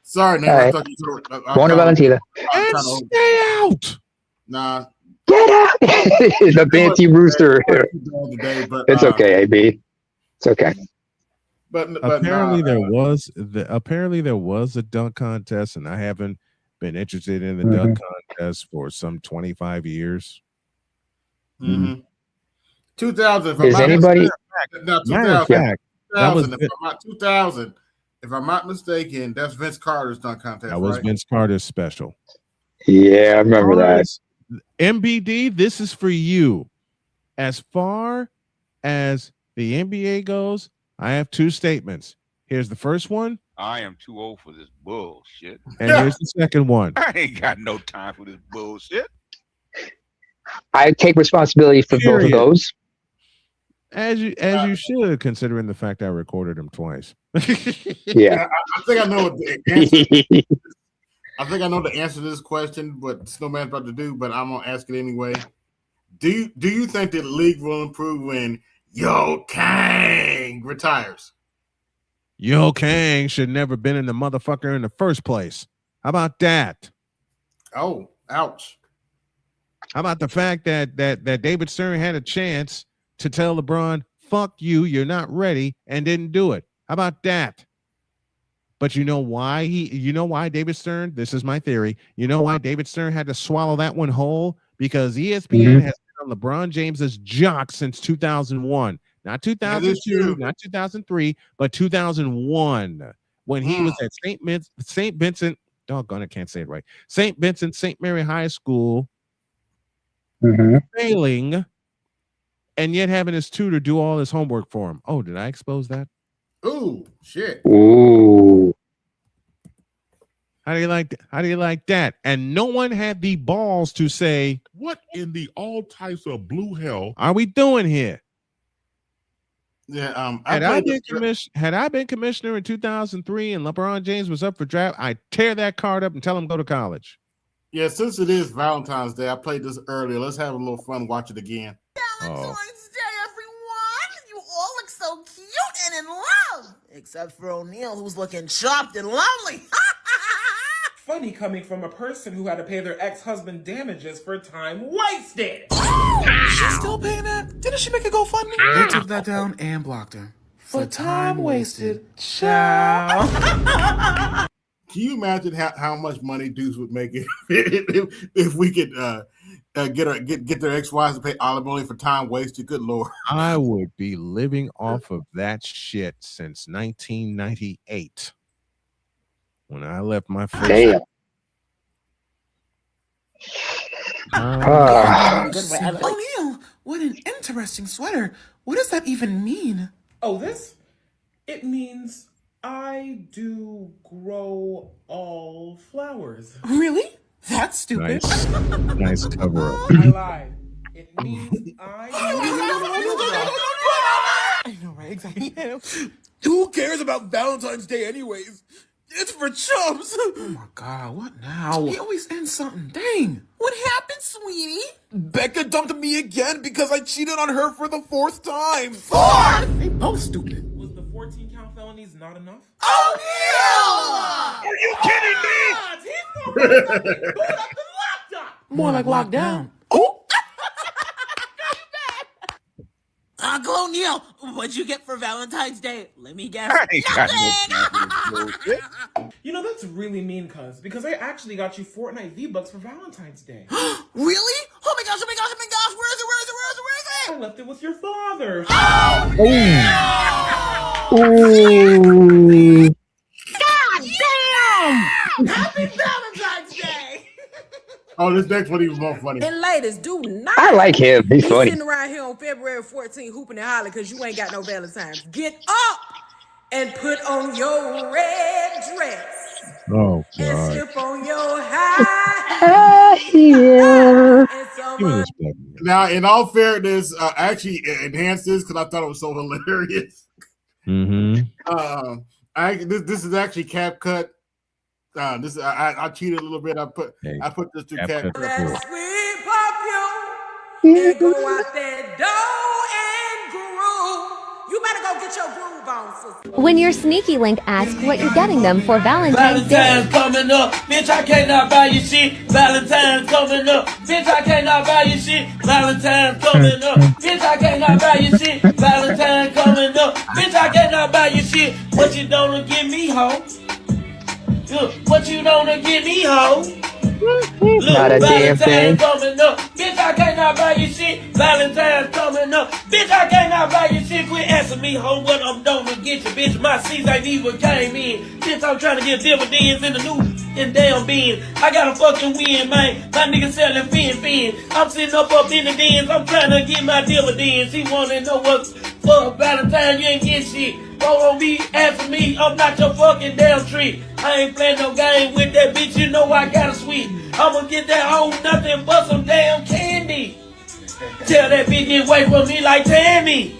Speaker 4: Sorry, name.
Speaker 15: Right.
Speaker 4: I thought you were.
Speaker 15: Buona Valentina.
Speaker 19: Stay out.
Speaker 4: Nah.
Speaker 15: Get out. The Banty Rooster.
Speaker 4: Today, but,
Speaker 15: It's okay, AB. It's okay.
Speaker 4: But
Speaker 19: apparently there was a dunk contest, and I haven't been interested in the dunk contest for some 25 years.
Speaker 4: 2000.
Speaker 15: Is anybody?
Speaker 19: Matter of fact, that was
Speaker 4: 2000. If I'm not mistaken, that's Vince Carter's dunk contest.
Speaker 19: That was
Speaker 4: right?
Speaker 19: Vince Carter's special.
Speaker 15: Yeah, I remember that.
Speaker 19: MBD, this is for you. As far as the NBA goes, I have two statements. Here's the first one.
Speaker 2: I am too old for this bullshit.
Speaker 19: And here's the second one.
Speaker 2: I ain't got no time for this bullshit.
Speaker 15: I take responsibility for both of those.
Speaker 19: As you should, considering the fact I recorded them twice.
Speaker 15: Yeah.
Speaker 4: I think I know what the answer. I think I know the answer to this question, what Snowman's about to do, but I'm gonna ask it anyway. Do you think that the league will improve when Yo Kang retires?
Speaker 19: Yo Kang should never been in the motherfucker in the first place. How about that?
Speaker 4: Oh, ouch.
Speaker 19: How about the fact that David Stern had a chance to tell LeBron, fuck you, you're not ready, and didn't do it? How about that? But you know why David Stern, this is my theory, you know why David Stern had to swallow that one whole? Because ESPN has been on LeBron James's jock since 2001. Not 2002, not 2003, but 2001, when he was at St. Vincent, doggone, I can't say it right, St. Vincent St. Mary High School, failing, and yet having his tutor do all his homework for him. Oh, did I expose that?
Speaker 4: Ooh, shit.
Speaker 15: Ooh.
Speaker 19: How do you like that? And no one had the balls to say,
Speaker 7: what in the all types of blue hell
Speaker 19: are we doing here?
Speaker 4: Yeah,
Speaker 19: had I been commissioner in 2003 and LeBron James was up for draft, I'd tear that card up and tell him go to college.
Speaker 4: Yeah, since it is Valentine's Day, I played this earlier. Let's have a little fun. Watch it again.
Speaker 6: Valentine's Day, everyone! You all look so cute and in love! Except for O'Neal, who's looking chopped and lonely.
Speaker 9: Funny coming from a person who had to pay their ex-husband damages for time wasted.
Speaker 8: She's still paying that? Didn't she make a GoFundMe? They took that down and blocked her. For time wasted. Ciao.
Speaker 4: Can you imagine how much money dudes would make if we could get their ex-wives to pay alimony for time wasted? Good Lord.
Speaker 19: I would be living off of that shit since 1998. When I left my first.
Speaker 15: Damn.
Speaker 8: O'Neal, what an interesting sweater. What does that even mean?
Speaker 9: Oh, this? It means I do grow all flowers.
Speaker 8: Really? That's stupid.
Speaker 19: Nice cover up.
Speaker 9: I lied. It means I
Speaker 8: know, right? Exactly. Who cares about Valentine's Day anyways? It's for chumps. Oh my God, what now? He always ends something. Dang.
Speaker 6: What happened, sweetie?
Speaker 8: Becca dumped me again because I cheated on her for the 4th time.
Speaker 6: 4th?
Speaker 8: They both stupid.
Speaker 9: Was the 14-count felonies not enough?
Speaker 6: Oh,
Speaker 12: Are you kidding me?
Speaker 8: More like lockdown. Oh.
Speaker 6: Uncle O'Neal, what'd you get for Valentine's Day? Let me guess.
Speaker 2: I ain't got no time for this bullshit.
Speaker 9: You know, that's really mean, cuz, because I actually got you Fortnite V-Bucks for Valentine's Day.
Speaker 6: Really? Oh my gosh, oh my gosh, oh my gosh, where is it, where is it, where is it, where is it?
Speaker 9: I left it with your father.
Speaker 15: Ooh.
Speaker 6: God damn! Happy Valentine's Day!
Speaker 4: Oh, this next one even more funny.
Speaker 1: And ladies, do not
Speaker 15: I like him. He's
Speaker 1: be
Speaker 15: funny.
Speaker 1: sitting around here on February 14th hooping and hollering because you ain't got no Valentine's. Get up and put on your red dress.
Speaker 19: Oh
Speaker 1: And
Speaker 19: God.
Speaker 1: slip on your high
Speaker 15: Yeah.
Speaker 1: and some
Speaker 19: Give me this back.
Speaker 4: Now, in all fairness, I actually enhanced this because I thought it was so hilarious.
Speaker 19: Mm-hmm.
Speaker 4: This is actually cap cut. This I cheated a little bit. I put this to cap cut.
Speaker 1: Let's sweep up you and go out that door and groove. You better go get your groove on, sister.
Speaker 10: When your sneaky link asks what you're getting them for Valentine's Day.
Speaker 11: Valentine's coming up, bitch, I cannot buy you shit. Valentine's coming up, bitch, I cannot buy you shit. Valentine's coming up, bitch, I cannot buy you shit. Valentine's coming up, bitch, I cannot buy you shit. What you don't give me, ho? What you don't give me, ho? Look,
Speaker 15: Not a damn thing.
Speaker 11: Valentine's coming up, bitch, I cannot buy you shit. Valentine's coming up, bitch, I cannot buy you shit. Quit asking me, ho, what I'm gonna get you, bitch. My seeds ain't even came in. Bitch, I'm trying to get dividends in the new and damn bin. I got a fucking win, man. My nigga selling fin. I'm sitting up in the dens. I'm trying to get my dividends. He wanna know what's for Valentine. You ain't get shit. Don't be asking me. I'm not your fucking damn tree. I ain't playing no game with that bitch. You know I got a sweet. I'ma get that home nothing but some damn candy. Tell that bitch get away from me like Tammy.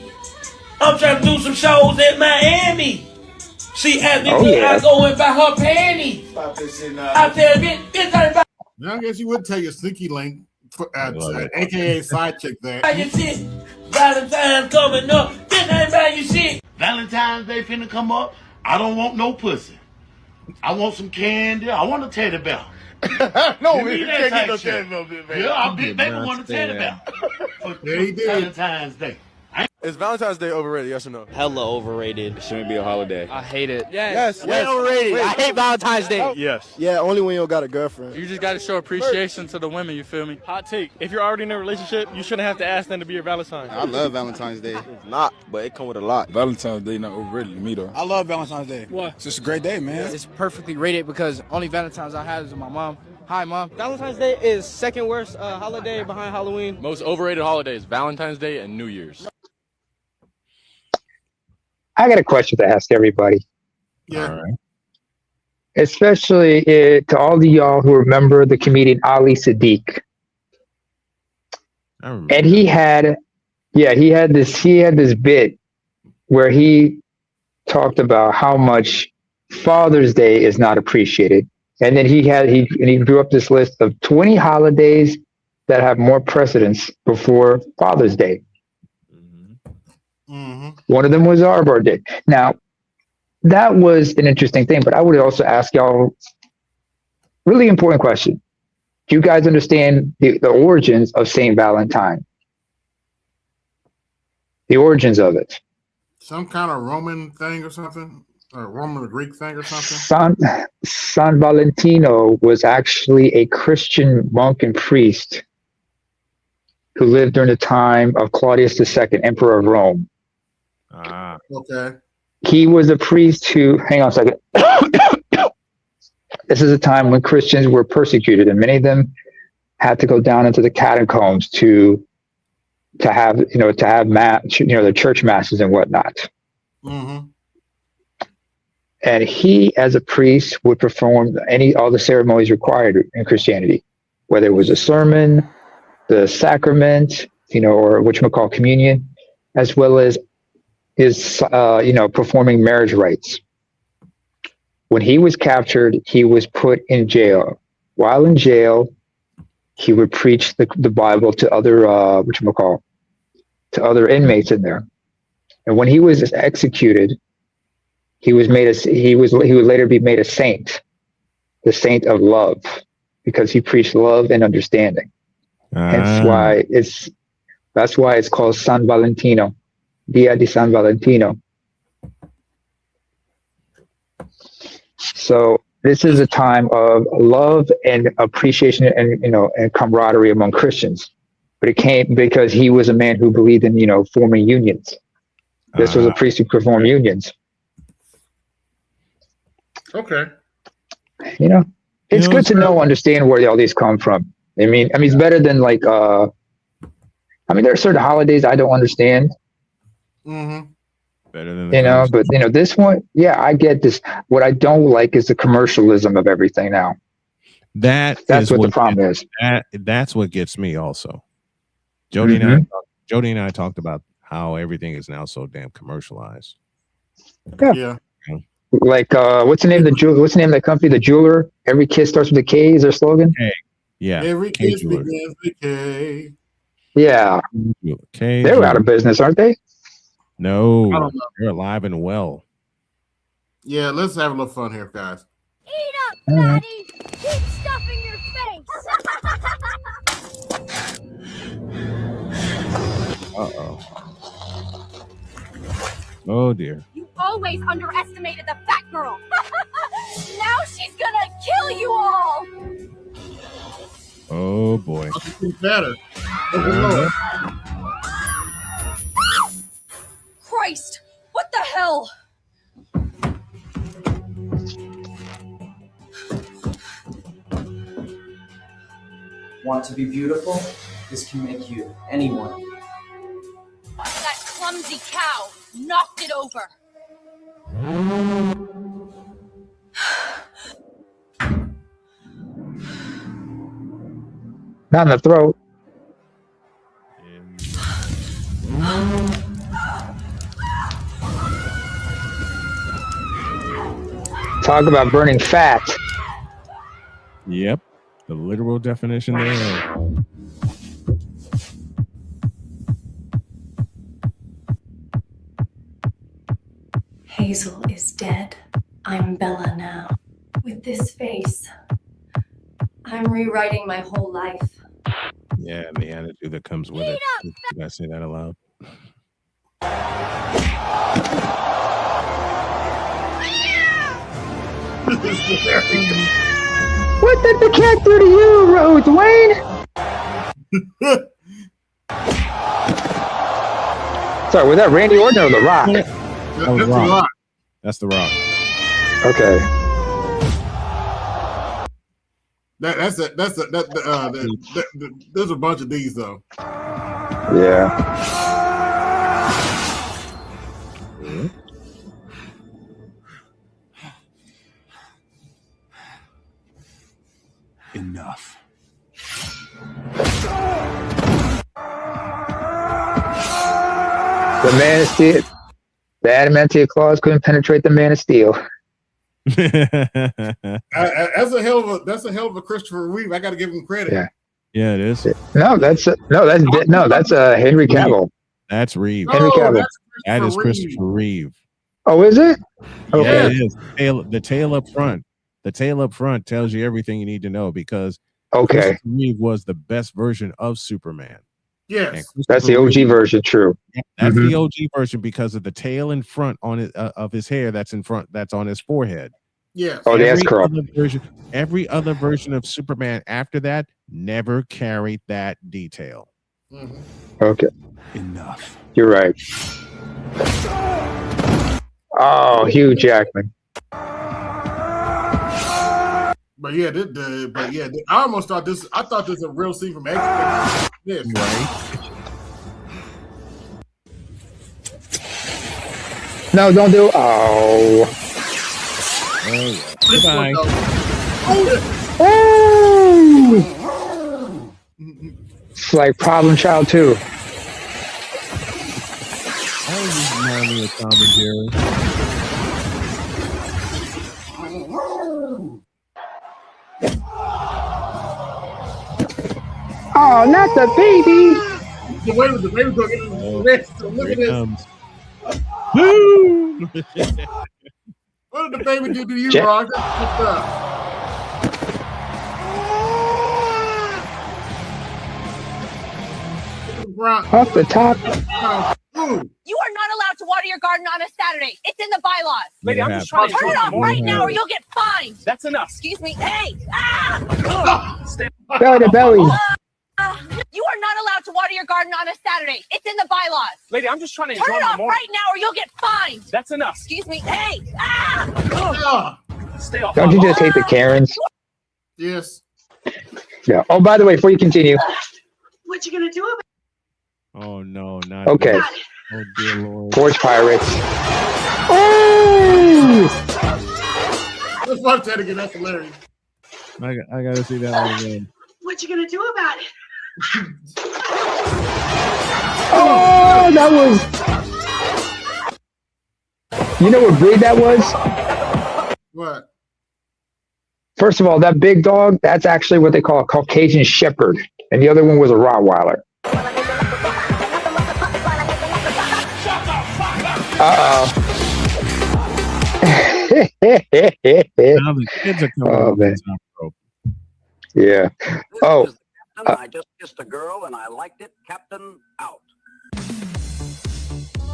Speaker 11: I'm trying to do some shows at Miami. She asked me could I go and buy her panties. I tell bitch I buy.
Speaker 4: Now I guess you would tell your sneaky link, aka side chick there.
Speaker 11: Buy your shit. Valentine's coming up. Bitch I ain't buy you shit.
Speaker 12: Valentine's Day finna come up. I don't want no pussy. I want some candy. I want a teddy bear.
Speaker 2: No,
Speaker 12: Give
Speaker 2: man,
Speaker 12: me
Speaker 2: you
Speaker 12: that
Speaker 2: can't get
Speaker 12: type
Speaker 2: no
Speaker 12: shit.
Speaker 2: teddy bear, man.
Speaker 12: Yeah, I big baby want a teddy bear. For Valentine's Day.
Speaker 13: Is Valentine's Day overrated, yes or no?
Speaker 14: Hella overrated. It shouldn't be a holiday.
Speaker 13: I hate it.
Speaker 14: Yes.
Speaker 13: Way overrated. I hate Valentine's Day.
Speaker 14: Yes.
Speaker 13: Yeah, only when you don't got a girlfriend. You just got to show appreciation to the women, you feel me? Hot take. If you're already in a relationship, you shouldn't have to ask them to be your Valentine.
Speaker 14: I love Valentine's Day. It's not, but it come with a lot. Valentine's Day not overrated to me though.
Speaker 8: I love Valentine's Day.
Speaker 13: Why?
Speaker 8: It's just a great day, man.
Speaker 13: It's perfectly rated because only Valentine's I had is with my mom. Hi, Mom. Valentine's Day is second worst holiday behind Halloween. Most overrated holidays, Valentine's Day and New Year's.
Speaker 15: I got a question to ask everybody.
Speaker 4: Yeah.
Speaker 19: All right.
Speaker 15: Especially to all of y'all who remember the comedian Ali Sadiq.
Speaker 19: I remember.
Speaker 15: And he had this bit where he talked about how much Father's Day is not appreciated. And then he drew up this list of 20 holidays that have more precedence before Father's Day. One of them was Arbor Day. Now, that was an interesting thing, but I would also ask y'all really important question. Do you guys understand the origins of Saint Valentine? The origins of it.
Speaker 4: Some kind of Roman thing or something? Or Roman or Greek thing or something?
Speaker 15: San Valentino was actually a Christian monk and priest who lived during the time of Claudius II, Emperor of Rome.
Speaker 4: Okay.
Speaker 15: He was a priest who, hang on a second. This is a time when Christians were persecuted, and many of them had to go down into the catacombs to have the church masses and whatnot.
Speaker 4: Mm-hmm.
Speaker 15: And he, as a priest, would perform all the ceremonies required in Christianity, whether it was a sermon, the sacrament, or what you would call communion, as well as his, performing marriage rites. When he was captured, he was put in jail. While in jail, he would preach the Bible to other, to other inmates in there. And when he was executed, he would later be made a saint, the saint of love, because he preached love and understanding. That's why it's called San Valentino, Dia di San Valentino. So This is a time of love and appreciation and and camaraderie among Christians. But it came because he was a man who believed in forming unions. This was a priest who could form unions.
Speaker 4: Okay.
Speaker 15: It's good to understand where all these come from. I mean, it's better than like there are certain holidays I don't understand.
Speaker 4: Mm-hmm.
Speaker 19: Better than the
Speaker 15: but this one, yeah, I get this. What I don't like is the commercialism of everything now. That's what the problem is.
Speaker 19: That's what gets me also. Jody and I talked about how everything is now so damn commercialized.
Speaker 15: Yeah. Like what's the name of that company? The jeweler. Every kiss starts with a K is their slogan.
Speaker 19: K. Yeah.
Speaker 4: Every kiss begins with K.
Speaker 15: Yeah. They're out of business, aren't they?
Speaker 19: No,
Speaker 4: I don't know.
Speaker 19: They're alive and well.
Speaker 4: Yeah, let's have a little fun here, guys.
Speaker 16: Eat up, fatty! Keep stuffing your face!
Speaker 19: Uh-oh. Oh, dear.
Speaker 16: You always underestimated the fat girl! Now she's gonna kill you all!
Speaker 19: Oh, boy.
Speaker 4: She's better.
Speaker 16: Christ! What the hell?
Speaker 22: Want to be beautiful? This can make you anyone.
Speaker 16: That clumsy cow knocked it over.
Speaker 15: Not in the throat. Talk about burning fat.
Speaker 19: Yep. The literal definition there.
Speaker 23: Hazel is dead. I'm Bella now. With this face, I'm rewriting my whole life.
Speaker 19: Yeah, and the attitude that comes with it. Did I say that aloud?
Speaker 15: What did the cat do to you, Rose Wayne? Sorry, was that Randy Orton or The Rock?
Speaker 19: That was Rock. That's The Rock.
Speaker 15: Okay.
Speaker 4: There's a bunch of these though.
Speaker 15: Yeah.
Speaker 3: Enough.
Speaker 15: The Man of Steel. The adamantium claws couldn't penetrate the Man of Steel.
Speaker 4: That's a hell of a Christopher Reeve. I got to give him credit.
Speaker 15: Yeah.
Speaker 19: Yeah, it is.
Speaker 15: No, that's Henry Cavill.
Speaker 19: That's Reeve.
Speaker 15: Henry Cavill.
Speaker 19: That is Christopher Reeve.
Speaker 15: Oh, is it? Okay.
Speaker 19: Yeah, it is. The tail up front. The tail up front tells you everything you need to know because Christopher Reeve was the best version of Superman.
Speaker 4: Yes,
Speaker 15: that's the OG version. True.
Speaker 19: That's the OG version because of the tail in front on it of his hair. That's in front. That's on his forehead.
Speaker 4: Yeah.
Speaker 15: Oh, that's correct.
Speaker 19: Every other version of Superman after that never carried that detail.
Speaker 15: Okay.
Speaker 3: Enough.
Speaker 15: You're right. Oh, Hugh Jackman.
Speaker 4: But yeah, I almost thought this. I thought this was a real scene from X. Yes.
Speaker 19: Right.
Speaker 15: No, don't do. Oh.
Speaker 19: Goodbye.
Speaker 15: Oh. It's like Problem Child 2.
Speaker 19: I was just reminding of Tom and Jerry.
Speaker 15: Oh, not the baby.
Speaker 4: The baby's going to get rest. So look at this.
Speaker 19: Boom!
Speaker 4: What did the baby do to you,
Speaker 15: Jack-
Speaker 4: Roger? What's up?
Speaker 15: Off the top.
Speaker 16: You are not allowed to water your garden on a Saturday. It's in the bylaws.
Speaker 19: Lady, I'm just trying to
Speaker 16: turn it off right now, or
Speaker 19: happen?
Speaker 16: you'll get fined.
Speaker 9: That's enough.
Speaker 16: Excuse me. Hey! Ah!
Speaker 15: Belly to belly.
Speaker 16: You are not allowed to water your garden on a Saturday. It's in the bylaws.
Speaker 9: Lady, I'm just trying to
Speaker 16: Turn
Speaker 9: enjoy
Speaker 16: it
Speaker 9: my
Speaker 16: off
Speaker 9: morning.
Speaker 16: right now, or you'll get fined.
Speaker 9: That's enough.
Speaker 16: Excuse me. Hey! Ah!
Speaker 9: Stay off.
Speaker 15: Don't you just hate the Karens?
Speaker 4: Yes.
Speaker 15: Yeah. Oh, by the way, before you continue.
Speaker 16: What you gonna do about
Speaker 19: Oh no, not
Speaker 15: Okay.
Speaker 19: this. Oh dear Lord.
Speaker 15: Forge Pirates. Oh!
Speaker 4: Let's watch that again. That's hilarious.
Speaker 19: I gotta see that one again.
Speaker 16: What you gonna do about it?
Speaker 15: Oh, that was. You know what breed that was?
Speaker 4: What?
Speaker 15: First of all, that big dog, that's actually what they call a Caucasian Shepherd. And the other one was a Rottweiler. Uh-oh.
Speaker 19: Now the kids are coming
Speaker 15: Oh,
Speaker 19: off
Speaker 15: man.
Speaker 19: the top rope.
Speaker 15: Yeah. Oh.
Speaker 5: I just kissed a girl and I liked it. Captain out.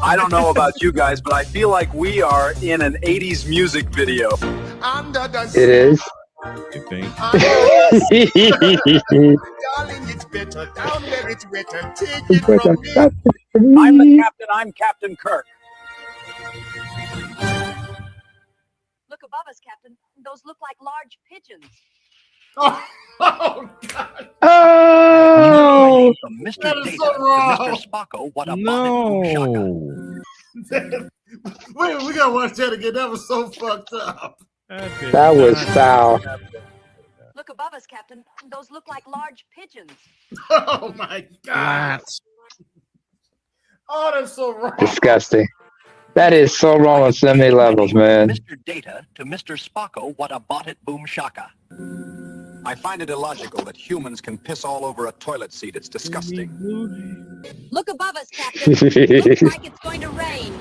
Speaker 5: I don't know about you guys, but I feel like we are in an 80s music video.
Speaker 15: It is.
Speaker 19: You think?
Speaker 5: I'm the captain. I'm Captain Kirk.
Speaker 16: Look above us, Captain. Those look like large pigeons.
Speaker 4: Oh, God.
Speaker 15: Oh!
Speaker 5: From Mr.
Speaker 4: That is
Speaker 5: Data
Speaker 4: so
Speaker 5: to
Speaker 4: wrong.
Speaker 5: Mr. Spocko, what a
Speaker 19: No.
Speaker 4: Wait, we gotta watch that again. That was so fucked up.
Speaker 15: That was foul.
Speaker 16: Look above us, Captain. Those look like large pigeons.
Speaker 4: Oh my God. Oh, that's so wrong.
Speaker 15: Disgusting. That is so wrong on so many levels, man.
Speaker 5: Mr. Data to Mr. Spocko, what a bought it boom shaka. I find it illogical that humans can piss all over a toilet seat. It's disgusting.
Speaker 16: Look above us, Captain. Looks like it's going to rain.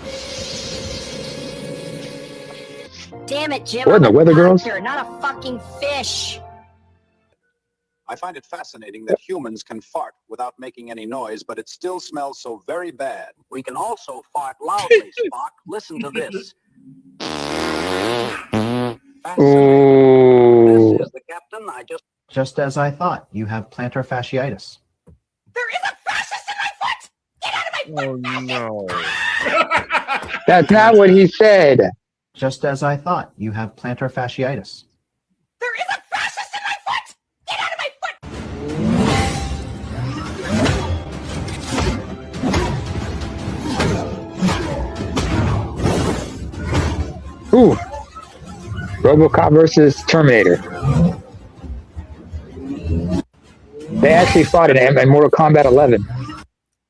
Speaker 16: Damn it, Jim.
Speaker 15: What in the weather, girls?
Speaker 16: You're not a fucking fish.
Speaker 5: I find it fascinating that humans can fart without making any noise, but it still smells so very bad. We can also fart loudly, Spock. Listen to this.
Speaker 15: Ooh.
Speaker 5: This is the captain. I
Speaker 22: Just as I thought, you have plantar fasciitis.
Speaker 16: There is a fascist in my foot! Get out of my foot!
Speaker 19: Oh no.
Speaker 15: That's not what he said.
Speaker 22: Just as I thought, you have plantar fasciitis.
Speaker 16: There is a fascist in my foot! Get out of my foot!
Speaker 15: Ooh. RoboCop versus Terminator. They actually fought in Mortal Kombat 11.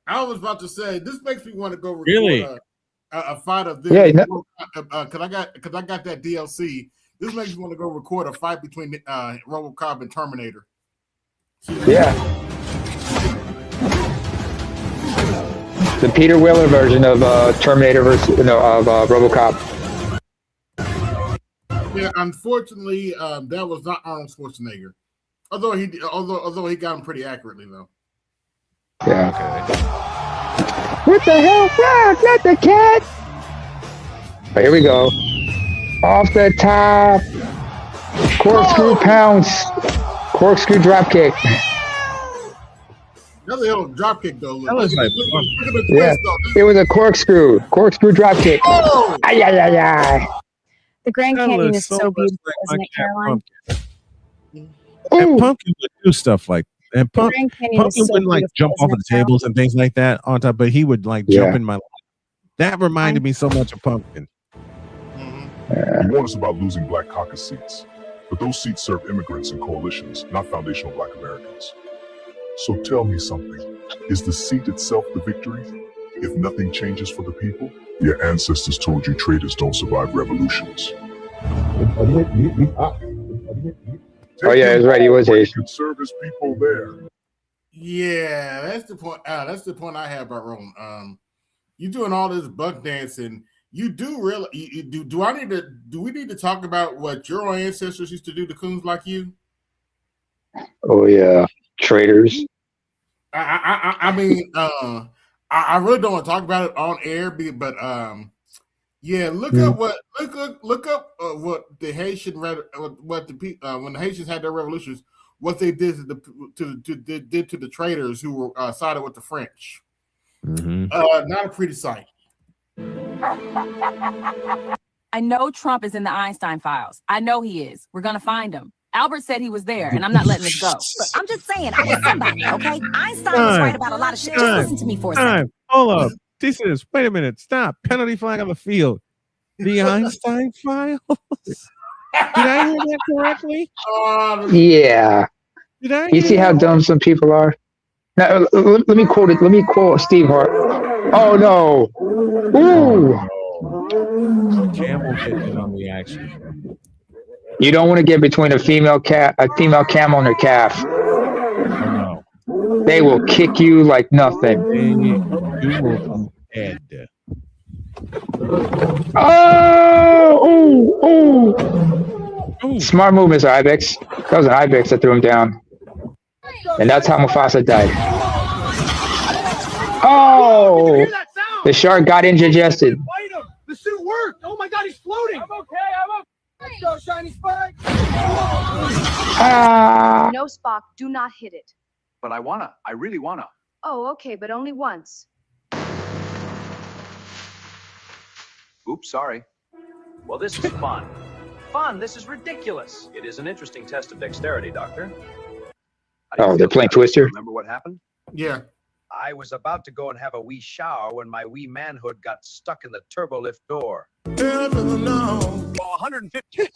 Speaker 4: I was about to say this makes me want to go record
Speaker 19: Really?
Speaker 4: a fight of this.
Speaker 15: Yeah,
Speaker 4: Cause I got that DLC. This makes me want to go record a fight between RoboCop and Terminator.
Speaker 15: Yeah. The Peter Wheeler version of Terminator versus RoboCop.
Speaker 4: Yeah, unfortunately, that was not Arnold Schwarzenegger. Although he got him pretty accurately though.
Speaker 15: Yeah. What the hell? Ah, not the cat. Right, here we go. Off the top. Corkscrew pounce. Corkscrew drop kick.
Speaker 4: That's a little drop kick though.
Speaker 19: That was like
Speaker 4: Look at the
Speaker 15: Yeah.
Speaker 4: twist though.
Speaker 15: It was a corkscrew. Corkscrew drop kick.
Speaker 4: Oh!
Speaker 15: Ay, ay, ay, ay.
Speaker 18: The Grand
Speaker 19: That
Speaker 18: Canyon
Speaker 19: was
Speaker 18: is
Speaker 19: so
Speaker 18: so
Speaker 19: much
Speaker 18: beautiful,
Speaker 19: like
Speaker 18: isn't
Speaker 19: my
Speaker 18: it,
Speaker 19: cat
Speaker 18: Caroline?
Speaker 19: And Pumpkin would do stuff like and
Speaker 18: The Grand Canyon is
Speaker 19: Pumpkin
Speaker 18: so
Speaker 19: wouldn't like
Speaker 18: beautiful,
Speaker 19: jump
Speaker 18: isn't
Speaker 19: off of
Speaker 18: it,
Speaker 19: the tables and things like that on top, but he would like jump in my lap. That reminded me so much of Pumpkin.
Speaker 21: You warned us about losing black caucus seats, but those seats serve immigrants and coalitions, not foundational black Americans. So tell me something. Is the seat itself the victory? If nothing changes for the people? Your ancestors told you traitors don't survive revolutions.
Speaker 15: Oh yeah, that's right. He was Asian.
Speaker 21: Could serve his people there.
Speaker 4: Yeah, that's the point. That's the point I have about Roland. You doing all this buck dancing. You do really do we need to talk about what your ancestors used to do to coons like you?
Speaker 15: Oh yeah. Traitors.
Speaker 4: I mean, I really don't want to talk about it on air, but yeah, look up what the Haitian what the when the Haitians had their revolutions, what they did to the traders who were sided with the French. Not a pretty sight.
Speaker 17: I know Trump is in the Einstein files. I know he is. We're gonna find him. Albert said he was there, and I'm not letting this go. Look, I'm just saying, I was somebody, okay? Einstein was right about a lot of shit. Just listen to me for a second.
Speaker 19: Hold up. Jesus, wait a minute. Stop. Penalty flag on the field. The Einstein files? Did I hear that correctly?
Speaker 15: Yeah.
Speaker 19: Did I
Speaker 15: You see how dumb some people are? Now, let me quote it. Let me quote Steve Hart. Oh, no. Ooh.
Speaker 19: Camel getting in on the action.
Speaker 15: You don't want to get between a female camel and her calf.
Speaker 19: Oh, no.
Speaker 15: They will kick you like nothing.
Speaker 19: You will be dead.
Speaker 15: Oh, ooh. Smart move, Mr. Ibex. That was an Ibex that threw him down. And that's how Mufasa died. Oh! The shark got indigested.
Speaker 18: The suit worked. Oh my God, he's floating. I'm okay. Let's go, shiny spike.
Speaker 15: No,
Speaker 16: Spock, do not hit it.
Speaker 5: But I wanna. I really wanna.
Speaker 16: Oh, okay, but only once.
Speaker 5: Oops, sorry. Well, this is fun. Fun? This is ridiculous. It is an interesting test of dexterity, Doctor.
Speaker 15: Oh, they're playing Twister?
Speaker 5: Remember what happened?
Speaker 4: Yeah.
Speaker 5: I was about to go and have a wee shower when my wee manhood got stuck in the turbo lift door. 150.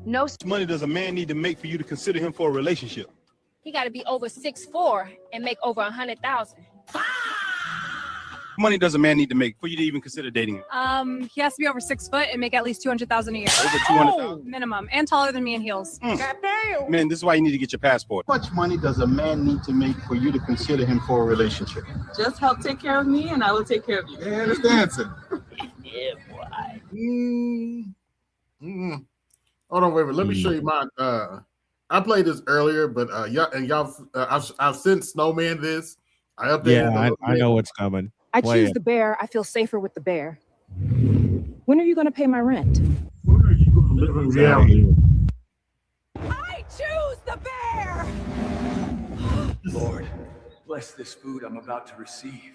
Speaker 16: No.
Speaker 20: Money does a man need to make for you to consider him for a relationship?
Speaker 24: He got to be over 6'4" and make over 100,000.
Speaker 20: Money does a man need to make for you to even consider dating him?
Speaker 24: He has to be over 6 foot and make at least 200,000 a year.
Speaker 20: Over 200,000
Speaker 24: minimum, and taller than me in heels.
Speaker 20: Goddamn. Man, this is why you need to get your passport. How much money does a man need to make for you to consider him for a relationship?
Speaker 25: Just help take care of me, and I will take care of you.
Speaker 4: Yeah, that's dancing.
Speaker 25: Yeah, boy.
Speaker 4: Hold on, wait. Let me show you mine. I played this earlier, but I've sent Snowman this. I updated.
Speaker 19: Yeah, I know what's coming.
Speaker 25: I choose the bear. I feel safer with the bear. When are you going to pay my rent?
Speaker 4: Yeah.
Speaker 16: I choose the bear!
Speaker 3: Lord, bless this food I'm about to receive.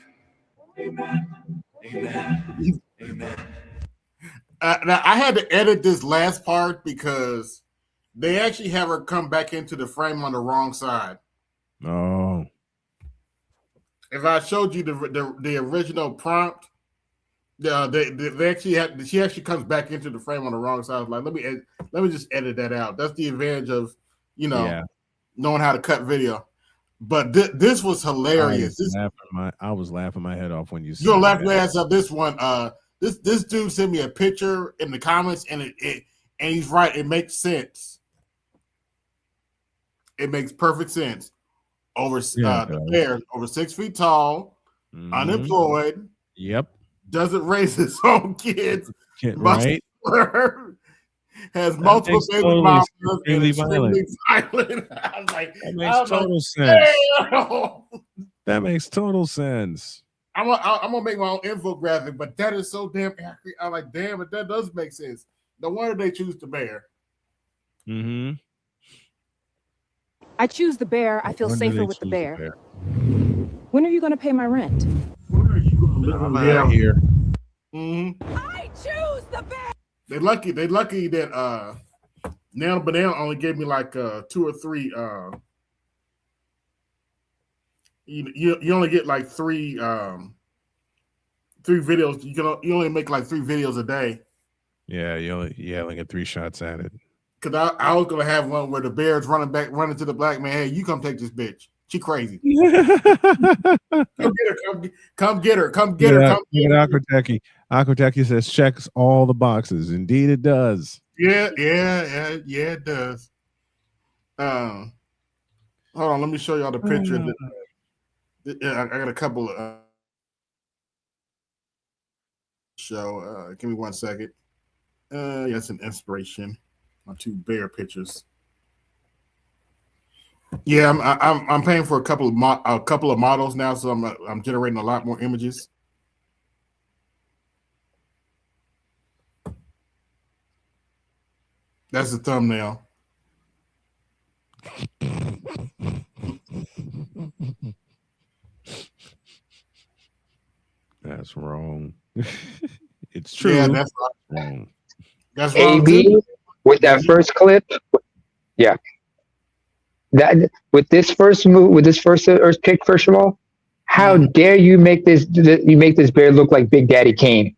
Speaker 3: Amen. Amen. Amen.
Speaker 4: Now, I had to edit this last part because they actually have her come back into the frame on the wrong side.
Speaker 19: Oh.
Speaker 4: If I showed you the original prompt, they actually she actually comes back into the frame on the wrong side. I was like, let me just edit that out. That's the advantage of knowing how to cut video. But this was hilarious.
Speaker 19: I was laughing my head off when you said
Speaker 4: you're laughing your ass up. This one, this dude sent me a picture in the comments, and he's right. It makes sense. It makes perfect sense. The bear, over 6 feet tall, unemployed.
Speaker 19: Yep.
Speaker 4: Doesn't raise his own kids.
Speaker 19: Right.
Speaker 4: Has multiple baby mamas and is extremely violent. I was like,
Speaker 19: that makes total sense. That makes total sense.
Speaker 4: I'm gonna make my own infographic, but that is so damn accurate. I'm like, damn it, that does make sense. No wonder they choose the bear.
Speaker 19: Mm-hmm.
Speaker 25: I choose the bear. I feel safer with the bear. When are you going to pay my rent?
Speaker 19: I'm out here.
Speaker 4: Mm-hmm.
Speaker 16: I choose the bear.
Speaker 4: They lucky that Nana Banana only gave me like 2 or 3. You only get like 3 videos. You only make like 3 videos a day.
Speaker 19: Yeah, you only get 3 shots at it.
Speaker 4: Cause I was gonna have one where the bear's running to the black man. Hey, you come take this bitch. She crazy. Come get her.
Speaker 19: Aquateki says checks all the boxes. Indeed, it does.
Speaker 4: Yeah, it does. Hold on, let me show y'all the picture. I got a couple of show. Give me 1 second. That's an inspiration. My 2 bear pictures. Yeah, I'm paying for a couple of models now, so I'm generating a lot more images. That's the thumbnail.
Speaker 19: That's wrong. It's true.
Speaker 4: Yeah, that's
Speaker 19: wrong.
Speaker 4: That's wrong too.
Speaker 15: AB with that first clip. Yeah. That with this first move, with this first pick, first of all, how dare you make this bear look like Big Daddy Kane?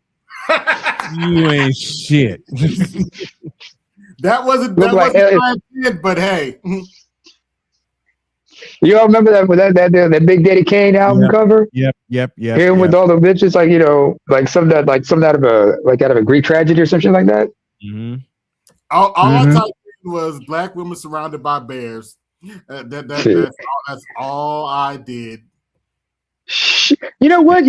Speaker 19: You ain't shit.
Speaker 4: That wasn't good, but hey.
Speaker 15: You all remember that Big Daddy Kane album cover?
Speaker 19: Yep.
Speaker 15: Him with all the bitches, like some out of a Greek tragedy or something like that.
Speaker 19: Mm-hmm.
Speaker 4: All I typed in was black women surrounded by bears. That's all I did.
Speaker 15: You know what?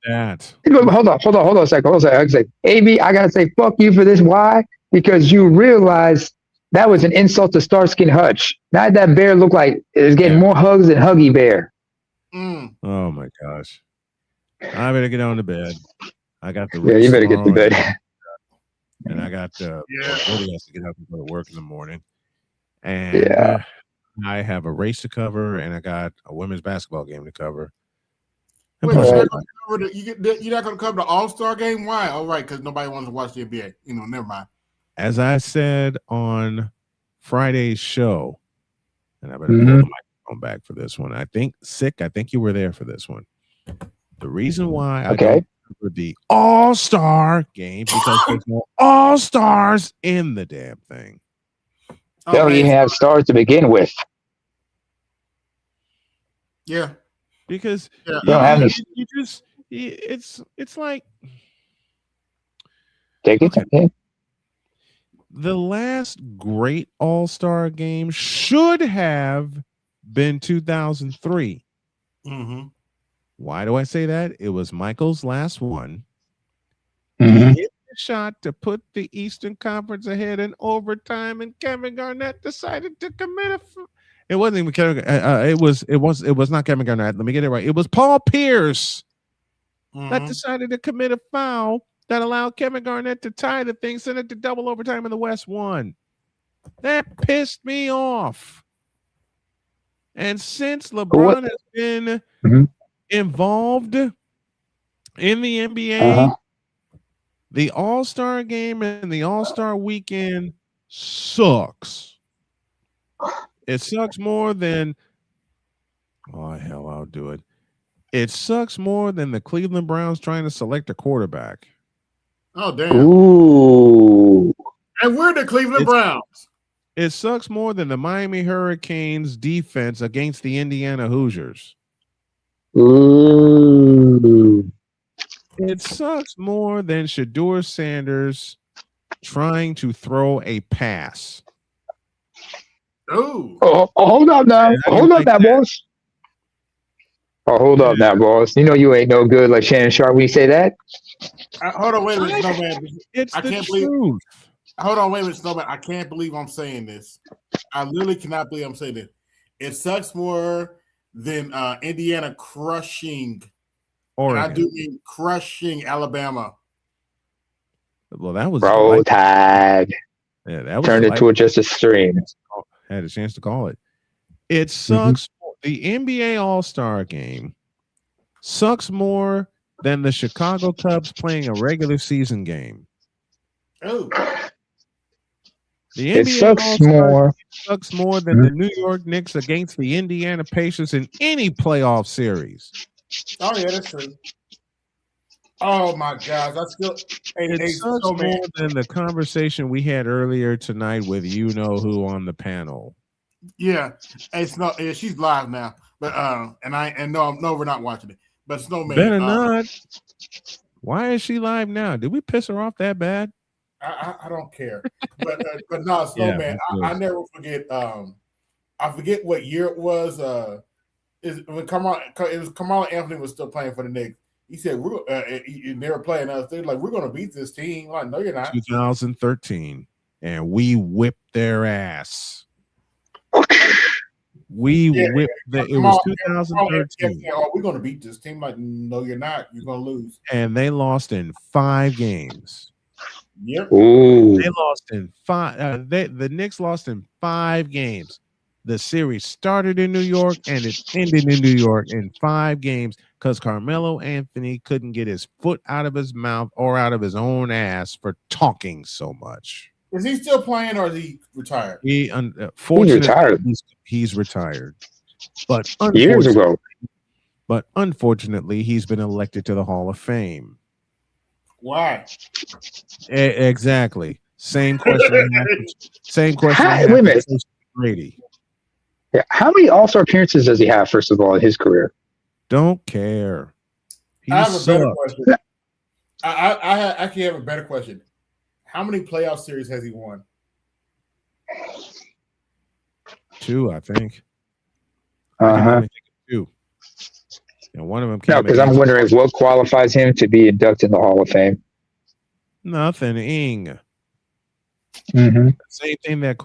Speaker 19: That.
Speaker 15: Hold on a second. I say, AB, I gotta say, fuck you for this. Why? Because you realize that was an insult to Starsky and Hutch. Now that bear looked like it was getting more hugs than Huggy Bear.
Speaker 19: Oh my gosh! I better get on to bed. I got the
Speaker 15: you better get to bed.
Speaker 19: And I got Billy has to get up and go to work in the morning. And I have a race to cover, and I got a women's basketball game to cover.
Speaker 4: Wait, you're not going to cover the All-Star game? Why? All right, because nobody wants to watch the NBA. Never mind.
Speaker 19: As I said on Friday's show, and I better pull the microphone back for this one. I think you were there for this one. The reason why I don't cover the All-Star game because there's no All-Stars in the damn thing.
Speaker 15: They don't even have stars to begin with.
Speaker 4: Yeah.
Speaker 19: Because it's like
Speaker 15: take it. Okay.
Speaker 19: The last great All-Star game should have been 2003.
Speaker 4: Mm-hmm.
Speaker 19: Why do I say that? It was Michael's last one.
Speaker 15: Mm-hmm.
Speaker 19: He hit the shot to put the Eastern Conference ahead in overtime, and Kevin Garnett decided to commit it wasn't even Kevin. It was not Kevin Garnett. Let me get it right. It was Paul Pierce that decided to commit a foul that allowed Kevin Garnett to tie the thing, send it to double overtime, and the West won. That pissed me off. And since LeBron has been involved in the NBA, the All-Star game and the All-Star weekend sucks. It sucks more than I'll do it. It sucks more than the Cleveland Browns trying to select a quarterback.
Speaker 4: Oh, damn.
Speaker 15: Ooh.
Speaker 4: And we're the Cleveland Browns.
Speaker 19: It sucks more than the Miami Hurricanes defense against the Indiana Hoosiers.
Speaker 15: Ooh.
Speaker 19: It sucks more than Shedeur Sanders trying to throw a pass.
Speaker 4: Ooh.
Speaker 15: Oh, hold up now. Hold up now, boss. Oh, hold up now, boss. You know you ain't no good like Shannon Sharp when you say that.
Speaker 4: Hold on, wait a minute. No, man.
Speaker 19: I can't believe.
Speaker 4: Hold on, wait a minute, Snowman. I can't believe I'm saying this. I literally cannot believe I'm saying this. It sucks more than Indiana crushing Oregon. And I do mean crushing Alabama.
Speaker 19: Well, that was
Speaker 15: Roll Tide.
Speaker 19: Yeah, that was
Speaker 15: turned into just a stream.
Speaker 19: Had a chance to call it. It sucks. The NBA All-Star game sucks more than the Chicago Cubs playing a regular season game.
Speaker 4: Oh.
Speaker 19: The NBA sucks more than the New York Knicks against the Indiana Pacers in any playoff series.
Speaker 4: Oh, yeah, that's true. Oh, my gosh.
Speaker 19: It sucks more than the conversation we had earlier tonight with you-know-who on the panel.
Speaker 4: Yeah, she's live now, but no, we're not watching it. But Snowman,
Speaker 19: better not. Why is she live now? Did we piss her off that bad?
Speaker 4: I don't care, but no, Snowman. I never forget. I forget what year it was. It was Kamala Anthony was still playing for the Knicks. He said they were playing us. They're like, we're going to beat this team. Like, no, you're not.
Speaker 19: 2013, and we whipped their ass. We
Speaker 4: Yeah,
Speaker 19: whipped it
Speaker 4: come
Speaker 19: was
Speaker 4: on,
Speaker 19: 2013.
Speaker 4: oh, we're gonna beat this team. Like, no, you're not. You're gonna lose.
Speaker 19: And they lost in 5 games.
Speaker 4: Yep.
Speaker 15: Ooh.
Speaker 19: They lost in 5. The Knicks lost in 5 games. The series started in New York and it ended in New York in 5 games because Carmelo Anthony couldn't get his foot out of his mouth or out of his own ass for talking so much.
Speaker 4: Is he still playing or is he retired?
Speaker 19: Fortunately, he's retired. But
Speaker 15: Years ago.
Speaker 19: Unfortunately, he's been elected to the Hall of Fame.
Speaker 4: Why?
Speaker 19: Exactly. Same question. Wait
Speaker 15: a minute.
Speaker 19: Brady.
Speaker 15: Yeah. How many All-Star appearances does he have, first of all, in his career?
Speaker 19: Don't care.
Speaker 4: I have a better question. I actually have a better question. How many playoff series has he won?
Speaker 19: 2, I think.
Speaker 15: Uh-huh.
Speaker 19: I can only think of 2. And one of them came.
Speaker 15: No, because I'm wondering what qualifies him to be inducted in the Hall of Fame.
Speaker 19: Nothing.
Speaker 15: Mm-hmm.
Speaker 19: Same thing that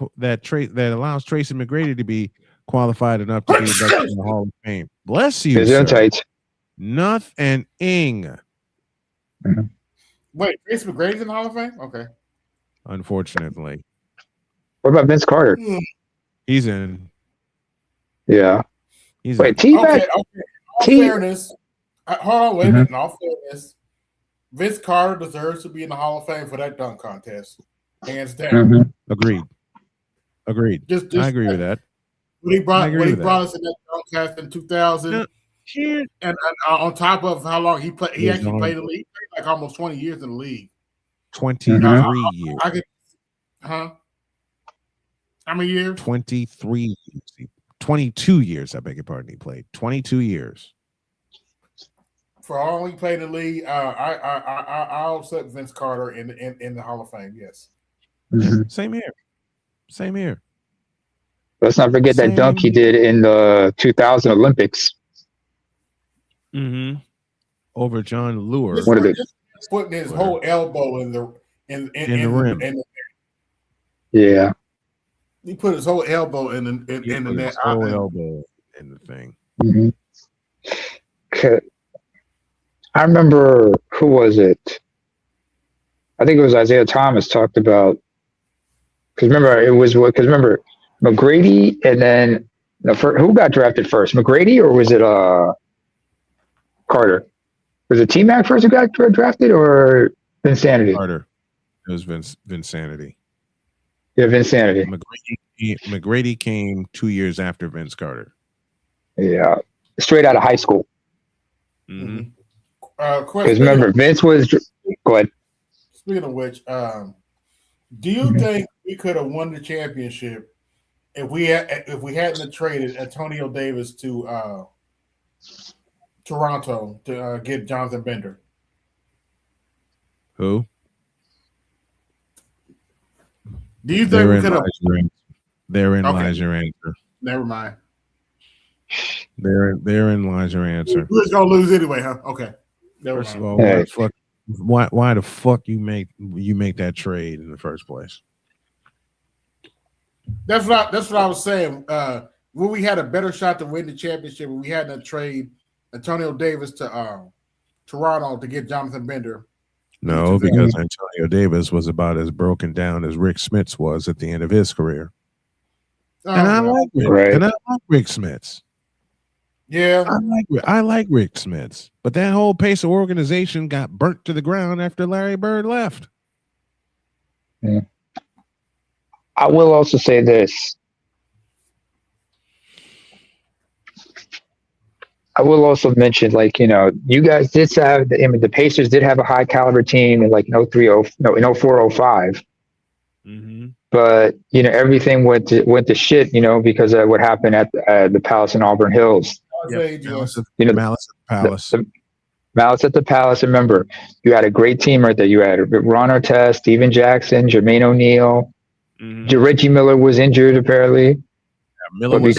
Speaker 19: allows Tracy McGrady to be qualified enough to be inducted in the Hall of Fame. Bless you, sir. Nothing.
Speaker 15: Mm-hmm.
Speaker 4: Wait, Tracy McGrady's in the Hall of Fame? Okay.
Speaker 19: Unfortunately.
Speaker 15: What about Vince Carter?
Speaker 19: He's in.
Speaker 15: Yeah.
Speaker 19: Wait,
Speaker 4: T-Mac? Okay. All fairness. Hold on, wait a minute. In all fairness, Vince Carter deserves to be in the Hall of Fame for that dunk contest. Hands down.
Speaker 15: Mm-hmm.
Speaker 19: Agreed. I agree with that.
Speaker 4: When he brought us in that dunk contest in 2000, and on top of how long he played, he actually played in the league. He played like almost 20 years in the league.
Speaker 19: 23 years.
Speaker 4: How many years?
Speaker 19: 23 years. 22 years, I beg your pardon. He played 22 years.
Speaker 4: For all he played in the league, I'll accept Vince Carter in the Hall of Fame. Yes.
Speaker 15: Mm-hmm.
Speaker 19: Same here.
Speaker 15: Let's not forget that dunk he did in the 2000 Olympics.
Speaker 19: Mm-hmm. Over John Lure.
Speaker 15: What are they?
Speaker 4: Putting his whole elbow in the
Speaker 19: rim.
Speaker 15: Yeah.
Speaker 4: He put his whole elbow in the net.
Speaker 19: His whole elbow in the thing.
Speaker 15: Mm-hmm. Okay. I remember, who was it? I think it was Isaiah Thomas talked about, because remember McGrady and then who got drafted first, McGrady or was it Carter? Was it T-Mac first who got drafted or Vinsanity?
Speaker 19: Carter. It was Vinsanity.
Speaker 15: Yeah, Vinsanity.
Speaker 19: McGrady came 2 years after Vince Carter.
Speaker 15: Yeah, straight out of high school.
Speaker 19: Mm-hmm.
Speaker 15: Because remember, Vince was. Go ahead.
Speaker 4: Speaking of which, do you think we could have won the championship if we hadn't traded Antonio Davis to Toronto to get Jonathan Bender?
Speaker 19: Who?
Speaker 4: Do you think we could have?
Speaker 19: Therein lies your answer.
Speaker 4: Never mind.
Speaker 19: Therein lies your answer.
Speaker 4: We're just gonna lose anyway, huh? Okay.
Speaker 19: First of all, why the fuck you make that trade in the first place?
Speaker 4: That's what I was saying. When we had a better shot to win the championship, we had to trade Antonio Davis to Toronto to get Jonathan Bender.
Speaker 19: No, because Antonio Davis was about as broken down as Rick Smits was at the end of his career. And I like Rick Smits.
Speaker 4: Yeah,
Speaker 19: I like Rick Smits, but that whole Pacer organization got burnt to the ground after Larry Bird left.
Speaker 15: Yeah. I will also say this. I will also mention, you guys did have the Pacers did have a high caliber team in in 04-05.
Speaker 19: Mm-hmm.
Speaker 15: But everything went to shit, because of what happened at the Palace in Auburn Hills.
Speaker 19: Malice at the Palace.
Speaker 15: Malice at the Palace. Remember, you had a great team right there. You had Ron Artest, Steven Jackson, Jermaine O'Neal. Mm-hmm. Reggie Miller was injured apparently, Miller was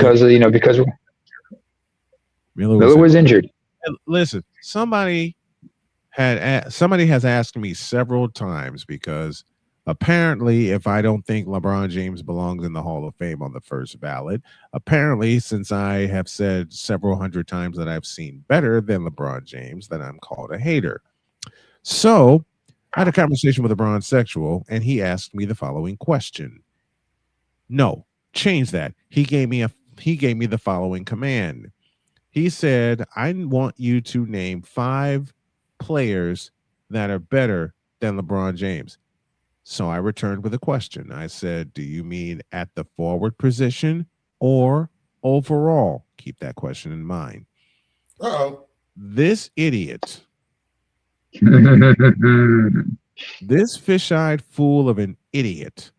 Speaker 15: injured.
Speaker 19: Listen, somebody has asked me several times because Apparently, if I don't think LeBron James belongs in the Hall of Fame on the first ballot, apparently, since I have said several hundred times that I've seen better than LeBron James, that I'm called a hater. So I had a conversation with a bronze sexual, and he asked me the following question. No, change that. He gave me the following command. He said, I want you to name 5 players that are better than LeBron James. So I returned with a question. I said, do you mean at the forward position or overall? Keep that question in mind.
Speaker 4: Uh-oh.
Speaker 19: This idiot, this fish-eyed fool of an idiot,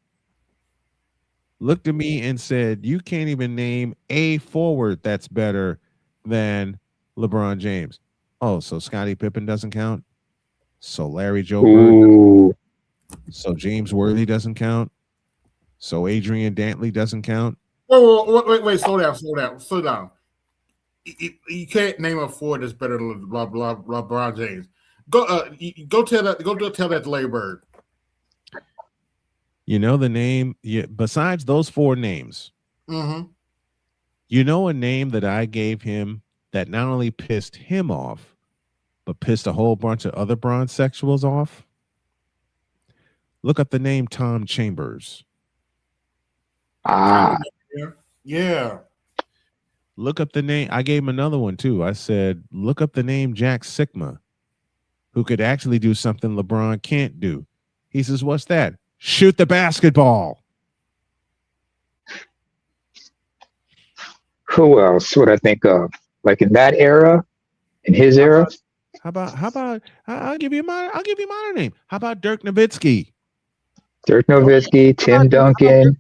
Speaker 19: looked at me and said, you can't even name a forward that's better than LeBron James. Oh, so Scottie Pippen doesn't count? So Larry Joe Bird? So James Worthy doesn't count? So Adrian Dantley doesn't count?
Speaker 4: Wait, slow down. You can't name a forward that's better than LeBron James. Go tell that to Larry Bird.
Speaker 19: You know the name, besides those 4 names, you know a name that I gave him that not only pissed him off, but pissed a whole bunch of other bronze sexuals off? Look up the name Tom Chambers.
Speaker 4: Yeah.
Speaker 19: Look up the name. I gave him another one too. I said, look up the name Jack Sigma, who could actually do something LeBron can't do. He says, what's that? Shoot the basketball.
Speaker 15: Who else would I think of? Like in that era, in his era?
Speaker 19: How about I'll give you my name. How about Dirk Nowitzki?
Speaker 15: Dirk Nowitzki, Tim Duncan.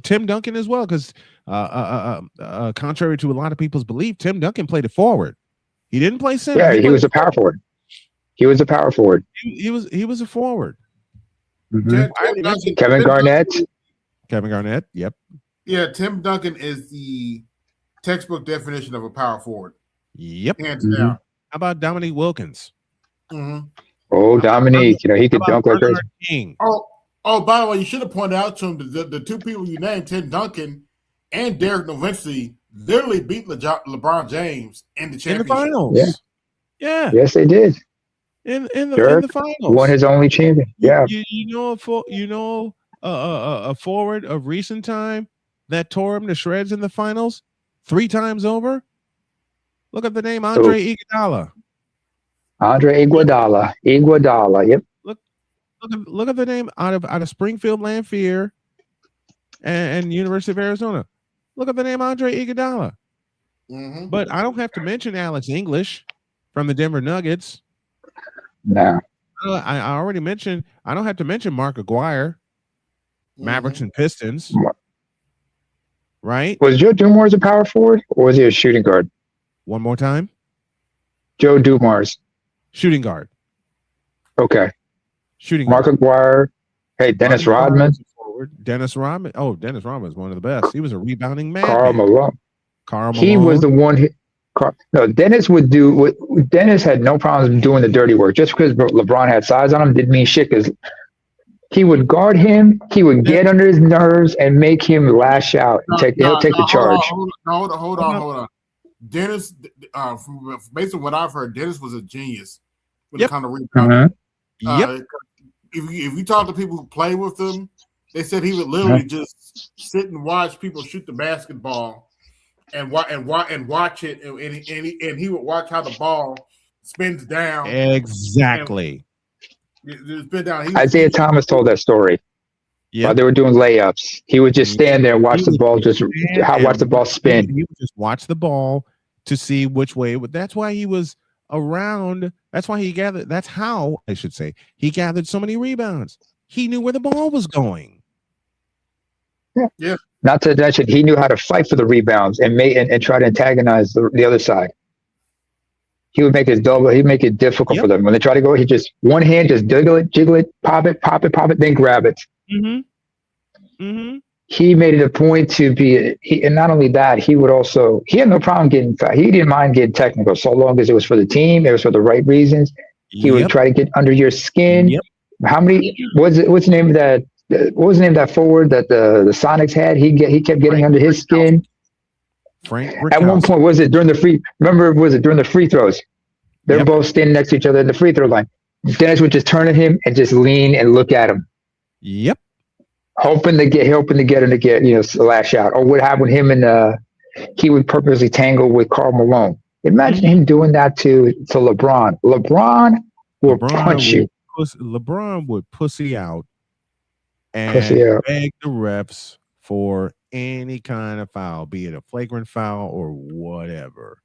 Speaker 19: Tim Duncan as well, because contrary to a lot of people's belief, Tim Duncan played it forward. He didn't play center.
Speaker 15: Yeah, he was a power forward. He was a power forward.
Speaker 19: He was a forward.
Speaker 15: Kevin Garnett.
Speaker 19: Kevin Garnett. Yep.
Speaker 4: Yeah, Tim Duncan is the textbook definition of a power forward.
Speaker 19: Yep.
Speaker 4: Hands down.
Speaker 19: How about Dominique Wilkins?
Speaker 15: Oh, Dominique, he could dunk like crazy.
Speaker 4: Oh, by the way, you should have pointed out to him the 2 people you named, Tim Duncan and Derek Nowitzki, literally beat LeBron James in the championship.
Speaker 19: In the finals. Yeah.
Speaker 15: Yes, they did.
Speaker 19: In the finals.
Speaker 15: Won his only champion. Yeah.
Speaker 19: You know a forward of recent time that tore him to shreds in the finals 3 times over? Look at the name Andre Iguodala.
Speaker 15: Andre Iguodala. Yep.
Speaker 19: Look at the name out of Springfield Lanphier and University of Arizona. Look at the name Andre Iguodala. But I don't have to mention Alex English from the Denver Nuggets.
Speaker 15: No.
Speaker 19: I already mentioned. I don't have to mention Mark Aguirre, Mavericks and Pistons. Right?
Speaker 15: Was Joe Dumars a power forward or was he a shooting guard?
Speaker 19: One more time.
Speaker 15: Joe Dumars.
Speaker 19: Shooting guard.
Speaker 15: Okay.
Speaker 19: Shooting
Speaker 15: Mark
Speaker 19: guard.
Speaker 15: Aguirre. Hey, Dennis Rodman.
Speaker 19: Dennis Rodman. Oh, Dennis Rodman is one of the best. He was a rebounding man.
Speaker 15: Karl Malone.
Speaker 19: Malone.
Speaker 15: He was the one. Dennis would do. Dennis had no problems doing the dirty work. Just because LeBron had size on him didn't mean shit. Because he would guard him. He would get under his nerves and make him lash out. And he'll take the charge.
Speaker 4: Hold on. Dennis, based on what I've heard, Dennis was a genius when it comes to rebounding. If you talk to people who play with him, they said he would literally just sit and watch people shoot the basketball and watch it, and he would watch how the ball spins down.
Speaker 19: Exactly.
Speaker 4: Spin down.
Speaker 15: Isaiah Thomas told that story.
Speaker 19: Yeah.
Speaker 15: While they were doing layups, he would just stand there and watch the ball watch the ball spin.
Speaker 19: He would just watch the ball to see which way it would. That's why he was around. That's why he gathered. That's how I should say he gathered so many rebounds. He knew where the ball was going.
Speaker 4: Yeah.
Speaker 15: Not to mention, he knew how to fight for the rebounds and try to antagonize the other side. He would make he'd make it difficult for them. When they try to go, he just one hand, just jiggle it, pop it, then grab it. He made it a point to be, and not only that, he had no problem he didn't mind getting technical so long as it was for the team, it was for the right reasons. He would try to get under your skin. How many? What's the name of that? What was the name of that forward that the Sonics had? He kept getting under his skin.
Speaker 19: Frank
Speaker 15: At one
Speaker 19: Brickhouse.
Speaker 15: point, was it during the free? Remember, was it during the free throws? They're
Speaker 19: Yep.
Speaker 15: both standing next to each other in the free throw line. Dennis would just turn to him and just lean and look at him,
Speaker 19: Yep.
Speaker 15: hoping to get him to get lash out. Or what happened? Him and he would purposely tangle with Karl Malone. Imagine him doing that to LeBron. LeBron will punch you.
Speaker 19: LeBron would pussy out and
Speaker 15: Pussy out.
Speaker 19: beg the refs for any kind of foul, be it a flagrant foul or whatever.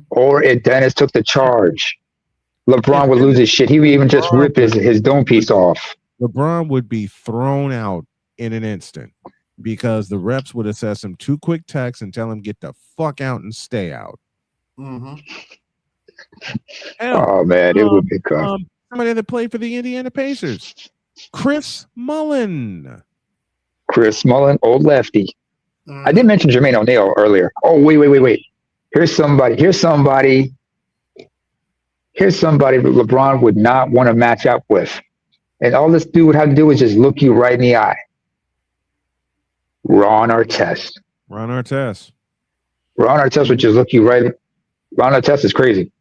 Speaker 15: Or if Dennis took the charge, LeBron would lose his shit. He would even just rip his dome piece off.
Speaker 19: LeBron would be thrown out in an instant because the refs would assess him 2 quick texts and tell him get the fuck out and stay out.
Speaker 15: Oh man, it would be tough.
Speaker 19: Somebody that played for the Indiana Pacers, Chris Mullin.
Speaker 15: Chris Mullin, old lefty. I did mention Jermaine O'Neal earlier. Oh wait. Here's somebody LeBron would not want to match up with. And all this dude would have to do is just look you right in the eye. Ron Artest.
Speaker 19: Ron Artest
Speaker 15: would just look you right. Ron Artest is crazy.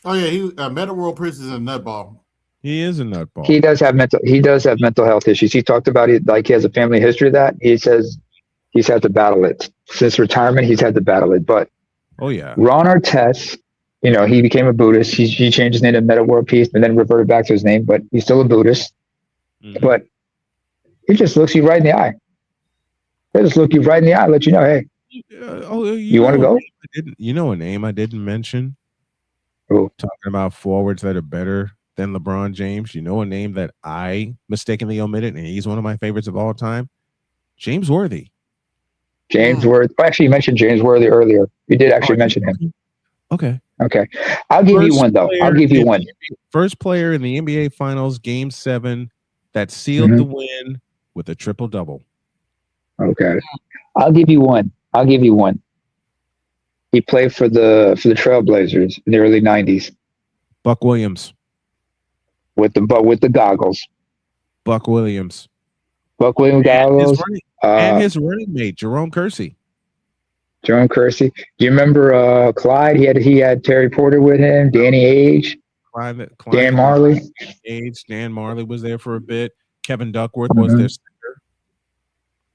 Speaker 4: Oh yeah, he Meta World Prince is a nutball.
Speaker 19: He is a nutball.
Speaker 15: He does have mental health issues. He talked about it like he has a family history of that. He says he's had to battle it. Since retirement, he's had to battle it. But
Speaker 19: oh yeah.
Speaker 15: Ron Artest, he became a Buddhist. He changed his name to Meta World Peace and then reverted back to his name, but he's still a Buddhist. But he just looks you right in the eye. They just look you right in the eye, let you know, hey, you want to go?
Speaker 19: You know a name I didn't mention?
Speaker 15: Who?
Speaker 19: Talking about forwards that are better than LeBron James. You know a name that I mistakenly omitted, and he's one of my favorites of all time? James Worthy.
Speaker 15: James Worthy. Actually, you mentioned James Worthy earlier. You did actually mention him.
Speaker 19: Okay.
Speaker 15: I'll give you one, though. I'll give you one.
Speaker 19: First player in the NBA Finals, Game 7, that sealed the win with a triple-double.
Speaker 15: Okay. I'll give you one. He played for the Trailblazers in the early 90s.
Speaker 19: Buck Williams.
Speaker 15: With the goggles.
Speaker 19: Buck Williams
Speaker 15: goggles.
Speaker 19: And his running mate, Jerome Kersey.
Speaker 15: Do you remember Clyde? He had Terry Porter with him, Danny Age, Dan Marley.
Speaker 19: Dan Marley was there for a bit. Kevin Duckworth was their center.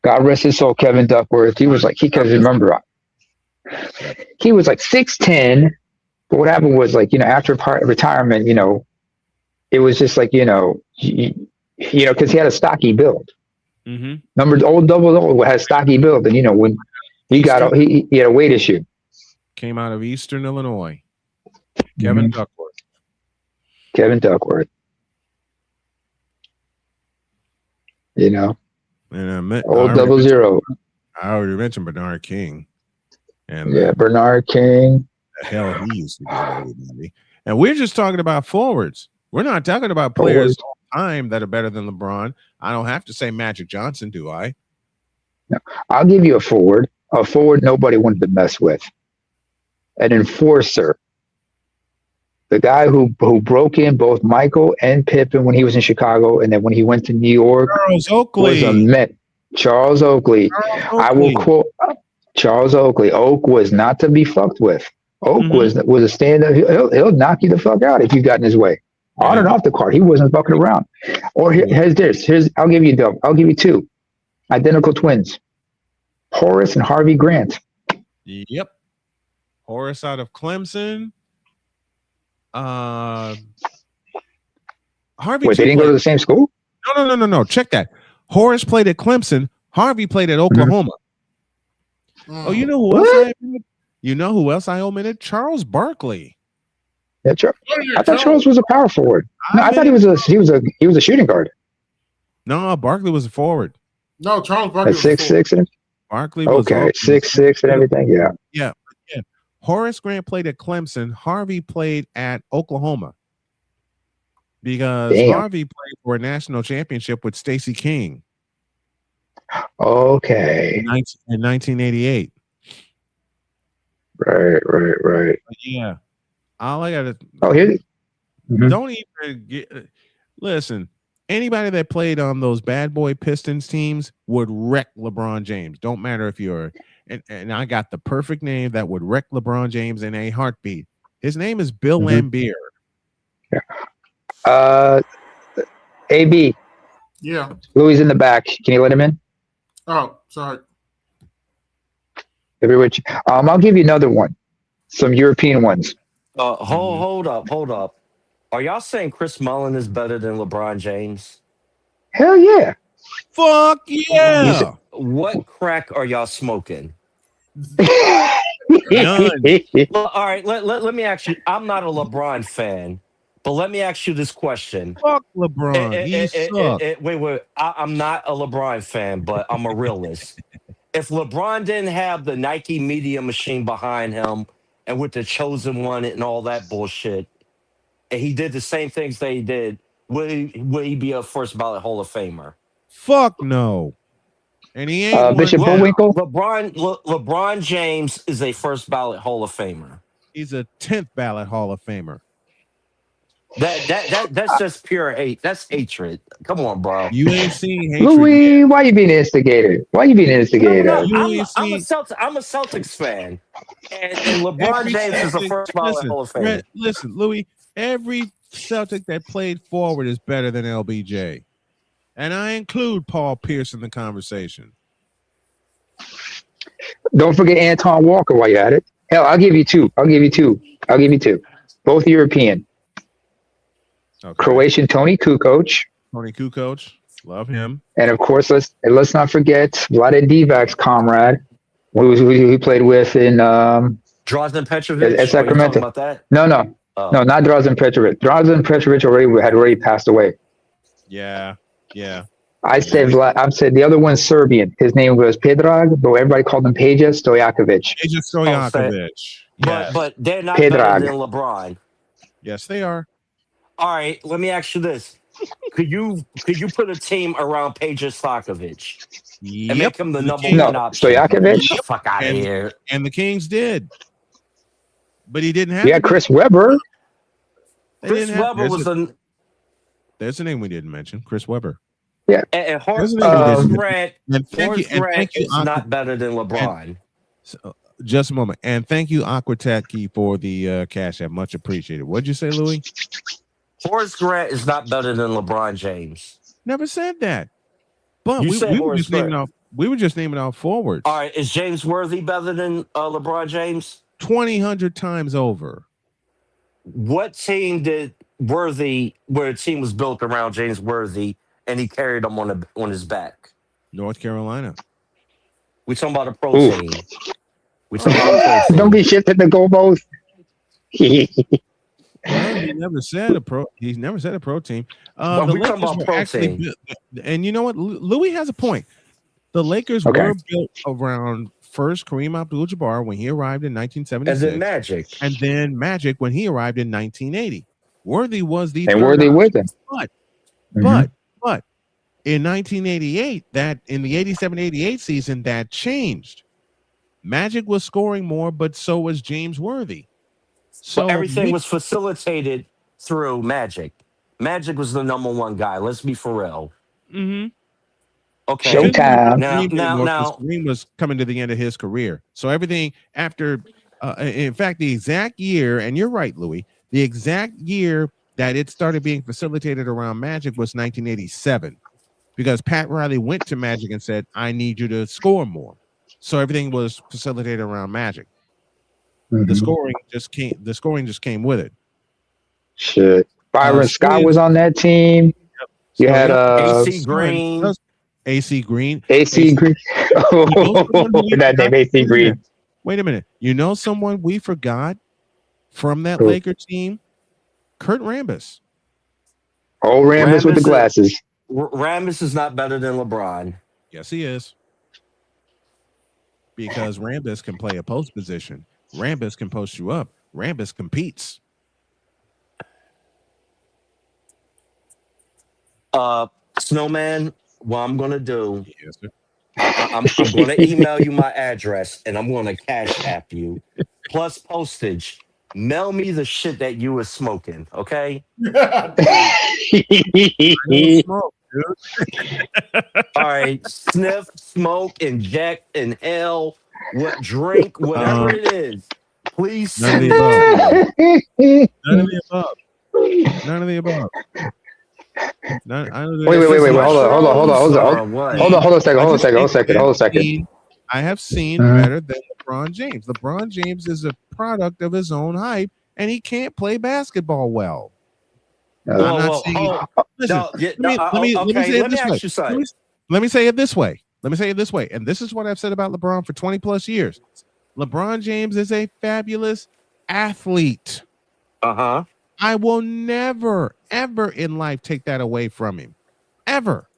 Speaker 15: God rest his soul, Kevin Duckworth. He was like, he was like 6'10". But what happened was after retirement, it was just like, because he had a stocky build. Remember the old double had a stocky build, and when he had a weight issue.
Speaker 19: Came out of Eastern Illinois. Kevin Duckworth. And
Speaker 15: old 00.
Speaker 19: I already mentioned Bernard King. And
Speaker 15: Bernard King.
Speaker 19: The hell he used to do everybody. And we're just talking about forwards. We're not talking about players all time that are better than LeBron. I don't have to say Magic Johnson, do I?
Speaker 15: No. I'll give you a forward. A forward nobody wanted to mess with. An enforcer. The guy who broke in both Michael and Pippen when he was in Chicago, and then when he went to New York,
Speaker 19: Charles Oakley.
Speaker 15: Was a Met. Charles Oakley. I will quote Charles Oakley. Oak was not to be fucked with. Oak was a stand-up. He'll knock you the fuck out if you got in his way. On and off the court, he wasn't fucking around. Or here's this. I'll give you two. Identical twins. Horace and Harvey Grant.
Speaker 19: Yep. Horace out of Clemson. Harvey.
Speaker 15: Wait, they didn't go to the same school?
Speaker 19: No. Check that. Horace played at Clemson. Harvey played at Oklahoma. Oh, you know who else I omitted? You know who else I omitted? Charles Barkley.
Speaker 15: Yeah, I thought Charles was a power forward. No, I thought he was a shooting guard.
Speaker 19: No, Barkley was a forward.
Speaker 4: No, Charles Barkley was
Speaker 15: 6'6" and
Speaker 19: Barkley was
Speaker 15: 6'6" and everything.
Speaker 19: Yeah. Horace Grant played at Clemson. Harvey played at Oklahoma because Harvey played for a national championship with Stacey King.
Speaker 15: Okay.
Speaker 19: In 1988.
Speaker 15: Right.
Speaker 19: But yeah. All I gotta.
Speaker 15: Oh, here.
Speaker 19: Don't even get. Listen, anybody that played on those bad boy Pistons teams would wreck LeBron James. Don't matter if you're, and I got the perfect name that would wreck LeBron James in a heartbeat. His name is Bill Laimbeer.
Speaker 15: AB.
Speaker 4: Yeah.
Speaker 15: Louis in the back. Can you let him in?
Speaker 4: Oh, sorry.
Speaker 15: I'll give you another one. Some European ones.
Speaker 1: Hold up. Are y'all saying Chris Mullin is better than LeBron James?
Speaker 15: Hell yeah.
Speaker 19: Fuck yeah.
Speaker 1: What crack are y'all smoking?
Speaker 19: None.
Speaker 1: Well, all right, let me ask you. I'm not a LeBron fan, but let me ask you this question.
Speaker 19: Fuck LeBron. He sucks.
Speaker 1: Wait. I'm not a LeBron fan, but I'm a realist. If LeBron didn't have the Nike media machine behind him and with the chosen one and all that bullshit, and he did the same things they did, would he be a first ballot Hall of Famer?
Speaker 19: Fuck no. And he ain't
Speaker 15: Bishop Bullwinkle.
Speaker 1: LeBron James is a first ballot Hall of Famer.
Speaker 19: He's a 10th ballot Hall of Famer.
Speaker 1: That's just pure hate. That's hatred. Come on, bro.
Speaker 19: You ain't seen hatred.
Speaker 15: Louis, why you being instigated?
Speaker 1: No, I'm a Celtics fan, and LeBron James is a first ballot Hall of Famer.
Speaker 19: Listen, Louis. Every Celtic that played forward is better than LBJ, and I include Paul Pierce in the conversation.
Speaker 15: Don't forget Anton Walker while you're at it. Hell, I'll give you two. Both European.
Speaker 19: Okay.
Speaker 15: Croatian Tony Kukoc.
Speaker 19: Love him.
Speaker 15: And of course, let's not forget Vlade Divac's comrade, who he played with in
Speaker 1: Drazen Petrovic.
Speaker 15: At Sacramento.
Speaker 1: About that?
Speaker 15: No, not Drazen Petrovic. Drazen Petrovic had already passed away.
Speaker 19: Yeah.
Speaker 15: I said the other one's Serbian. His name was Predrag, but everybody called him Peja Stojakovic.
Speaker 1: But they're not better than LeBron.
Speaker 19: Yes, they are.
Speaker 1: All right, let me ask you this: Could you put a team around Peja Stojakovic and make him the number one option?
Speaker 15: Stojakovic?
Speaker 1: Fuck out of here.
Speaker 19: And the Kings did, but he didn't have.
Speaker 15: Yeah, Chris Webber.
Speaker 1: Chris Webber was a.
Speaker 19: There's a name we didn't mention, Chris Webber.
Speaker 15: Yeah,
Speaker 1: and Horace Grant is not better than LeBron.
Speaker 19: Just a moment, and thank you, Aquateki, for the cash app. Much appreciated. What'd you say, Louis?
Speaker 1: Horace Grant is not better than LeBron James.
Speaker 19: Never said that. But
Speaker 1: we
Speaker 19: were just naming out forwards.
Speaker 1: All right, is James Worthy better than LeBron James? 200
Speaker 19: times over.
Speaker 1: What team did Worthy, where a team was built around James Worthy, and he carried them on his back?
Speaker 19: North Carolina.
Speaker 1: We talking about a pro team. We talking about a pro team.
Speaker 15: Don't be shifting the goalpost.
Speaker 19: Well, he never said a pro. He's never said a pro team.
Speaker 1: The
Speaker 19: the
Speaker 1: we talking about pro team.
Speaker 19: And you know what? Louis has a point. The Lakers were built around first Kareem Abdul-Jabbar when he arrived in 1976,
Speaker 1: and then
Speaker 19: Magic when he arrived in 1980. Worthy was the
Speaker 15: and Worthy with him.
Speaker 19: But in 1988, in the 87-88 season, that changed. Magic was scoring more, but so was James Worthy.
Speaker 1: So everything was facilitated through Magic. Magic was the number one guy. Let's be for real.
Speaker 19: Mm-hmm.
Speaker 15: Okay. Showtime.
Speaker 19: Now, Kareem was coming to the end of his career. So everything after, in fact, the exact year, and you're right, Louis, the exact year that it started being facilitated around Magic was 1987, because Pat Riley went to Magic and said, "I need you to score more." So everything was facilitated around Magic.
Speaker 15: Mm-hmm.
Speaker 19: The scoring just came with it.
Speaker 15: Shit. Byron Scott was on that team. You had
Speaker 1: AC Green.
Speaker 19: AC Green.
Speaker 15: Oh, that name AC Green.
Speaker 19: Wait a minute. You know someone we forgot from that Laker team? Kurt Rambis.
Speaker 15: Oh, Rambis with the glasses.
Speaker 1: Rambis is not better than LeBron.
Speaker 19: Yes, he is. Because Rambis can play a post position. Rambis can post you up. Rambis competes.
Speaker 1: Snowman, what I'm going to do, I'm going to email you my address, and I'm going to cash app you, plus postage. Mail me the shit that you were smoking, okay?
Speaker 19: Smoke, dude.
Speaker 1: All right, sniff, smoke, inject, inhale, what drink, whatever it is. Please
Speaker 19: None of
Speaker 1: send
Speaker 19: the
Speaker 1: it
Speaker 19: above.
Speaker 1: to me.
Speaker 19: None of the above. None of the above. None, I don't
Speaker 15: Wait,
Speaker 19: think-
Speaker 15: hold
Speaker 1: Mushrooms or what?
Speaker 15: on a second,
Speaker 19: I
Speaker 15: hold a
Speaker 19: just
Speaker 15: second,
Speaker 19: think
Speaker 15: hold a second.
Speaker 19: I have seen
Speaker 15: Mhm.
Speaker 19: better than LeBron James. LeBron James is a product of his own hype, and he can't play basketball well. And I'm not saying. Listen,
Speaker 1: no, yeah,
Speaker 19: let me
Speaker 1: okay,
Speaker 19: say it
Speaker 1: let me
Speaker 19: this way.
Speaker 1: ask you something.
Speaker 19: Let me say it this way. Let me say it this way. And this is what I've said about LeBron for 20 plus years. LeBron James is a fabulous athlete.
Speaker 1: Uh-huh.
Speaker 19: I will never, ever in life take that away from him. Ever.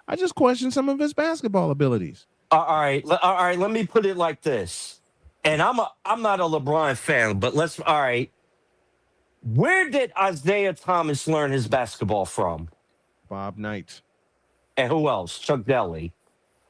Speaker 19: I just question some of his basketball abilities.
Speaker 1: All right, let me put it like this. And I'm not a LeBron fan, but all right. Where did Isaiah Thomas learn his basketball from?
Speaker 19: Bob Knight.
Speaker 1: And who else? Chuck Daly.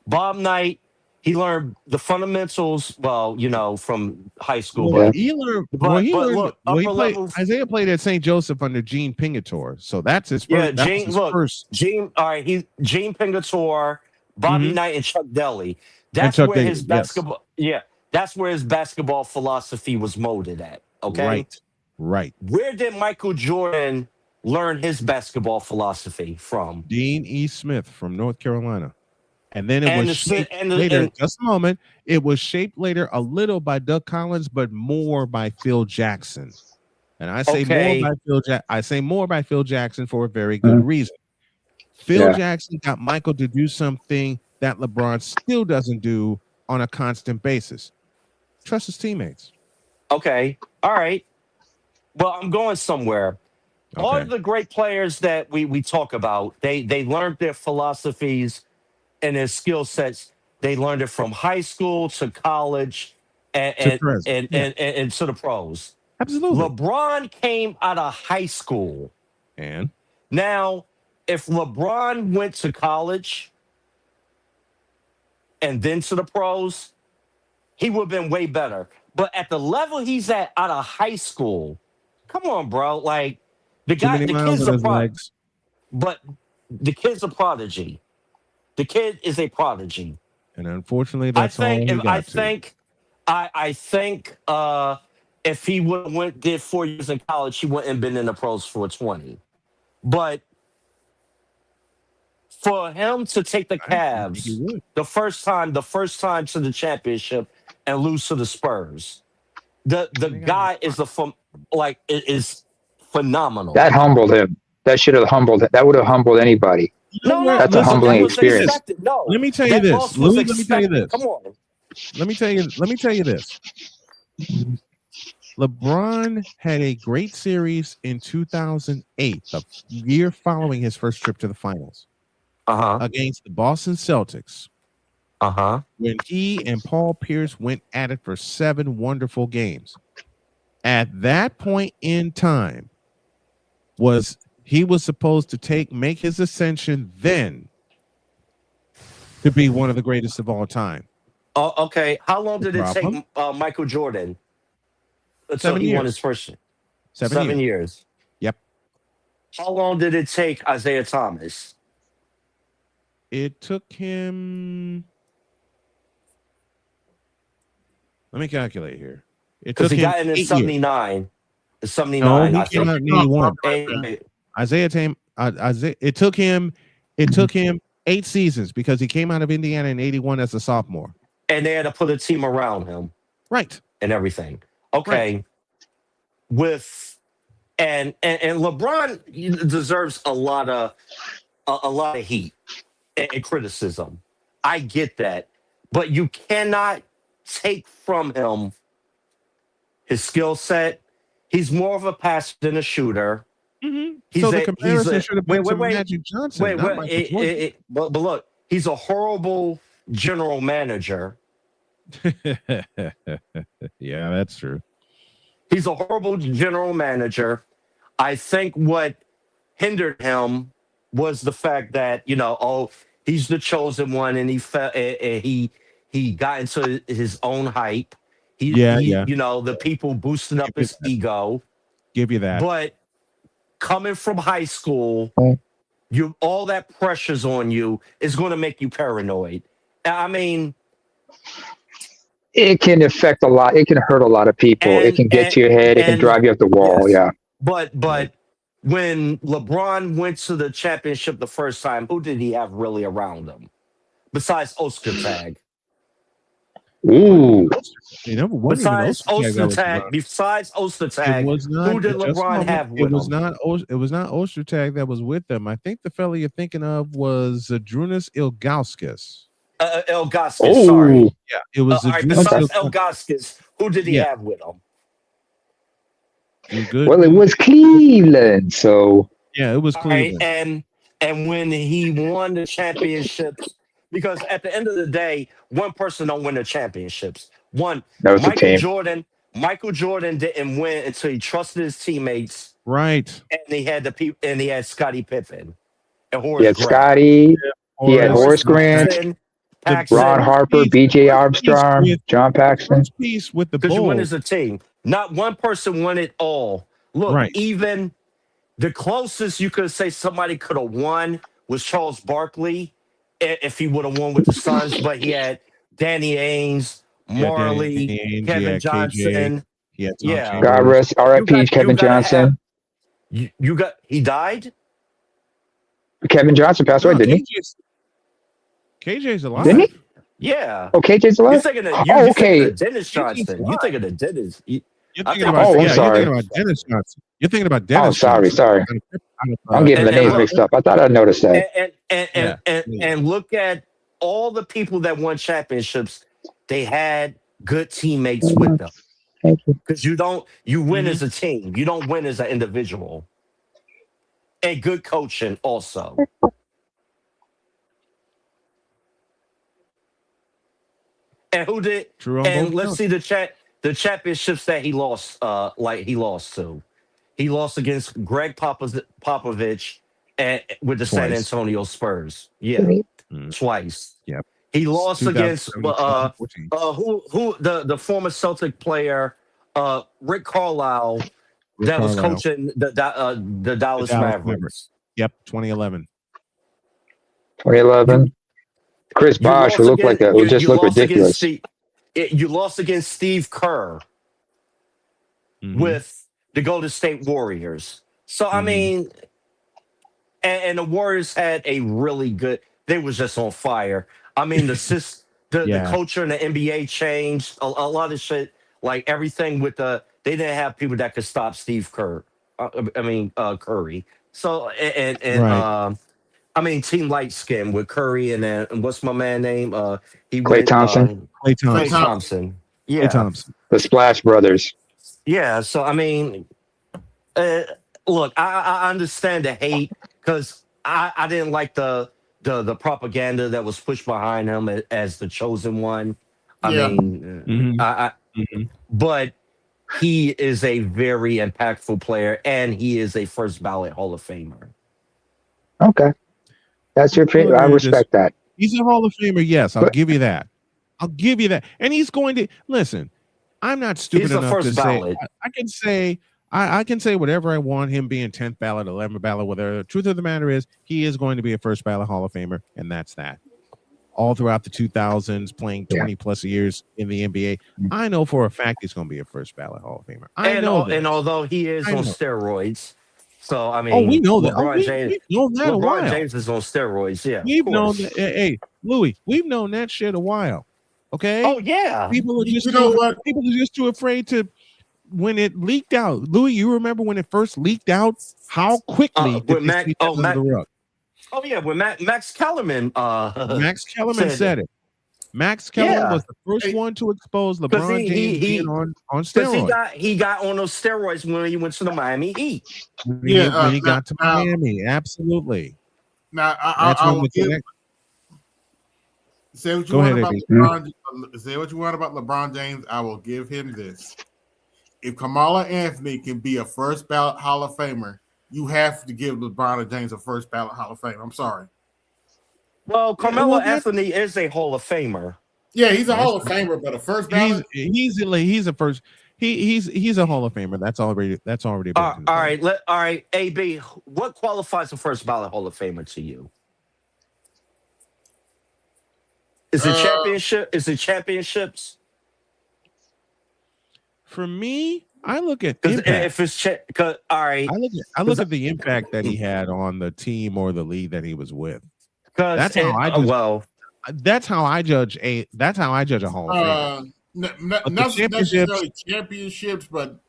Speaker 1: Bob Knight, he learned the fundamentals, well, from high school,
Speaker 19: Well,
Speaker 1: but
Speaker 19: he learned.
Speaker 1: look, upper
Speaker 19: Played.
Speaker 1: level.
Speaker 19: Isaiah played at St. Joseph under Gene Pingatore, so that's his first.
Speaker 1: Yeah,
Speaker 19: that was
Speaker 1: Gene.
Speaker 19: his
Speaker 1: Look,
Speaker 19: first.
Speaker 1: Gene. All right, Gene Pingatore, Bobby Knight, and Chuck Daly. That's
Speaker 19: Chuck
Speaker 1: where
Speaker 19: Daly,
Speaker 1: his basketball. Yeah, that's where his basketball philosophy was molded at. Okay,
Speaker 19: Right.
Speaker 1: Where did Michael Jordan learn his basketball philosophy from?
Speaker 19: Dean E. Smith from North Carolina. And then it
Speaker 1: And
Speaker 19: was
Speaker 1: the-
Speaker 19: shaped
Speaker 1: and the-
Speaker 19: later.
Speaker 1: and-
Speaker 19: Just a moment. It was shaped later a little by Doug Collins, but more by Phil Jackson. And I say
Speaker 1: Okay.
Speaker 19: more by Phil Jackson for a very good reason. Phil Jackson got Michael to do something that LeBron still doesn't do on a constant basis. Trust his teammates.
Speaker 1: Okay. All right. Well, I'm going somewhere. All
Speaker 19: Okay.
Speaker 1: of the great players that we talk about, they learned their philosophies and their skill sets. They learned it from high school to college and
Speaker 19: To present,
Speaker 1: and to the pros.
Speaker 19: Absolutely.
Speaker 1: LeBron came out of high school.
Speaker 19: And
Speaker 1: Now, if LeBron went to college and then to the pros, he would have been way better. But at the level he's at out of high school, come on, bro. Like the
Speaker 19: too many miles
Speaker 1: kid's
Speaker 19: on
Speaker 1: a
Speaker 19: his legs.
Speaker 1: but the kid's a prodigy. The kid is a prodigy.
Speaker 19: And unfortunately, that's all he got to.
Speaker 1: I think if he would have did 4 years in college, he wouldn't have been in the pros for 20. But for him to take the Cavs the first time to the championship and lose to the Spurs, the guy is it is phenomenal.
Speaker 15: That humbled him. That should have humbled him. That would have humbled anybody.
Speaker 1: No,
Speaker 15: That's a
Speaker 1: listen,
Speaker 15: humbling
Speaker 1: that was
Speaker 15: experience.
Speaker 1: expected. No,
Speaker 19: Let me tell you
Speaker 1: that
Speaker 19: this.
Speaker 1: loss was
Speaker 19: Louis, let me tell you
Speaker 1: expected.
Speaker 19: this.
Speaker 1: Come on.
Speaker 19: Let me tell you this. LeBron had a great series in 2008, the year following his first trip to the finals, against the Boston Celtics. When he and Paul Pierce went at it for 7 wonderful games. At that point in time, he was supposed to make his ascension then to be one of the greatest of all time.
Speaker 1: Oh, okay. How long did it
Speaker 19: Problem?
Speaker 1: take Michael Jordan until
Speaker 19: 7
Speaker 1: he
Speaker 19: years.
Speaker 1: won his first?
Speaker 19: 7
Speaker 1: years.
Speaker 19: Yep.
Speaker 1: How long did it take Isaiah Thomas?
Speaker 19: It took him. Let me calculate here. It
Speaker 1: Because
Speaker 19: took
Speaker 1: he
Speaker 19: him
Speaker 1: got in
Speaker 19: 8
Speaker 1: 79.
Speaker 19: years.
Speaker 1: 79.
Speaker 19: No,
Speaker 1: I
Speaker 19: he came
Speaker 1: think.
Speaker 19: out in 81. Isaiah, it took him 8 seasons because he came out of Indiana in 81 as a sophomore.
Speaker 1: And they had to put a team around him.
Speaker 19: Right.
Speaker 1: And everything. Okay. With and LeBron deserves a lot of heat and criticism. I get that. But you cannot take from him his skill set. He's more of a passer than a shooter.
Speaker 19: So the comparison should have been to Magic Johnson, not Michael Jordan.
Speaker 1: But look, he's a horrible general manager.
Speaker 19: Yeah, that's true.
Speaker 1: He's a horrible general manager. I think what hindered him was the fact that, he's the chosen one and he got into his own hype. The people boosting up his ego.
Speaker 19: Give you that.
Speaker 1: But coming from high school, all that pressure's on you is going to make you paranoid. I mean,
Speaker 15: it can affect a lot. It can hurt a lot of people. It
Speaker 1: and
Speaker 15: can get
Speaker 1: and
Speaker 15: to your head. It can
Speaker 1: and
Speaker 15: drive you up the wall.
Speaker 1: yes,
Speaker 15: Yeah.
Speaker 1: but when LeBron went to the championship the first time, who did he have really around him besides Oscar Tag?
Speaker 15: Ooh.
Speaker 19: It never wasn't even Ostertag that was around.
Speaker 1: Besides Oscar
Speaker 19: It
Speaker 1: Tag,
Speaker 19: was not.
Speaker 1: who did
Speaker 19: Just a
Speaker 1: LeBron
Speaker 19: moment.
Speaker 1: have
Speaker 19: It
Speaker 1: with
Speaker 19: was
Speaker 1: him?
Speaker 19: not. It was not Ostertag that was with them. I think the fella you're thinking of was Zadrunas Ilgauskas.
Speaker 1: Ilgauskas, sorry.
Speaker 19: Yeah, it was
Speaker 1: All right,
Speaker 19: Zadrunas
Speaker 1: besides
Speaker 19: Ilgauskas.
Speaker 1: Ilgauskas, who did he
Speaker 19: Yeah.
Speaker 1: have with him?
Speaker 19: Good.
Speaker 15: Well, it was Cleveland, so
Speaker 19: Yeah, it was
Speaker 1: All right,
Speaker 19: Cleveland.
Speaker 1: and when he won the championships, because at the end of the day, one person don't win the championships. One,
Speaker 15: that was the team.
Speaker 1: Michael Jordan didn't win until he trusted his teammates,
Speaker 19: Right.
Speaker 1: and he had Scottie Pippen and
Speaker 15: He
Speaker 1: Horace
Speaker 15: had
Speaker 1: Grant.
Speaker 15: Scotty. He had Horace Grant,
Speaker 1: Paxson.
Speaker 15: Ron Harper, B.J. Armstrong, John Paxson.
Speaker 19: Piece with the
Speaker 1: Because you win
Speaker 19: Bulls.
Speaker 1: as a team. Not one person won it all. Look,
Speaker 19: Right.
Speaker 1: even the closest you could say somebody could have won was Charles Barkley if he would have won with the Suns, but he had Danny Ainge, Marley,
Speaker 19: Danny Ainge,
Speaker 1: Kevin
Speaker 19: KJ,
Speaker 1: Johnson.
Speaker 19: he had Tom
Speaker 1: Yeah.
Speaker 19: Chambers.
Speaker 15: God rest R.I.P. Kevin Johnson.
Speaker 1: He died?
Speaker 15: Kevin Johnson passed away, didn't he?
Speaker 19: KJ's alive.
Speaker 15: Didn't he?
Speaker 1: Yeah.
Speaker 15: Oh, KJ's alive?
Speaker 1: You're
Speaker 15: okay.
Speaker 1: thinking of Dennis Johnston. You're thinking of Dennis.
Speaker 19: You're thinking about,
Speaker 15: I'm
Speaker 19: yeah,
Speaker 15: sorry.
Speaker 19: You're thinking about Dennis Johnson. You're thinking about
Speaker 15: Oh,
Speaker 19: Dennis
Speaker 15: sorry.
Speaker 19: Johnson.
Speaker 15: I'm getting the names mixed up. I thought I noticed that.
Speaker 1: And look at all the people that won championships. They had good teammates with them.
Speaker 15: Thank you.
Speaker 1: Because you win as a team. You don't win as an individual. And good coaching also. And who did?
Speaker 19: True on
Speaker 1: And
Speaker 19: both
Speaker 1: let's
Speaker 19: counts.
Speaker 1: see the championships that he lost. He lost to. He lost against Greg Popovich and with the San
Speaker 19: Twice.
Speaker 1: Antonio Spurs. Yeah, twice.
Speaker 19: Yep.
Speaker 1: He lost against
Speaker 19: 2014.
Speaker 1: who the former Celtic player Rick Carlisle that was
Speaker 19: Carlisle.
Speaker 1: coaching the Dallas Mavericks.
Speaker 19: Yep, 2011.
Speaker 15: 2011. Chris Bosh, who looked like who just looked ridiculous.
Speaker 1: You lost against Steve Kerr with the Golden State Warriors. So I mean, and the Warriors had a really good. They was just on fire. I mean, the culture in the NBA changed a lot of shit. Like everything with they didn't have people that could stop Steve Kerr. Curry. So
Speaker 19: Right.
Speaker 1: I mean, Team Light Skin with Curry and what's my man name?
Speaker 15: Klay Thompson.
Speaker 1: Klay Thompson. Yeah.
Speaker 19: Klay Thompson.
Speaker 15: The Splash Brothers.
Speaker 1: Yeah. So I mean, look, I understand the hate because I didn't like the propaganda that was pushed behind him as the chosen one. But he is a very impactful player, and he is a first ballot Hall of Famer.
Speaker 15: Okay. That's your opinion. I respect that.
Speaker 19: He's a Hall of Famer, yes. I'll give you that. I'll give you that. And he's going to listen. I'm not stupid enough to say I can say whatever I want, him being 10th ballot, 11th ballot, whatever. The truth of the matter is he is going to be a first ballot Hall of Famer, and that's that. All throughout the 2000s, playing 20 plus years in the NBA, I know for a fact he's going to be a first ballot Hall of Famer.
Speaker 1: And although he is on steroids, so I mean,
Speaker 19: we know that.
Speaker 1: LeBron
Speaker 19: We've known that a while.
Speaker 1: LeBron James is on steroids. Yeah,
Speaker 19: we've known that. Hey, Louis, we've known that shit a while. Okay.
Speaker 1: Oh yeah.
Speaker 19: People are just people are just too afraid to. When it leaked out, Louis, you remember when it first leaked out? How quickly did they sweep that under the rug?
Speaker 1: Oh yeah, when Max Kellerman.
Speaker 19: Max Kellerman said it. Max Kellerman was the first one to expose LeBron James being on steroids.
Speaker 1: He got on those steroids when he went to the Miami Heat.
Speaker 19: When he got to Miami, absolutely.
Speaker 4: Now, say what you want about LeBron. Say what you want about LeBron James. I will give him this. If Kamala Anthony can be a first ballot Hall of Famer, you have to give LeBron James a first ballot Hall of Fame. I'm sorry.
Speaker 1: Well, Carmelo Anthony is a Hall of Famer.
Speaker 4: Yeah, he's a Hall of Famer, but a first ballot.
Speaker 19: He's a first. He's a Hall of Famer. That's already been
Speaker 1: All
Speaker 19: confirmed.
Speaker 1: right, all right. AB, what qualifies a first ballot Hall of Famer to you? Is it championship? Is it championships?
Speaker 19: For me, I look at
Speaker 1: Because
Speaker 19: impact.
Speaker 1: if it's all right,
Speaker 19: I look at the impact that he had on the team or the league that he was with.
Speaker 1: Because
Speaker 19: that's how I judge a Hall of Famer.
Speaker 4: Not necessarily championships, but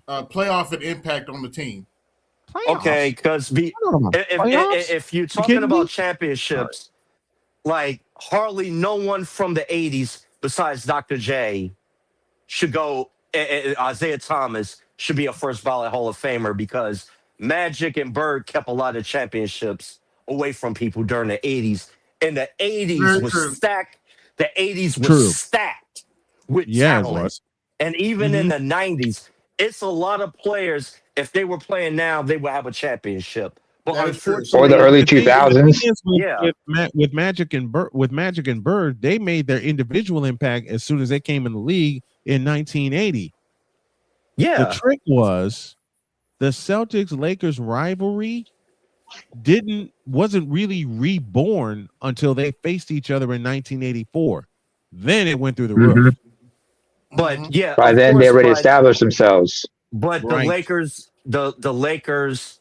Speaker 4: playoff and impact on the team.
Speaker 1: Okay, because if you're talking about championships, like hardly no one from the 80s besides Dr. J should go. Isaiah Thomas should be a first ballot Hall of Famer because Magic and Bird kept a lot of championships away from people during the 80s. And the 80s was stacked. The 80s was stacked with talent. And even in the 90s, it's a lot of players. If they were playing now, they would have a championship. But unfortunately,
Speaker 15: or the early 2000s.
Speaker 19: With Magic and Bird, they made their individual impact as soon as they came in the league in 1980.
Speaker 1: Yeah.
Speaker 19: The trick was the Celtics-Lakers rivalry wasn't really reborn until they faced each other in 1984. Then it went through the roof.
Speaker 1: But yeah,
Speaker 15: by then they already established themselves.
Speaker 1: But the Lakers, the Lakers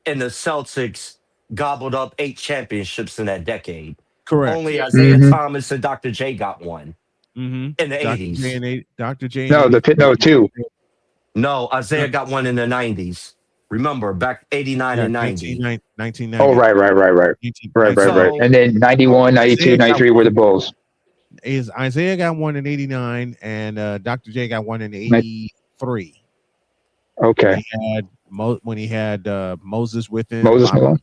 Speaker 1: and the Celtics gobbled up 8 championships in that decade.
Speaker 19: Correct.
Speaker 1: Only Isaiah Thomas and Dr. J got one in the 80s.
Speaker 19: Dr. J.
Speaker 15: No, 2.
Speaker 1: No, Isaiah got one in the 90s. Remember, back 89 and 90.
Speaker 19: 1990.
Speaker 15: Oh, right. And then 91, 92, 93 were the Bulls.
Speaker 19: Isaiah got one in 89 and Dr. J got one in 83.
Speaker 15: Okay.
Speaker 19: When he had Moses with him.
Speaker 15: Moses Malone.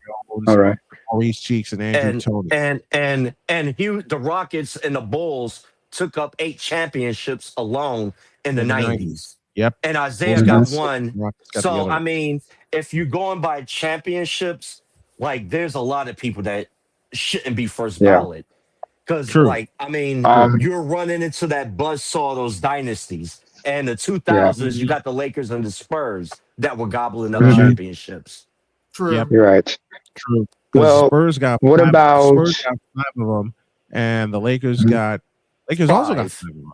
Speaker 15: All right.
Speaker 19: Maurice Cheeks and Andrew Tony.
Speaker 1: And the Rockets and the Bulls took up 8 championships alone in the 90s.
Speaker 19: Yep.
Speaker 1: And Isaiah got one. So, I mean, if you're going by championships, like there's a lot of people that shouldn't be first ballot. Because, like, I mean, you're running into that buzzsaw, those dynasties. And the 2000s, you got the Lakers and the Spurs that were gobbling up championships.
Speaker 4: True.
Speaker 19: Yep.
Speaker 15: You're right.
Speaker 19: True.
Speaker 15: Well,
Speaker 19: Spurs got
Speaker 15: what
Speaker 19: five,
Speaker 15: about
Speaker 19: Spurs got 5 of them, and the Lakers also got 5 of them.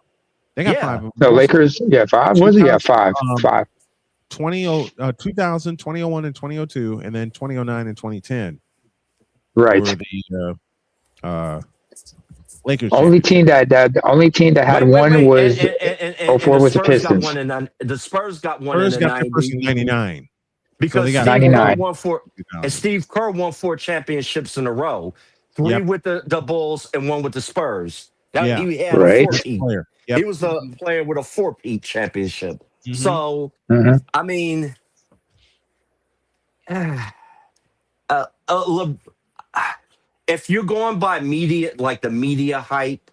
Speaker 19: They got 5 of them.
Speaker 15: No, Lakers, 5. Was it? 5. 5.
Speaker 19: 2000, 2001, and 2002, and then 2009 and 2010.
Speaker 15: Right.
Speaker 19: Were the Lakers.
Speaker 15: Only team that had one was 04 was the Pistons.
Speaker 1: The Spurs got one
Speaker 19: Spurs
Speaker 1: in the
Speaker 19: got the first in 99.
Speaker 1: Because
Speaker 19: so
Speaker 1: Steve
Speaker 15: 99.
Speaker 1: Kerr won 4, and Steve Kerr won 4 championships in a row. 3 with the Bulls and 1 with the Spurs. He had a 4-peat. He was a player with a 4-peat championship. So, I mean, if you're going by media, like the media hype,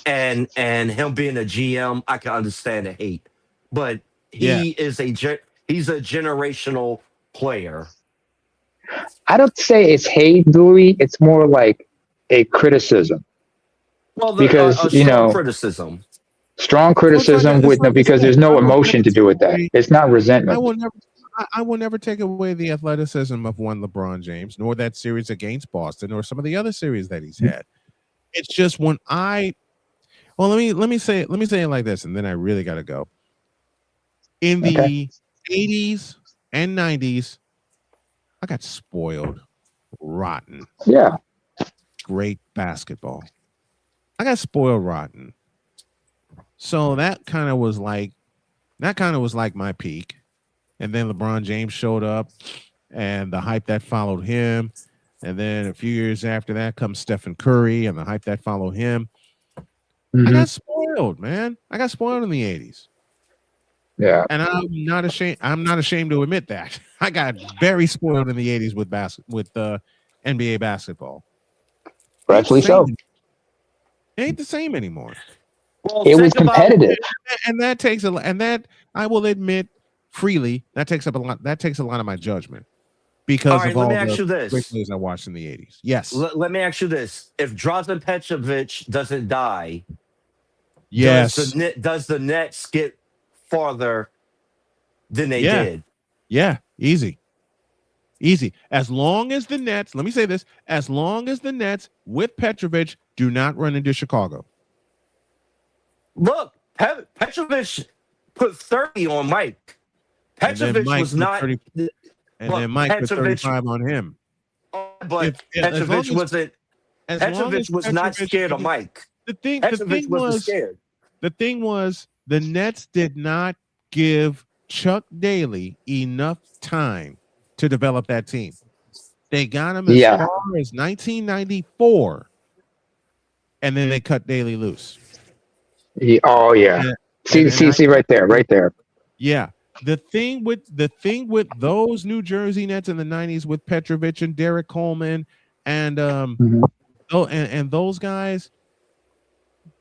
Speaker 1: and him being a GM, I can understand the hate, but he's a generational player.
Speaker 15: I don't say it's hate, Louis. It's more like a criticism.
Speaker 1: Well,
Speaker 15: because
Speaker 1: criticism.
Speaker 15: Strong criticism because there's no emotion to do with that. It's not resentment.
Speaker 19: I will never take away the athleticism of one LeBron James, nor that series against Boston, or some of the other series that he's had. It's just let me say it like this, and then I really got to go. In the 80s and 90s, I got spoiled rotten.
Speaker 15: Yeah.
Speaker 19: Great basketball. I got spoiled rotten. So that kind of was like my peak. And then LeBron James showed up and the hype that followed him. And then a few years after that comes Stephen Curry and the hype that followed him. I got spoiled, man. I got spoiled in the 80s.
Speaker 15: Yeah.
Speaker 19: And I'm not ashamed to admit that. I got very spoiled in the 80s with NBA basketball.
Speaker 15: Rightfully so.
Speaker 19: It ain't the same anymore.
Speaker 1: Well,
Speaker 15: it was competitive.
Speaker 19: And that takes I will admit freely, that takes a lot of my judgment. Because of all the great plays I watched in the 80s. Yes.
Speaker 1: Let me ask you this. If Drazen Petrovic doesn't die,
Speaker 19: yes,
Speaker 1: does the Nets get farther than they
Speaker 19: Yeah.
Speaker 1: did.
Speaker 19: Yeah, easy. As long as the Nets, let me say this, as long as the Nets with Petrovic do not run into Chicago.
Speaker 1: Look, Petrovic put 30 on Mike.
Speaker 19: And then
Speaker 1: Petrovic
Speaker 19: Mike
Speaker 1: was
Speaker 19: put
Speaker 1: not.
Speaker 19: 30, and
Speaker 1: But
Speaker 19: then Mike put
Speaker 1: Petrovic,
Speaker 19: 35 on him.
Speaker 1: but
Speaker 19: As long
Speaker 1: Petrovic
Speaker 19: as,
Speaker 1: wasn't.
Speaker 19: as long as
Speaker 1: Petrovic was not
Speaker 19: Petrovic
Speaker 1: scared of
Speaker 19: didn't-
Speaker 1: Mike.
Speaker 19: the thing
Speaker 1: Petrovic wasn't scared.
Speaker 19: the thing was the Nets did not give Chuck Daly enough time to develop that team. They got him as far as 1994, and then they cut Daly loose.
Speaker 15: Oh yeah. See right there.
Speaker 19: Yeah. The thing with those New Jersey Nets in the 90s with Petrovic and Derek Coleman and and those guys,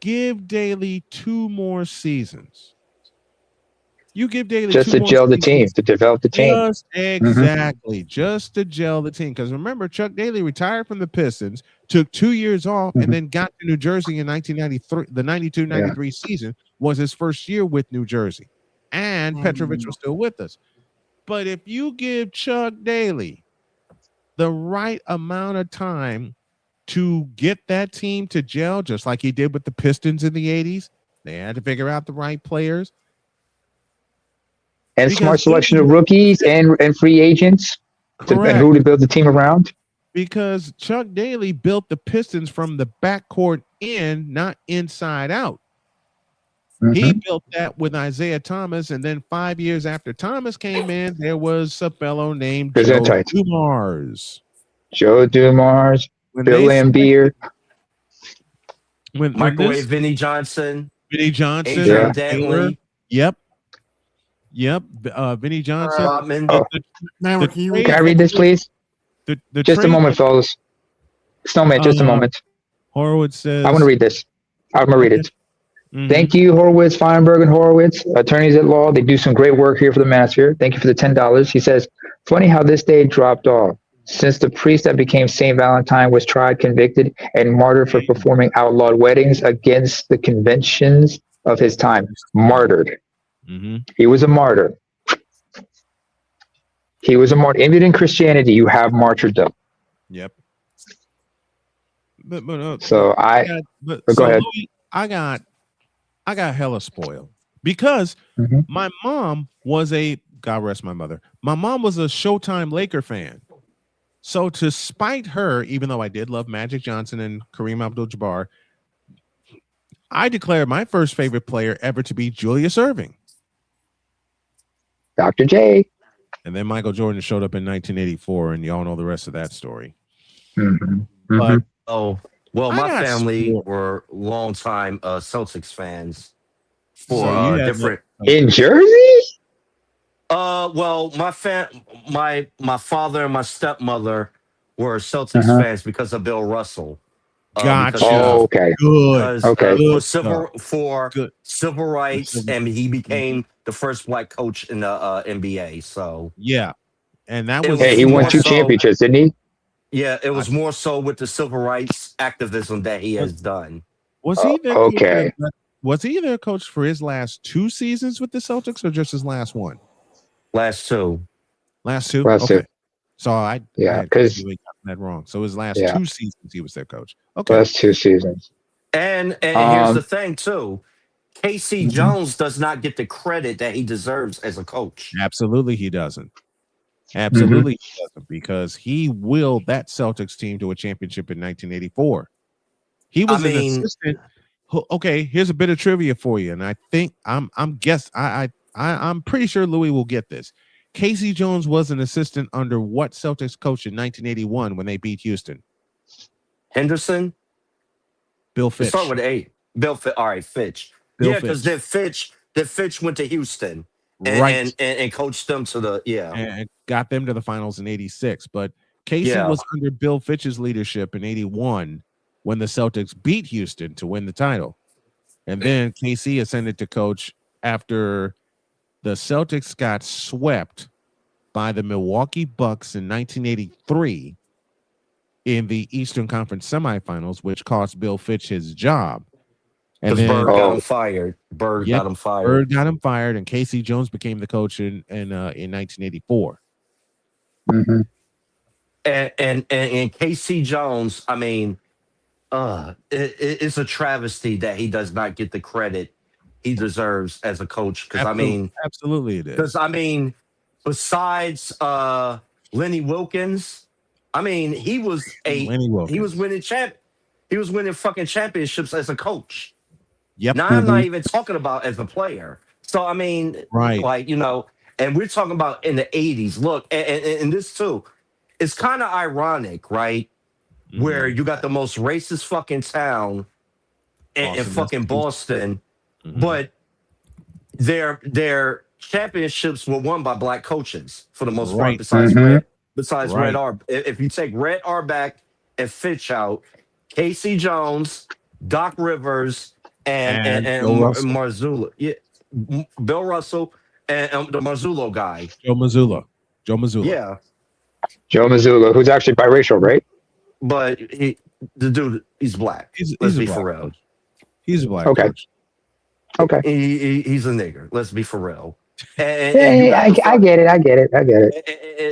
Speaker 19: give Daly 2 more seasons. You give Daly
Speaker 15: just
Speaker 19: 2
Speaker 15: to
Speaker 19: more
Speaker 15: gel the
Speaker 19: seasons.
Speaker 15: team, to develop the team.
Speaker 19: Just exactly, just to gel the team. Because remember, Chuck Daly retired from the Pistons, took 2 years off, and then got to New Jersey in 1993. The 92-93 season was his first year with New Jersey, and Petrovic was still with us. But if you give Chuck Daly the right amount of time to get that team to gel, just like he did with the Pistons in the 80s, they had to figure out the right players.
Speaker 15: And smart selection of rookies and free agents and who to build the team around.
Speaker 19: Because Chuck Daly built the Pistons from the backcourt in, not inside out. He built that with Isaiah Thomas, and then 5 years after Thomas came in, there was a fellow named Joe Dumars.
Speaker 15: Joe Dumars, Bill Laimbeer.
Speaker 1: Microwave Vinnie Johnson.
Speaker 19: Adrian
Speaker 1: Dantley.
Speaker 19: Yep. Vinnie Johnson.
Speaker 15: Can I read this, please? Just a moment, fellas. Snowman, just a moment.
Speaker 19: Horowitz says,
Speaker 15: I want to read this. I'm going to read it. Thank you, Horowitz, Feinberg, and Horowitz, attorneys at law. They do some great work here for the Manosphere. Thank you for the $10. He says, funny how this day dropped off. Since the priest that became St. Valentine was tried, convicted, and martyred for performing outlawed weddings against the conventions of his time. Martyred. He was a martyr. He was a martyr. Even in Christianity, you have martyrdom.
Speaker 19: Yep.
Speaker 15: Go ahead.
Speaker 19: Louis, I got hella spoiled because my mom was God rest my mother. My mom was a Showtime Laker fan. So to spite her, even though I did love Magic Johnson and Kareem Abdul-Jabbar, I declared my first favorite player ever to be Julius Erving.
Speaker 15: Dr. J.
Speaker 19: And then Michael Jordan showed up in 1984, and y'all know the rest of that story. But
Speaker 1: my family were longtime Celtics fans for
Speaker 19: So
Speaker 1: different.
Speaker 15: In Jersey?
Speaker 1: Well, my father and my stepmother were Celtics fans because of Bill Russell.
Speaker 19: Gotcha.
Speaker 15: Okay.
Speaker 19: Good.
Speaker 1: For civil rights, and he became the first black coach in the NBA. So
Speaker 19: yeah, and that was
Speaker 15: he won 2 championships, didn't he?
Speaker 1: Yeah, it was more so with the civil rights activism that he has done.
Speaker 19: Was he there?
Speaker 15: Okay.
Speaker 19: Was he their coach for his last 2 seasons with the Celtics, or just his last one?
Speaker 1: Last two.
Speaker 15: Last two.
Speaker 19: So I
Speaker 15: because
Speaker 19: got that wrong. So his last 2 seasons, he was their coach. Okay,
Speaker 15: last 2 seasons.
Speaker 1: And here's the thing too, Casey Jones does not get the credit that he deserves as a coach.
Speaker 19: Absolutely, he doesn't. Absolutely, he doesn't, because he willed that Celtics team to a championship in 1984. He was an assistant. Okay, here's a bit of trivia for you, and I think I'm pretty sure Louis will get this. Casey Jones was an assistant under what Celtics coach in 1981 when they beat Houston?
Speaker 1: Henderson?
Speaker 19: Bill Fitch.
Speaker 1: Start with A. Bill Fitch. All right, Fitch. Because then Fitch went to Houston and coached them to the
Speaker 19: and got them to the finals in 86. But Casey was under Bill Fitch's leadership in 81 when the Celtics beat Houston to win the title. And then Casey ascended to coach after the Celtics got swept by the Milwaukee Bucks in 1983 in the Eastern Conference semifinals, which cost Bill Fitch his job. And
Speaker 1: Because
Speaker 19: then
Speaker 1: Bird got him fired.
Speaker 19: Bird got him fired, and Casey Jones became the coach in 1984.
Speaker 15: Mm-hmm.
Speaker 1: And Casey Jones, I mean, it's a travesty that he does not get the credit he deserves as a coach. Because
Speaker 19: Absolutely it is.
Speaker 1: Because besides Lenny Wilkins, I mean, he was winning fucking championships as a coach.
Speaker 19: Yep.
Speaker 1: Now I'm not even talking about as a player. So I mean,
Speaker 19: right,
Speaker 1: like, you know, and we're talking about in the 80s. Look, and this too, it's kind of ironic, right? Where you got the most racist fucking town in fucking Boston, but their championships were won by black coaches for the most part. Besides Red Auerbach, if you take Red Auerbach and Fitch out, Casey Jones, Doc Rivers, and Marzullo, Bill Russell, and the Marzullo guy,
Speaker 19: Joe Mazzulla,
Speaker 1: yeah,
Speaker 15: Joe Mazzulla, who's actually biracial, right?
Speaker 1: But the dude, he's black. Let's be for real.
Speaker 19: He's a black
Speaker 15: coach. Okay.
Speaker 1: He's a nigger. Let's be for real.
Speaker 15: I get it.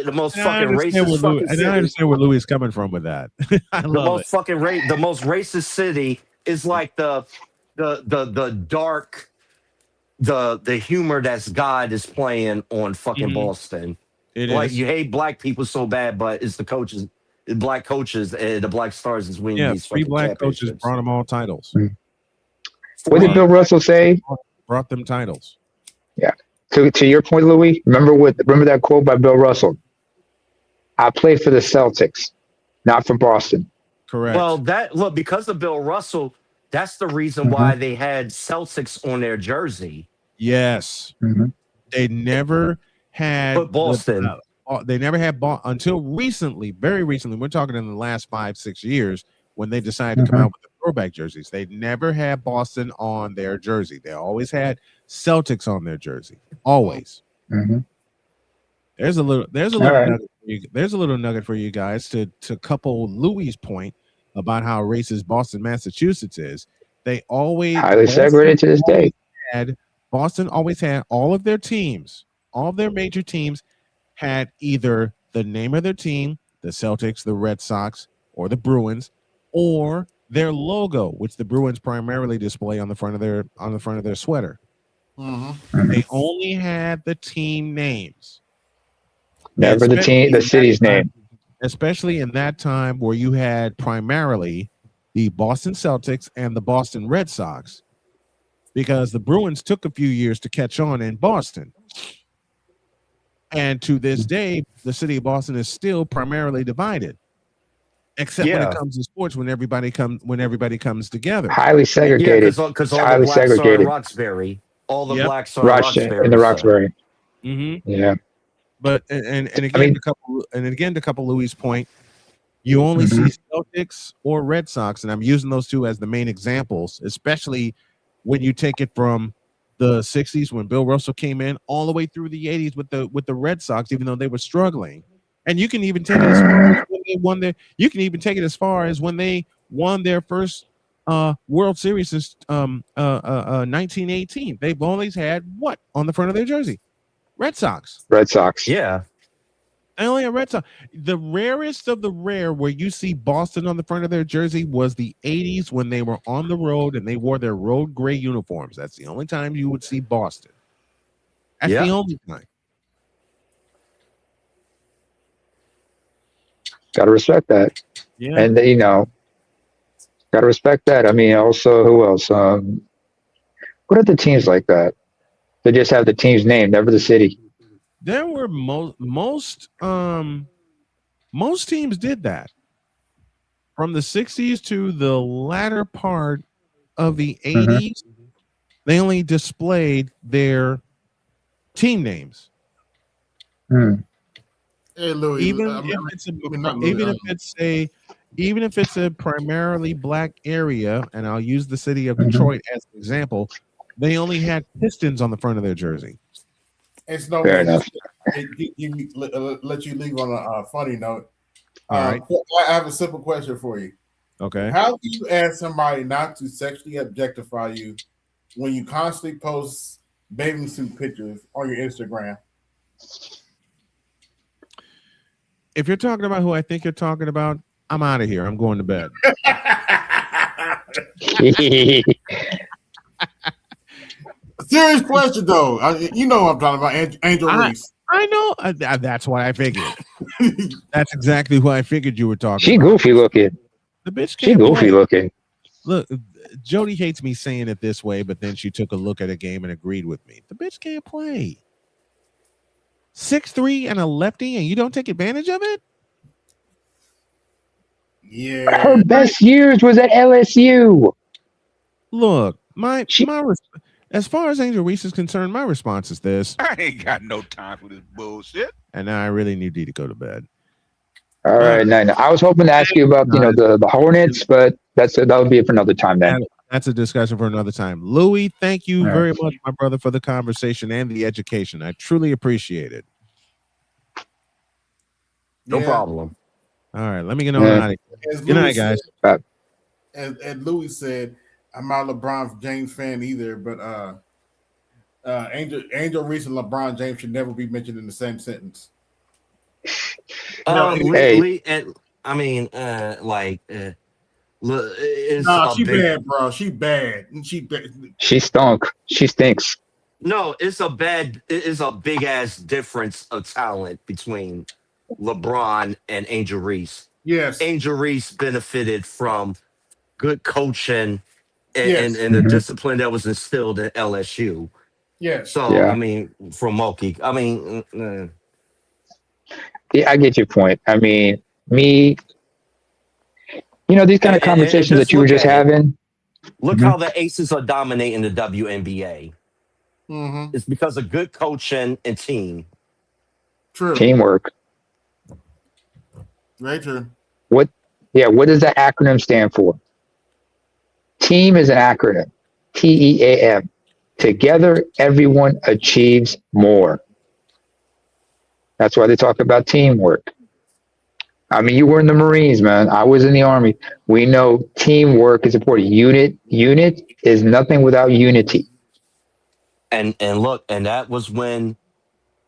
Speaker 1: The most fucking racist fucking city.
Speaker 19: And I understand where Louis is coming from with that. I love it.
Speaker 1: The most racist city is like the dark, the humor that God is playing on fucking Boston. Like you hate black people so bad, but it's the coaches, the black coaches, the black stars is winning these
Speaker 19: three
Speaker 1: fucking
Speaker 19: black coaches brought them all titles.
Speaker 15: What did Bill Russell say?
Speaker 19: Brought them titles.
Speaker 15: Yeah. To your point, Louis, remember that quote by Bill Russell? I played for the Celtics, not for Boston.
Speaker 19: Correct.
Speaker 1: Well, because of Bill Russell, that's the reason why they had Celtics on their jersey.
Speaker 19: Yes. They never had
Speaker 1: Boston.
Speaker 19: They never had until recently, very recently. We're talking in the last 5-6 years when they decided to come out with the throwback jerseys. They never had Boston on their jersey. They always had Celtics on their jersey. Always. There's a little nugget for you guys to couple Louis' point about how racist Boston, Massachusetts is. They always
Speaker 15: highly segregated to this day.
Speaker 19: Boston always had all of their teams, all of their major teams had either the name of their team, the Celtics, the Red Sox, or the Bruins, or their logo, which the Bruins primarily display on the front of their sweater. They only had the team names.
Speaker 15: Never the city's name.
Speaker 19: Especially in that time where you had primarily the Boston Celtics and the Boston Red Sox, because the Bruins took a few years to catch on in Boston. And to this day, the city of Boston is still primarily divided, except when it comes to sports, when everybody comes together.
Speaker 15: Highly segregated.
Speaker 1: Because all the blacks are in Roxbury. All the blacks are in Roxbury.
Speaker 15: In the Roxbury.
Speaker 19: Yeah. But and again, to couple Louis' point, you only see Celtics or Red Sox, and I'm using those two as the main examples, especially when you take it from the 60s when Bill Russell came in all the way through the 80s with the Red Sox, even though they were struggling. And you can even take it as far as when they won when they won their first World Series since 1918. They've always had what on the front of their jersey? Red Sox.
Speaker 1: Yeah.
Speaker 19: They only have Red Sox. The rarest of the rare where you see Boston on the front of their jersey was the 80s when they were on the road and they wore their road gray uniforms. That's the only time you would see Boston. That's the only time.
Speaker 15: Gotta respect that.
Speaker 19: Yeah.
Speaker 15: And gotta respect that. I mean, also, who else? What are the teams like that? They just have the team's name, never the city.
Speaker 19: There were most teams did that from the 60s to the latter part of the 80s. They only displayed their team names.
Speaker 4: Hey, Louis,
Speaker 19: even if it's a primarily black area, and I'll use the city of Detroit as an example, they only had Pistons on the front of their jersey.
Speaker 4: It's no
Speaker 15: Fair
Speaker 4: way.
Speaker 15: enough.
Speaker 4: Let you leave on a funny note.
Speaker 19: All right.
Speaker 4: I have a simple question for you.
Speaker 19: Okay.
Speaker 4: How do you ask somebody not to sexually objectify you when you constantly post bathing suit pictures on your Instagram?
Speaker 19: If you're talking about who I think you're talking about, I'm out of here. I'm going to bed.
Speaker 4: Serious question, though. You know what I'm talking about, Angel Reese.
Speaker 19: I know. That's what I figured. That's exactly who I figured you were talking
Speaker 15: She
Speaker 19: about.
Speaker 15: goofy looking.
Speaker 19: The bitch
Speaker 15: She
Speaker 19: can't
Speaker 15: goofy
Speaker 19: play.
Speaker 15: looking.
Speaker 19: Look, Jody hates me saying it this way, but then she took a look at a game and agreed with me. The bitch can't play. 6'3" and a lefty, and you don't take advantage of it?
Speaker 4: Yeah.
Speaker 15: Her best years was at LSU.
Speaker 19: Look, as far as Angel Reese is concerned, my response is this.
Speaker 2: I ain't got no time for this bullshit.
Speaker 19: And now I really need you to go to bed.
Speaker 15: All right, no. I was hoping to ask you about the Hornets, but that would be it for another time then.
Speaker 19: That's a discussion for another time. Louis, thank you very much, my brother, for the conversation and the education. I truly appreciate it.
Speaker 1: No problem.
Speaker 19: All right, let me get on out of here. Good night, guys.
Speaker 4: And Louis said, I'm not a LeBron James fan either, but Angel Reese and LeBron James should never be mentioned in the same sentence. She bad, bro. She bad.
Speaker 15: She stunk. She stinks.
Speaker 1: No, it's a big ass difference of talent between LeBron and Angel Reese.
Speaker 4: Yes.
Speaker 1: Angel Reese benefited from good coaching and the discipline that was instilled at LSU.
Speaker 4: Yes.
Speaker 1: So,
Speaker 15: Yeah.
Speaker 1: I mean, from Mulkey. I mean,
Speaker 15: Yeah, I get your point. I mean, these kind of conversations that you were just having.
Speaker 1: Look how the Aces are dominating the WNBA.
Speaker 4: Mm-hmm.
Speaker 1: It's because of good coaching and team.
Speaker 4: True.
Speaker 15: Teamwork.
Speaker 4: Very true.
Speaker 15: What does that acronym stand for? Team is an acronym. TEAM. Together, everyone achieves more. That's why they talk about teamwork. I mean, you were in the Marines, man. I was in the Army. We know teamwork is important. Unit is nothing without unity.
Speaker 1: And look, and that was when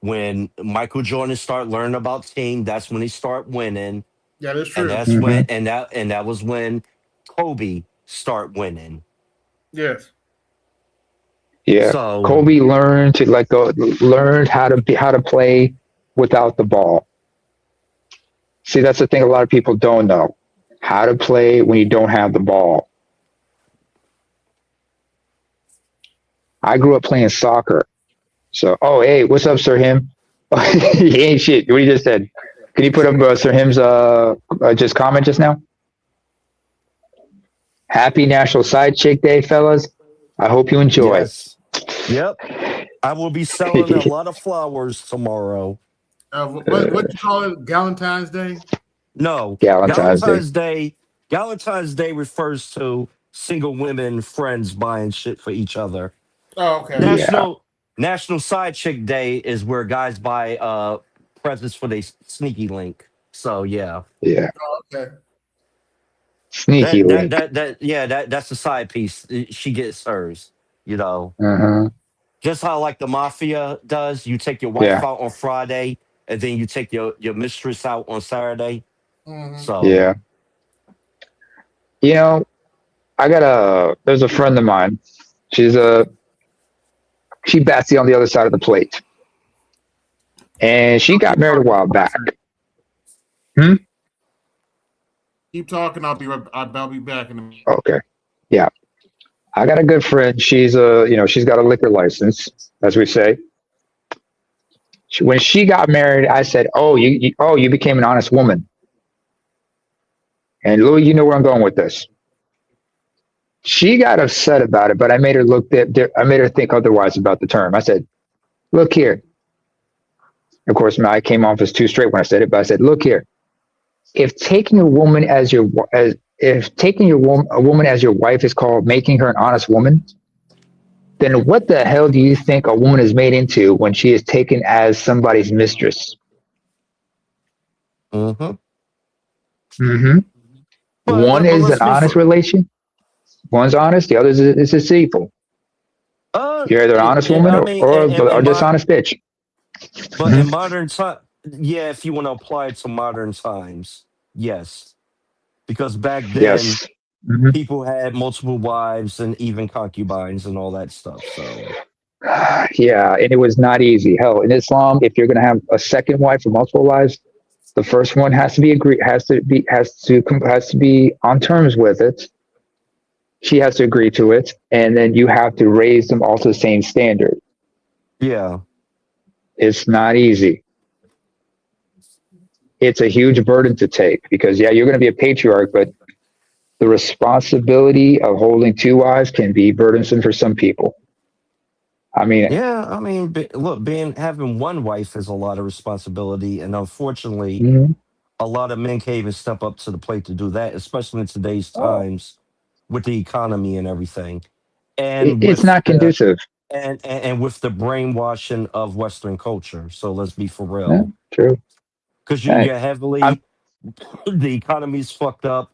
Speaker 1: Michael Jordan started learning about team. That's when he started winning.
Speaker 4: Yeah, that's true.
Speaker 1: And that's when that was when Kobe started winning.
Speaker 4: Yes.
Speaker 15: Yeah.
Speaker 1: So
Speaker 15: Kobe learned to learned how to play without the ball. See, that's the thing a lot of people don't know. How to play when you don't have the ball. I grew up playing soccer. So, hey, what's up, Sir Him? He ain't shit. What he just said. Can you put up Sir Him's just comment just now? Happy National Side Chick Day, fellas. I hope you enjoy.
Speaker 1: Yes. Yep. I will be selling a lot of flowers tomorrow.
Speaker 4: What do you call it? Valentine's Day?
Speaker 1: No.
Speaker 15: Valentine's
Speaker 1: Day. Valentine's Day refers to single women friends buying shit for each other.
Speaker 4: Oh, okay.
Speaker 1: National Side Chick Day is where guys buy presents for their sneaky link. So yeah.
Speaker 15: Yeah.
Speaker 4: Oh, okay.
Speaker 15: Sneaky link.
Speaker 1: That's the side piece. She gets hers, Just how like the mafia does. You take your wife out on Friday, and then you take your mistress out on Saturday.
Speaker 4: Mm-hmm.
Speaker 1: So
Speaker 15: yeah. There's a friend of mine. She bats on the other side of the plate. And she got married a while back.
Speaker 4: Keep talking. I'll be back in a minute.
Speaker 15: Okay. Yeah. I got a good friend. She's she's got a liquor license, as we say. When she got married, I said, you became an honest woman. And Louis, you know where I'm going with this. She got upset about it, but I made her I made her think otherwise about the term. I said, look here. Of course, I came off as too straight when I said it, but I said, look here. If taking a woman as your wife is called making her an honest woman, then what the hell do you think a woman is made into when she is taken as somebody's mistress?
Speaker 1: Mm-hmm.
Speaker 15: Mm-hmm. One is an honest relation. One's honest. The other is deceitful. You're either an honest woman
Speaker 1: I mean,
Speaker 15: or a dishonest bitch.
Speaker 1: But in modern time, yeah, if you want to apply it to modern times, yes, because back then
Speaker 15: Yes.
Speaker 1: people had multiple wives and even concubines and all that stuff. So
Speaker 15: Yeah, and it was not easy. Hell, in Islam, if you're going to have a second wife or multiple wives, the first one has to be on terms with it. She has to agree to it, and then you have to raise them all to the same standard.
Speaker 1: yeah,
Speaker 15: It's not easy. It's a huge burden to take because you're going to be a patriarch, but the responsibility of holding two wives can be burdensome for some people. I mean,
Speaker 1: look, having one wife is a lot of responsibility, and unfortunately,
Speaker 15: mhm.
Speaker 1: a lot of men can't even step up to the plate to do that, especially in today's
Speaker 15: Oh,
Speaker 1: times with the economy and everything, and
Speaker 15: it's
Speaker 1: with
Speaker 15: not conducive.
Speaker 1: and with the brainwashing of Western culture. So let's be for
Speaker 15: Yeah,
Speaker 1: real,
Speaker 15: true.
Speaker 1: because
Speaker 15: Hey,
Speaker 1: you're
Speaker 15: I'm,
Speaker 1: heavily the economy's fucked up,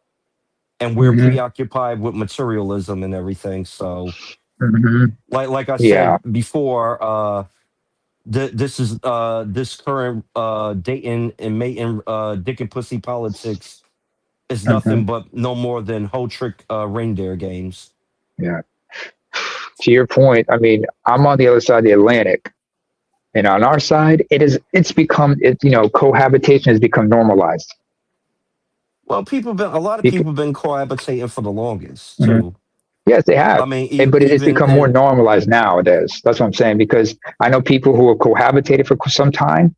Speaker 1: and we're
Speaker 15: mhm,
Speaker 1: preoccupied with materialism and everything. So,
Speaker 15: mhm.
Speaker 1: like I
Speaker 15: Yeah.
Speaker 1: said before, this current dating and mating dick and pussy politics is nothing
Speaker 15: Mhm.
Speaker 1: but no more than whole trick reindeer games.
Speaker 15: Yeah. To your point, I mean, I'm on the other side of the Atlantic, and on our side, cohabitation has become normalized.
Speaker 1: Well, a lot of people been cohabitating for the longest
Speaker 15: Mhm.
Speaker 1: too.
Speaker 15: Yes, they have.
Speaker 1: I mean,
Speaker 15: But it's
Speaker 1: even
Speaker 15: become more
Speaker 1: in
Speaker 15: normalized nowadays. That's what I'm saying. Because I know people who have cohabitated for some time,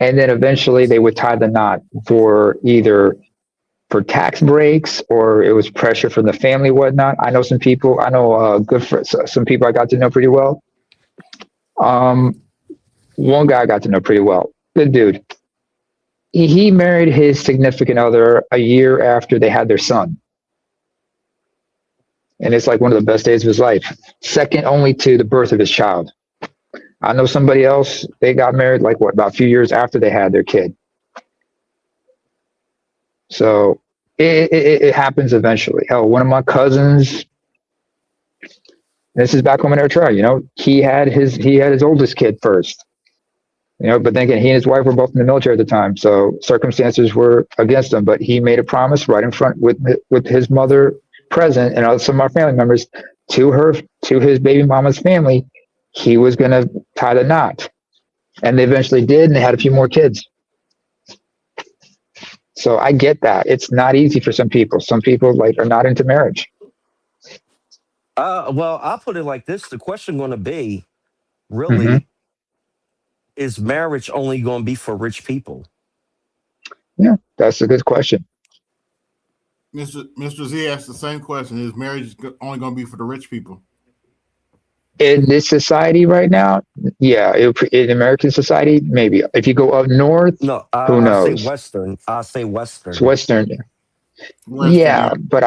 Speaker 15: and then eventually they would tie the knot for either for tax breaks or it was pressure from the family, whatnot. I know some people. I know some people I got to know pretty well. Um, one guy I got to know pretty well. Good dude. He married his significant other a year after they had their son, and it's like one of the best days of his life, second only to the birth of his child. I know somebody else, they got married like about a few years after they had their kid. So it happens eventually. Hell, one of my cousins, this is back home in Eritrea, he had his oldest kid first. But then again, he and his wife were both in the military at the time, so circumstances were against him. But he made a promise right in front with his mother present and some of our family members to his baby mama's family. He was going to tie the knot, and they eventually did, and they had a few more kids. So I get that it's not easy for some people. Some people are not into marriage.
Speaker 1: well, I'll put it like this: the question going to be,
Speaker 15: Hmm.
Speaker 1: really, is marriage only going to be for rich people?
Speaker 15: Yeah, that's a good question.
Speaker 4: Mr. Z asked the same question: is marriage only going to be for the rich people?
Speaker 15: In this society right now, yeah, in American society, maybe. If you go up north,
Speaker 1: No,
Speaker 15: who
Speaker 1: I say
Speaker 15: knows?
Speaker 1: Western. I say
Speaker 15: It's
Speaker 1: Western.
Speaker 15: Western.
Speaker 4: Western,
Speaker 15: Yeah,
Speaker 4: yeah.
Speaker 15: but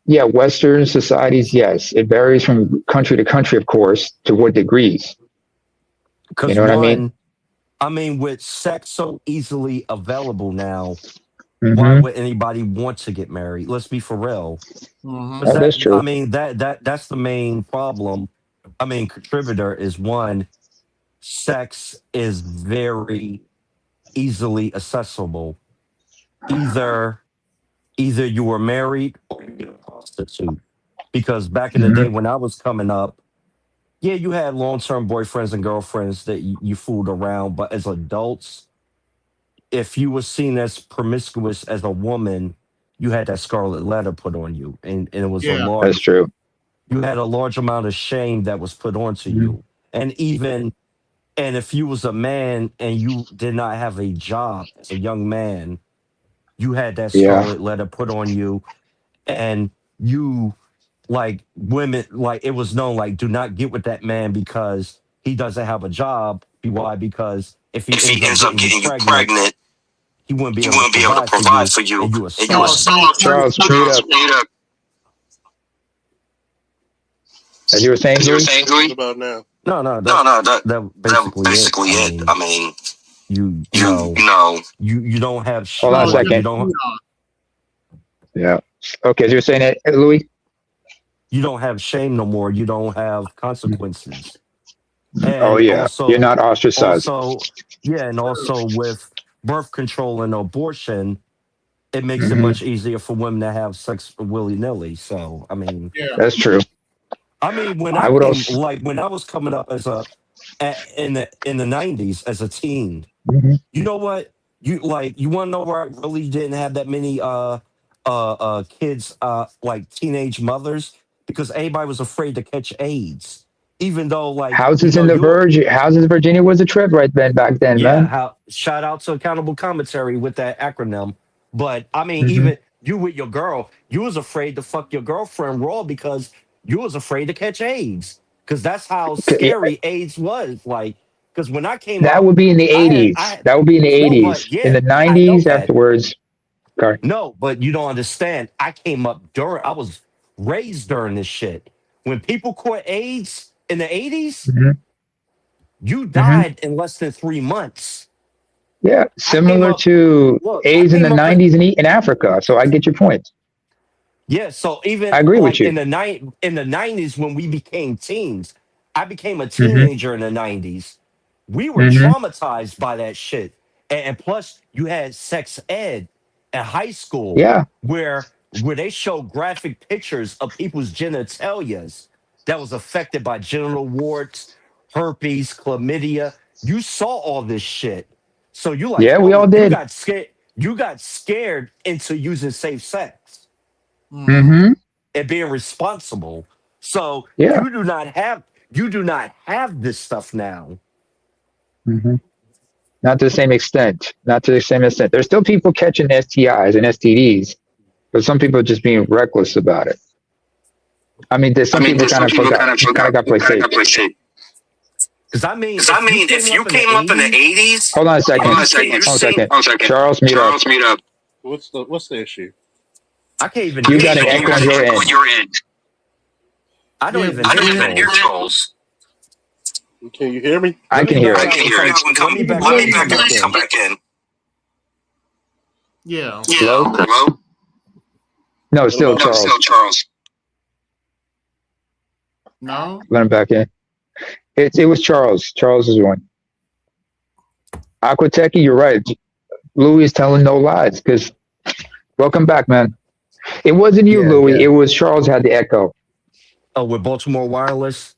Speaker 15: yeah, Western societies, yes. It varies from country to country, of course, to what degrees. You
Speaker 1: Because
Speaker 15: know what I mean?
Speaker 1: with sex so easily available now, why
Speaker 15: Hmm.
Speaker 1: would anybody want to get married? Let's be for real. Because
Speaker 15: Oh, that's true.
Speaker 1: that's the main problem. Contributor is one, sex is very easily accessible. Either either you were married or you're a prostitute. Because back in the
Speaker 15: Hmm.
Speaker 1: day when I was coming up, yeah, you had long-term boyfriends and girlfriends that you fooled around, but as adults, if you were seen as promiscuous as a woman, you had that scarlet letter put on you, and it was a
Speaker 4: Yeah.
Speaker 15: That's
Speaker 1: large.
Speaker 15: true.
Speaker 1: You had a large amount of shame that was put onto
Speaker 15: Mhm.
Speaker 1: you, and if you was a man and you did not have a job as a young man, you had that
Speaker 15: Yeah.
Speaker 1: scarlet letter put on you, and you like women like it was known like do not get with that man because he doesn't have a job. Why? Because if he
Speaker 6: If
Speaker 1: ends
Speaker 6: he
Speaker 1: up
Speaker 6: ends up
Speaker 1: getting you
Speaker 6: getting you
Speaker 1: pregnant,
Speaker 6: pregnant,
Speaker 1: he wouldn't be
Speaker 6: he
Speaker 1: able to
Speaker 6: won't be able to
Speaker 1: provide for
Speaker 6: provide
Speaker 1: you,
Speaker 6: for you,
Speaker 1: and you a
Speaker 6: and you a
Speaker 1: slut.
Speaker 15: Charles, mute up. As you were saying,
Speaker 6: As you were
Speaker 15: Bree?
Speaker 6: saying, What about now?
Speaker 1: No, no,
Speaker 6: No, no,
Speaker 1: that
Speaker 6: that
Speaker 1: basically it.
Speaker 6: basically it. I mean,
Speaker 1: You
Speaker 6: you know,
Speaker 1: you don't have
Speaker 15: Hold on a
Speaker 4: No,
Speaker 1: like you
Speaker 15: second.
Speaker 1: don't.
Speaker 15: Yeah. Okay, so you're saying it, Louis?
Speaker 1: You don't have shame no more. You don't have consequences.
Speaker 15: Oh
Speaker 1: And
Speaker 15: yeah, you're not ostracized.
Speaker 1: also with birth control and abortion, it makes it
Speaker 15: Hmm.
Speaker 1: much easier for women to have sex willy nilly. So
Speaker 15: That's true.
Speaker 1: when
Speaker 15: I
Speaker 1: I
Speaker 15: would
Speaker 1: came,
Speaker 15: also.
Speaker 1: like when I was coming up as in the '90s as a teen,
Speaker 15: Mhm.
Speaker 1: you know what? You want to know where I really didn't have that many kids, like teenage mothers, because everybody was afraid to catch AIDS, even though
Speaker 15: Houses in Virginia was a trip right then back then,
Speaker 1: yeah,
Speaker 15: man.
Speaker 1: how shout out to accountable commentary with that acronym. But
Speaker 15: Hmm.
Speaker 1: even you with your girl, you was afraid to fuck your girlfriend raw because you was afraid to catch AIDS. Because that's how
Speaker 15: Yeah,
Speaker 1: scary AIDS was. Like, because when I came
Speaker 15: that
Speaker 1: up,
Speaker 15: would be in the
Speaker 1: I
Speaker 15: 80s.
Speaker 1: had
Speaker 15: That would be in the
Speaker 1: no, but
Speaker 15: 80s. In
Speaker 1: yeah,
Speaker 15: the
Speaker 1: I know
Speaker 15: 90s,
Speaker 1: that.
Speaker 15: afterwards. Okay.
Speaker 1: No, but you don't understand. I came up during. I was raised during this shit. When people caught AIDS in the '80s,
Speaker 15: Hmm.
Speaker 1: you
Speaker 15: Hmm.
Speaker 1: died in less than 3 months.
Speaker 15: Yeah,
Speaker 1: I came
Speaker 15: similar
Speaker 1: up.
Speaker 15: to
Speaker 1: Look, I
Speaker 15: AIDS in the
Speaker 1: came up.
Speaker 15: 90s in Africa. So I get your point.
Speaker 1: Yeah, so
Speaker 15: I
Speaker 1: even
Speaker 15: agree with
Speaker 1: like
Speaker 15: you.
Speaker 1: in the '90s when we became teens, I became a
Speaker 15: Hmm.
Speaker 1: teenager in the '90s. We were
Speaker 15: Hmm.
Speaker 1: traumatized by that shit, and plus you had sex ed at high school
Speaker 15: Yeah.
Speaker 1: where they show graphic pictures of people's genitalias that was affected by genital warts, herpes, chlamydia. You saw all this shit, so you like,
Speaker 15: Yeah, we all
Speaker 1: oh, you
Speaker 15: did.
Speaker 1: got scared. You got scared into using safe sex
Speaker 15: Hmm.
Speaker 1: and being responsible. So
Speaker 15: Yeah.
Speaker 1: you do not have this stuff now.
Speaker 15: Hmm. Not to the same extent. Not to the same extent. There's still people catching STIs and STDs, but some people are just being reckless about it. I mean, there's some people
Speaker 21: there's
Speaker 15: kind
Speaker 21: some
Speaker 15: of
Speaker 21: people
Speaker 15: forgot,
Speaker 21: kind of
Speaker 15: kind of
Speaker 21: forgot,
Speaker 15: got to play
Speaker 21: kind of
Speaker 15: safe.
Speaker 21: got to play safe.
Speaker 1: Because
Speaker 21: Because
Speaker 1: if you
Speaker 21: if
Speaker 1: came
Speaker 21: you
Speaker 1: up in the
Speaker 21: came up in the
Speaker 1: '80s,
Speaker 21: '80s,
Speaker 15: Hold on a
Speaker 21: hold
Speaker 15: second.
Speaker 21: on a second.
Speaker 15: Hold on a second.
Speaker 21: Hold on a second.
Speaker 15: Charles, mute up.
Speaker 21: Charles, meet up. What's the issue?
Speaker 1: I can't even
Speaker 21: I
Speaker 15: You
Speaker 1: hear
Speaker 21: can't
Speaker 15: got an
Speaker 21: even. You
Speaker 15: echo
Speaker 21: got
Speaker 15: on
Speaker 21: an
Speaker 15: your
Speaker 1: Charles.
Speaker 21: echo on
Speaker 15: end.
Speaker 21: your end.
Speaker 1: I don't
Speaker 4: Yeah,
Speaker 1: even
Speaker 21: I
Speaker 1: hear
Speaker 21: don't even hear
Speaker 1: Charles.
Speaker 21: Charles. Can you hear me?
Speaker 15: I
Speaker 1: Let me
Speaker 15: can hear
Speaker 1: back
Speaker 21: I
Speaker 15: it.
Speaker 1: out
Speaker 21: can
Speaker 1: and
Speaker 21: hear
Speaker 1: come.
Speaker 21: it.
Speaker 1: Let me back
Speaker 21: Let
Speaker 1: out
Speaker 21: me
Speaker 1: and come
Speaker 21: back out
Speaker 1: back
Speaker 21: and come
Speaker 1: in.
Speaker 21: back in.
Speaker 4: yeah.
Speaker 21: Yeah.
Speaker 15: Hello?
Speaker 21: Hello?
Speaker 15: No, it's still
Speaker 21: No, still
Speaker 15: Charles.
Speaker 21: Charles.
Speaker 4: No.
Speaker 15: Let him back in. It was Charles. Charles is one. Aquateki, you're right. Louis is telling no lies because welcome back, man. It wasn't you,
Speaker 1: Yeah,
Speaker 15: Louis.
Speaker 1: yeah.
Speaker 15: It was Charles had the echo.
Speaker 1: Oh, with Baltimore Wireless.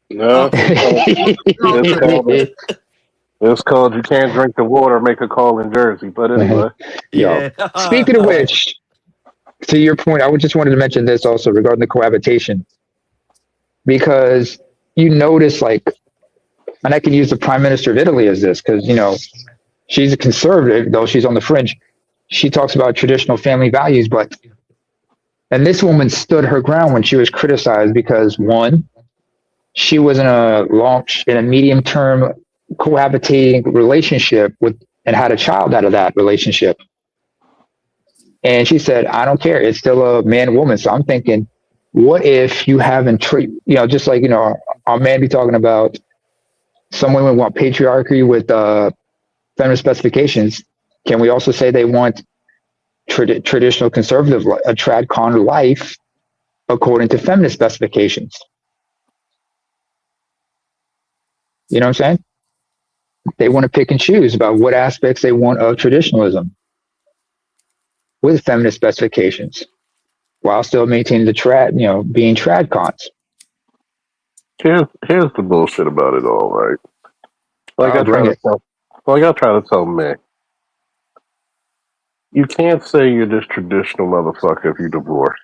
Speaker 21: No, it's called. It's called you can't drink the water, make a call in Jersey. But anyway.
Speaker 15: Yo.
Speaker 1: Yeah.
Speaker 15: Speaking of which, to your point, I just wanted to mention this also regarding the cohabitation because you notice like, and I can use the Prime Minister of Italy as this because she's a conservative, though she's on the fringe. She talks about traditional family values, and this woman stood her ground when she was criticized because one, she was in a medium term cohabitating relationship with and had a child out of that relationship. And she said, I don't care. It's still a man woman. So I'm thinking, what if you haven't just like, our man be talking about some women want patriarchy with feminist specifications. Can we also say they want traditional conservative, a trad con life according to feminist specifications? You know what I'm saying? They want to pick and choose about what aspects they want of traditionalism with feminist specifications while still maintaining the being trad cons.
Speaker 21: Here's the bullshit about it all, right? Like
Speaker 15: I'll bring it.
Speaker 21: I try to tell men, you can't say you're this traditional motherfucker if you divorced.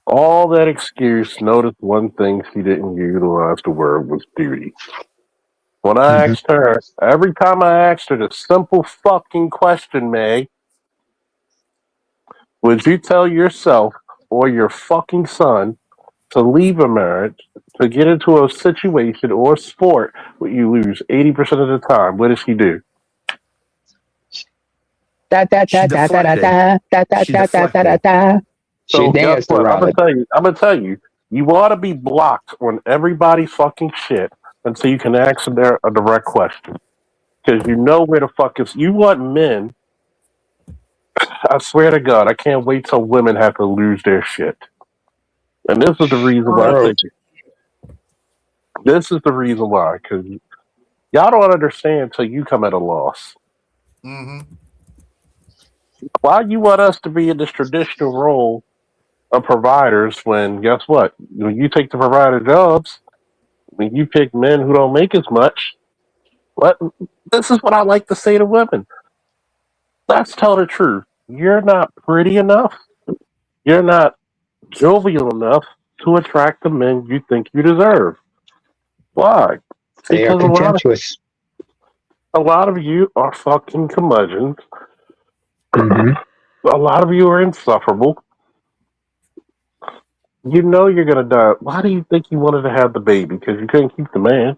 Speaker 21: All that excuse, notice one thing she didn't utilize the word was duty. When I
Speaker 15: Mm-hmm.
Speaker 21: asked her, every time I asked her the simple fucking question, May, would you tell yourself or your fucking son to leave a marriage to get into a situation or sport where you lose 80% of the time? What does she do?
Speaker 1: She deflected. She deflected.
Speaker 15: She
Speaker 21: So guess
Speaker 15: danced
Speaker 21: what?
Speaker 15: around it.
Speaker 21: I'm gonna tell you. You ought to be blocked on everybody's fucking shit until you can ask them a direct question. Because you know where the fuck is. You want men
Speaker 7: I swear to God, I can't wait till women have to lose their shit. And this is the reason why I
Speaker 15: Bro,
Speaker 7: think this is the reason why, because y'all don't understand until you come at a loss.
Speaker 4: Mm-hmm.
Speaker 7: Why you want us to be in this traditional role of providers when guess what? When you take the provider jobs, when you pick men who don't make as much, what this is what I like to say to women. Let's tell the truth. You're not pretty enough. You're not jovial enough to attract the men you think you deserve. Why?
Speaker 15: they are
Speaker 7: Because
Speaker 15: contemptuous.
Speaker 7: a lot of you are fucking curmudgeons.
Speaker 15: Mm-hmm.
Speaker 7: A lot of you are insufferable. You know you're gonna die. Why do you think you wanted to have the baby? Because you couldn't keep the man.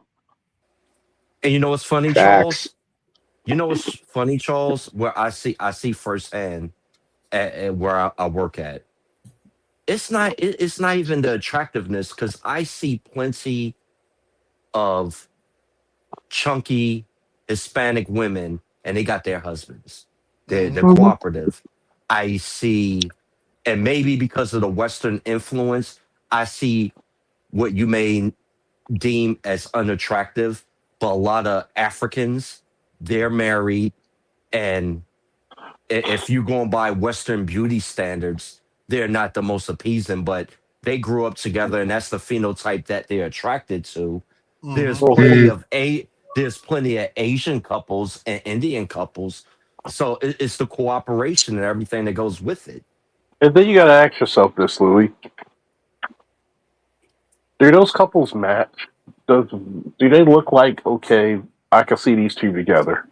Speaker 1: And you know what's funny,
Speaker 15: Facts.
Speaker 1: Charles? You know what's funny, Charles? Where I see firsthand at where I work at. It's not even the attractiveness because I see plenty of chunky Hispanic women and they got their husbands. They're
Speaker 7: Mhm.
Speaker 1: cooperative. I see, and maybe because of the Western influence, I see what you may deem as unattractive, but a lot of Africans, they're married, and if you going by Western beauty standards, they're not the most appeasing, but they grew up together, and that's the phenotype that they're attracted to. There's
Speaker 4: Mm-hmm.
Speaker 1: plenty
Speaker 15: Mm.
Speaker 1: of there's plenty of Asian couples and Indian couples, so it's the cooperation and everything that goes with it.
Speaker 7: And then you gotta ask yourself this, Louis. Do those couples match? Do they look like okay? I can see these two together.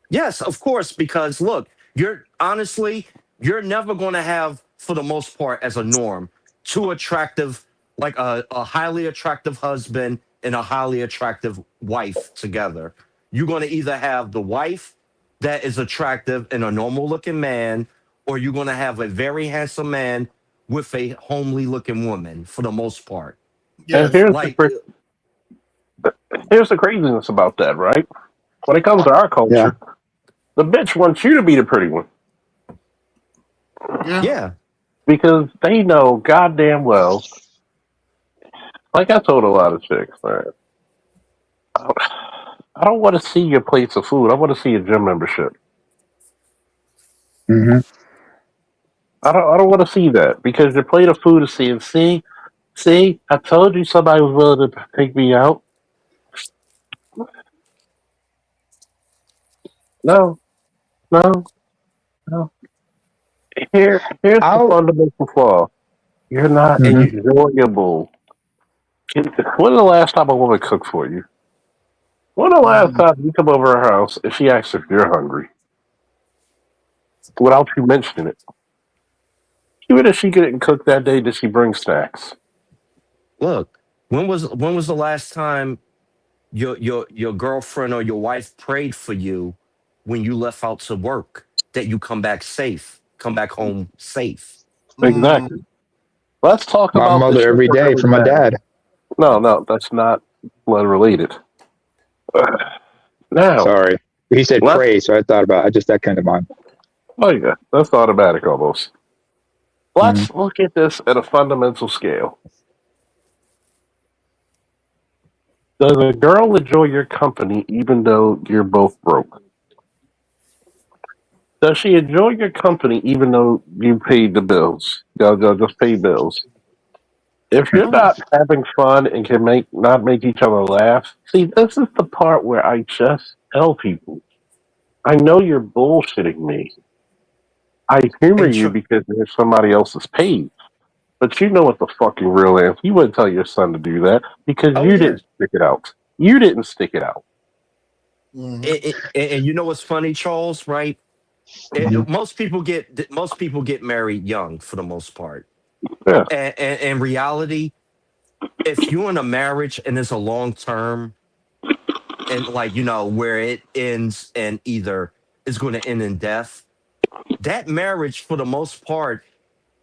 Speaker 1: Yes, of course, because look, you're never going to have, for the most part, as a norm, two attractive, like a highly attractive husband and a highly attractive wife together. You're going to either have the wife that is attractive and a normal looking man, or you're going to have a very handsome man with a homely looking woman, for the most part.
Speaker 7: And
Speaker 4: Yes.
Speaker 1: Like,
Speaker 7: here's the craziness about that, right? When it comes to our
Speaker 15: Yeah.
Speaker 7: culture, the bitch wants you to be the pretty one
Speaker 4: Yeah.
Speaker 1: yeah,
Speaker 7: because they know goddamn well. Like I told a lot of chicks, man, I don't want to see your plates of food. I want to see your gym membership.
Speaker 15: Mm-hmm.
Speaker 7: I don't want to see that because your plate of food is saying, see, I told you somebody was willing to take me out. No, no, no. Here's the
Speaker 15: I'll.
Speaker 7: fundamental flaw. You're not
Speaker 15: Mm-hmm.
Speaker 7: enjoyable. When the last time a woman cooked for you? When the last
Speaker 4: Mm-hmm.
Speaker 7: time you come over her house and she asks if you're hungry without you mentioning it? Even if she didn't cook that day, did she bring snacks?
Speaker 1: look, when was the last time your girlfriend or your wife prayed for you when you left out to work that you come back home safe?
Speaker 4: Mm-hmm.
Speaker 7: Exactly. Let's talk
Speaker 15: My
Speaker 7: about the
Speaker 15: mother
Speaker 7: shit
Speaker 15: every
Speaker 7: that
Speaker 15: day
Speaker 7: really
Speaker 15: for my
Speaker 7: matters.
Speaker 15: dad.
Speaker 7: No, no, that's not blood related. Now,
Speaker 15: Sorry. He said
Speaker 7: let's.
Speaker 15: pray, so I thought about I just that kind of mind.
Speaker 7: Oh yeah, that's automatic almost.
Speaker 15: Mm-hmm.
Speaker 7: Let's look at this at a fundamental scale. Does a girl enjoy your company even though you're both broke? Does she enjoy your company even though you paid the bills? Y'all just pay bills. If you're
Speaker 1: No.
Speaker 7: not having fun and can not make each other laugh, see, this is the part where I just tell people, I know you're bullshitting me. I humor
Speaker 1: And
Speaker 7: you because there's somebody else's paid. But you know what the fucking real answer. You wouldn't tell your son to do that because
Speaker 1: oh
Speaker 7: you
Speaker 1: yeah,
Speaker 7: didn't stick it out. You didn't stick it out.
Speaker 4: Mm-hmm.
Speaker 1: and you know what's funny, Charles? Right?
Speaker 15: Mm-hmm.
Speaker 1: Most people get married young for the most part.
Speaker 7: Yeah.
Speaker 1: And in reality, if you're in a marriage and it's a long term and like where it ends and either it's going to end in death, that marriage for the most part,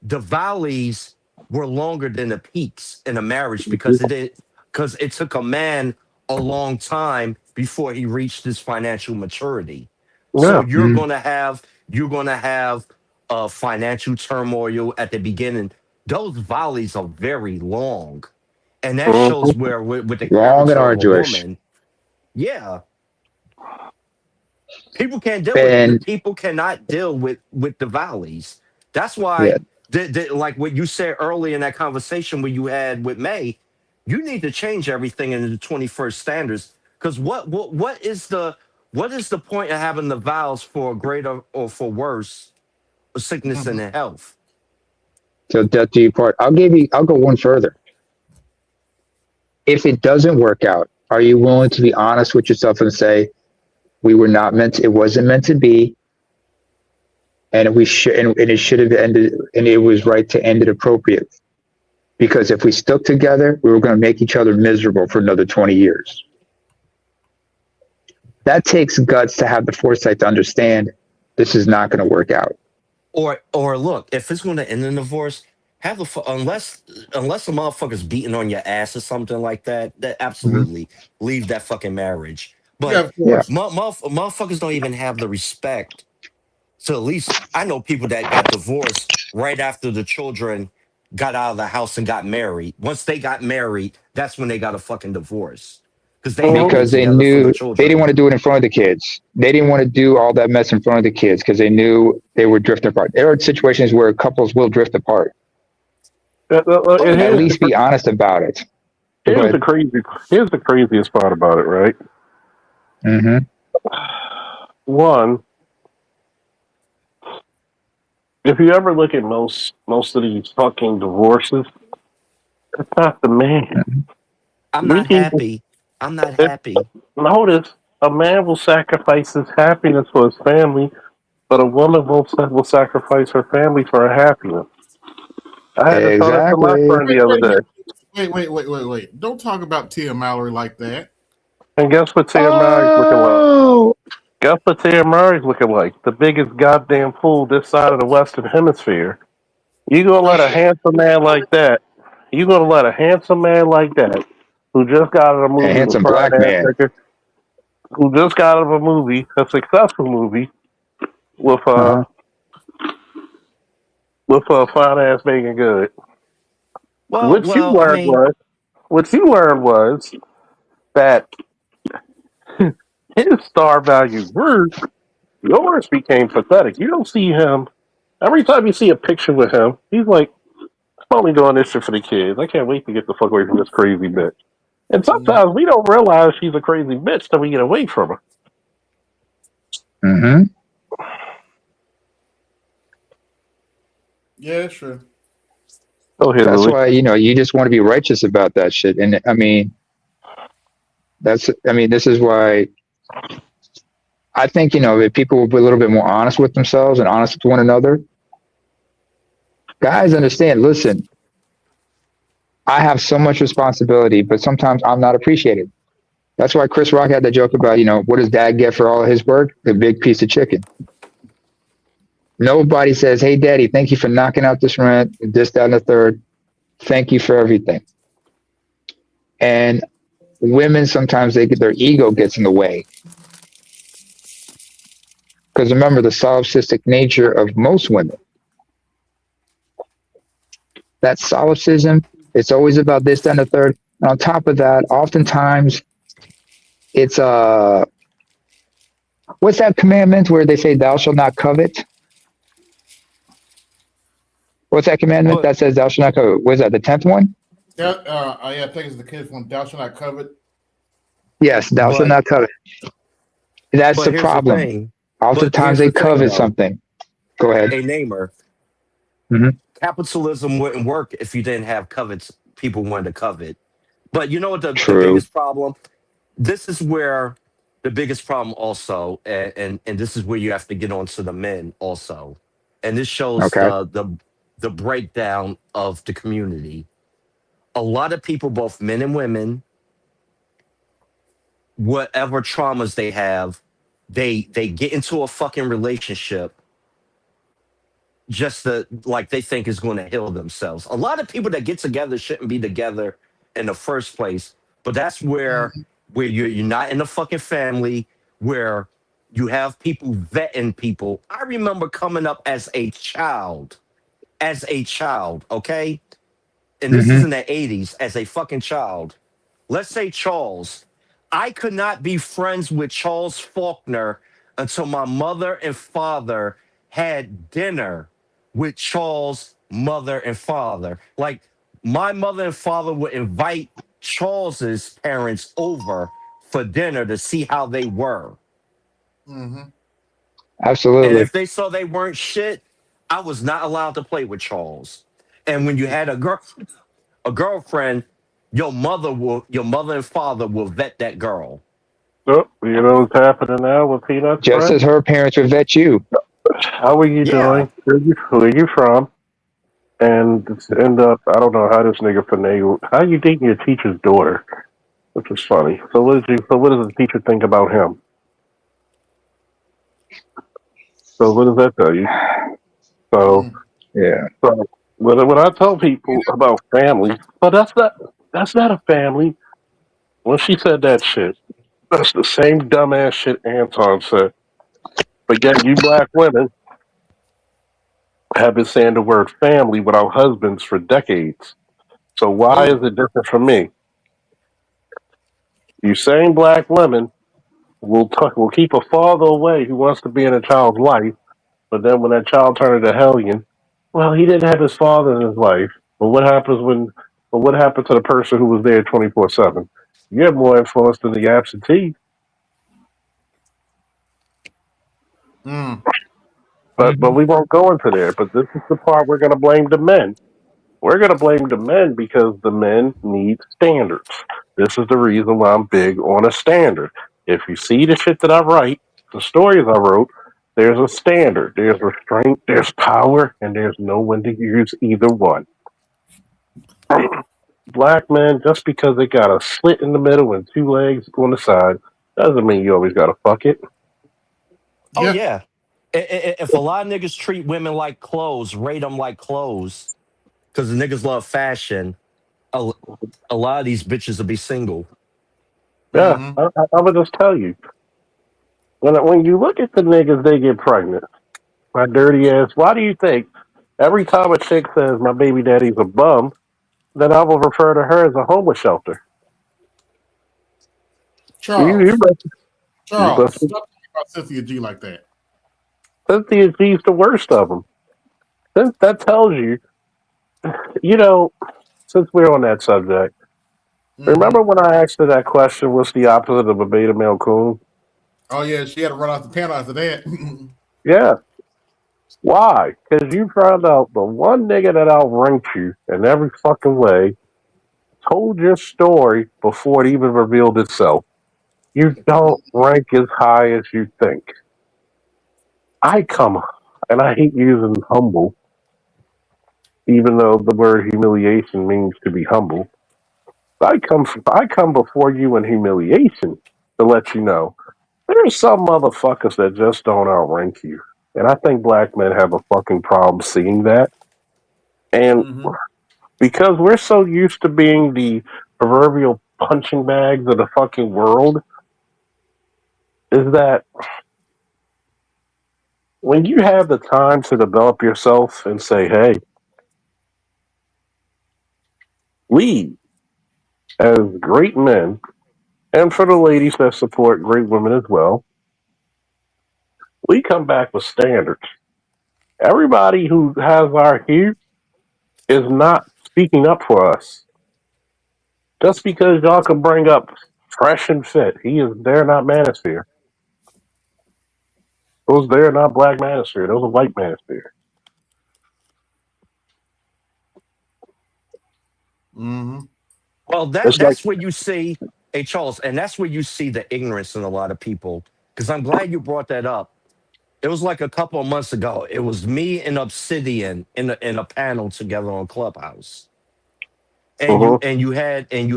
Speaker 1: the valleys were longer than the peaks in a marriage because it took a man a long time before he reached his financial maturity. So
Speaker 7: Yeah.
Speaker 1: you're going to have of financial turmoil at the beginning, those volleys are very long. And that shows
Speaker 7: Mhm.
Speaker 1: where with the
Speaker 15: Long and
Speaker 1: character of a
Speaker 15: arduous.
Speaker 1: woman, yeah, people can't deal with
Speaker 15: And
Speaker 1: people cannot deal with the valleys. That's
Speaker 15: yeah,
Speaker 1: why like what you said earlier in that conversation where you had with May, you need to change everything in the 21st standards. Because what is the point of having the vows for greater or for worse sickness and health?
Speaker 15: till death do you part. I'll go one further. If it doesn't work out, are you willing to be honest with yourself and say, we were not meant to, it wasn't meant to be, and we should, and it should have ended, and it was right to end it appropriately. Because if we stuck together, we were going to make each other miserable for another 20 years. That takes guts to have the foresight to understand this is not going to work out.
Speaker 1: Or look, if it's going to end in divorce, have unless the motherfucker's beating on your ass or something like that, that absolutely leave that fucking marriage.
Speaker 4: Yeah,
Speaker 1: But
Speaker 4: of course.
Speaker 1: motherfuckers don't even have the respect. So at least I know people that got divorced right after the children got out of the house and got married. Once they got married, that's when they got a fucking divorce because they held it
Speaker 15: Because they
Speaker 1: together for the
Speaker 15: knew they didn't
Speaker 1: children.
Speaker 15: want to do it in front of the kids. They didn't want to do all that mess in front of the kids because they knew they would drift apart. There are situations where couples will drift apart.
Speaker 1: Oh
Speaker 7: And
Speaker 15: At
Speaker 1: yeah.
Speaker 15: least be honest about it. Go
Speaker 7: here's the
Speaker 15: ahead.
Speaker 7: craziest part about it, right?
Speaker 15: Mm-hmm.
Speaker 7: One, if you ever look at most of these fucking divorces, it's not the man.
Speaker 1: I'm
Speaker 7: We
Speaker 1: not
Speaker 7: can
Speaker 1: happy. I'm not
Speaker 7: if,
Speaker 1: happy.
Speaker 7: notice a man will sacrifice his happiness for his family, but a woman will sacrifice her family for her happiness. I had to tell that to my
Speaker 15: Exactly.
Speaker 7: friend the other day.
Speaker 4: Wait. Don't talk about Tia Mallory like that.
Speaker 7: And guess what Tia Murray's looking like?
Speaker 15: Oh,
Speaker 7: Guess what Tia Murray's looking like? The biggest goddamn fool this side of the Western Hemisphere. You gonna let a handsome man like that? You gonna let a handsome man like that, who just got out of a
Speaker 15: a
Speaker 7: movie with
Speaker 15: handsome
Speaker 7: fine
Speaker 15: black
Speaker 7: ass
Speaker 15: man.
Speaker 7: nigga, who just got out of a movie, a successful movie with
Speaker 15: Uh-huh.
Speaker 7: fine ass Megan Good.
Speaker 1: Well,
Speaker 7: What you
Speaker 1: well, I
Speaker 7: learned
Speaker 1: mean,
Speaker 7: was that his star value grew. Yours became pathetic. You don't see him every time you see a picture with him. He's like, I'm only doing this shit for the kids. I can't wait to get the fuck away from this crazy bitch. And sometimes we don't realize she's a crazy bitch till we get away from her.
Speaker 15: Mm-hmm.
Speaker 4: Yeah, sure.
Speaker 7: Go ahead,
Speaker 15: That's
Speaker 7: Louis.
Speaker 15: why, you just want to be righteous about that shit. And this is why I think, if people will be a little bit more honest with themselves and honest with one another, guys understand, listen, I have so much responsibility, but sometimes I'm not appreciated. That's why Chris Rock had that joke about, what does dad get for all of his work? A big piece of chicken. Nobody says, hey, daddy, thank you for knocking out this rent, this, that, and the third. Thank you for everything. And women, sometimes their ego gets in the way. Because remember, the solipsistic nature of most women, that solipsism, it's always about this, that, and the third. And on top of that, oftentimes it's what's that commandment where they say thou shalt not covet? What's that commandment that says thou shalt not covet? Was that the 10th one?
Speaker 4: I think it's the kids from Thou Shalt Not Covet.
Speaker 15: Yes, thou shalt
Speaker 1: but
Speaker 15: not covet. That's
Speaker 1: but
Speaker 15: the
Speaker 1: here's the
Speaker 15: problem.
Speaker 1: thing. But
Speaker 15: Oftentimes
Speaker 1: here's
Speaker 15: they
Speaker 1: the thing,
Speaker 15: covet
Speaker 1: though.
Speaker 15: something. Go ahead.
Speaker 1: A namer.
Speaker 15: Mm-hmm.
Speaker 1: Capitalism wouldn't work if you didn't have covets. People wanted to covet. But you know what the
Speaker 15: True.
Speaker 1: biggest problem? This is where the biggest problem also, and this is where you have to get on to the men also. And this shows
Speaker 15: Okay.
Speaker 1: the breakdown of the community. A lot of people, both men and women, whatever traumas they have, they get into a fucking relationship just to like they think is going to heal themselves. A lot of people that get together shouldn't be together in the first place. But that's where you're not in a fucking family where You have people vetting people. I remember coming up as a child, okay? And this is
Speaker 15: Mm-hmm.
Speaker 1: in the 80s, as a fucking child. Let's say Charles. I could not be friends with Charles Faulkner until my mother and father had dinner with Charles' mother and father. Like, my mother and father would invite Charles's parents over for dinner to see how they were.
Speaker 4: Mm-hmm.
Speaker 1: And
Speaker 15: Absolutely.
Speaker 1: if they saw they weren't shit, I was not allowed to play with Charles. And when you had a girlfriend, your mother and father will vet that girl.
Speaker 7: So, you know what's happening now with Peanuts,
Speaker 15: Just
Speaker 7: friend?
Speaker 15: as her parents would vet you.
Speaker 7: How are you
Speaker 1: Yeah.
Speaker 7: doing? Who are you from? And it's end up, I don't know how this nigga finagled. How you dating your teacher's daughter? Which is funny. So what does the teacher think about him? So what does that tell you? So,
Speaker 15: Yeah.
Speaker 7: so when I tell people about family, but that's not a family. When she said that shit, that's the same dumbass shit Anton said. But yet you black women have been saying the word family without husbands for decades. So why is
Speaker 4: Oh,
Speaker 7: it different from me? You same black women will keep a father away who wants to be in a child's life, but then when that child turns into a hellion, well, he didn't have his father in his life. But what happens when? But what happened to the person who was there 24/7? You have more influence than the absentee.
Speaker 4: mm.
Speaker 7: But we won't go into there. But this is the part we're going to blame the men. We're going to blame the men because the men need standards. This is the reason why I'm big on a standard. If you see the shit that I write, the stories I wrote, there's a standard. There's restraint, there's power, and there's no one to use either one. Black men, just because they got a slit in the middle and two legs on the side, doesn't mean you always got to fuck it.
Speaker 1: Oh
Speaker 4: Yeah.
Speaker 1: yeah. If a lot of niggas treat women like clothes, rate them like clothes, because the niggas love fashion, a, a lot of these bitches will be single.
Speaker 7: Yeah,
Speaker 4: Mm-hmm.
Speaker 7: I would just tell you. When you look at the niggas, they get pregnant. My dirty ass. Why do you think every time a chick says my baby daddy's a bum, then I will refer to her as a homeless shelter? You
Speaker 4: Charles.
Speaker 7: must
Speaker 4: Charles, stop talking about Cynthia G like that.
Speaker 7: Cynthia G's the worst of them. That tells you, you know, since we're on that subject,
Speaker 4: Mm-hmm.
Speaker 7: remember when I asked her that question, what's the opposite of a beta male coon?
Speaker 4: Oh yeah, she had to run off the panel after that.
Speaker 7: Yeah. Why? Because you found out the one nigga that outranked you in every fucking way told your story before it even revealed itself. You don't rank as high as you think. I come, and I hate using humble, even though the word humiliation means to be humble. I come before you in humiliation to let you know there's some motherfuckers that just don't outrank you, and I think black men have a fucking problem seeing that. And
Speaker 4: Mm-hmm.
Speaker 7: because we're so used to being the proverbial punching bags of the fucking world, is that when you have the time to develop yourself and say, hey, we as great men, and for the ladies that support great women as well, we come back with standards. Everybody who has our hue is not speaking up for us. Just because y'all can bring up fresh and fit, they're not manosphere. Those they're not black manosphere, those are white manosphere.
Speaker 4: Mm-hmm.
Speaker 1: Well,
Speaker 7: It's like
Speaker 1: that's where you see, hey Charles, and that's where you see the ignorance in a lot of people. Because I'm glad you brought that up. It was like a couple of months ago. It was me and Obsidian in a panel together on Clubhouse, and
Speaker 7: uh-huh.
Speaker 1: you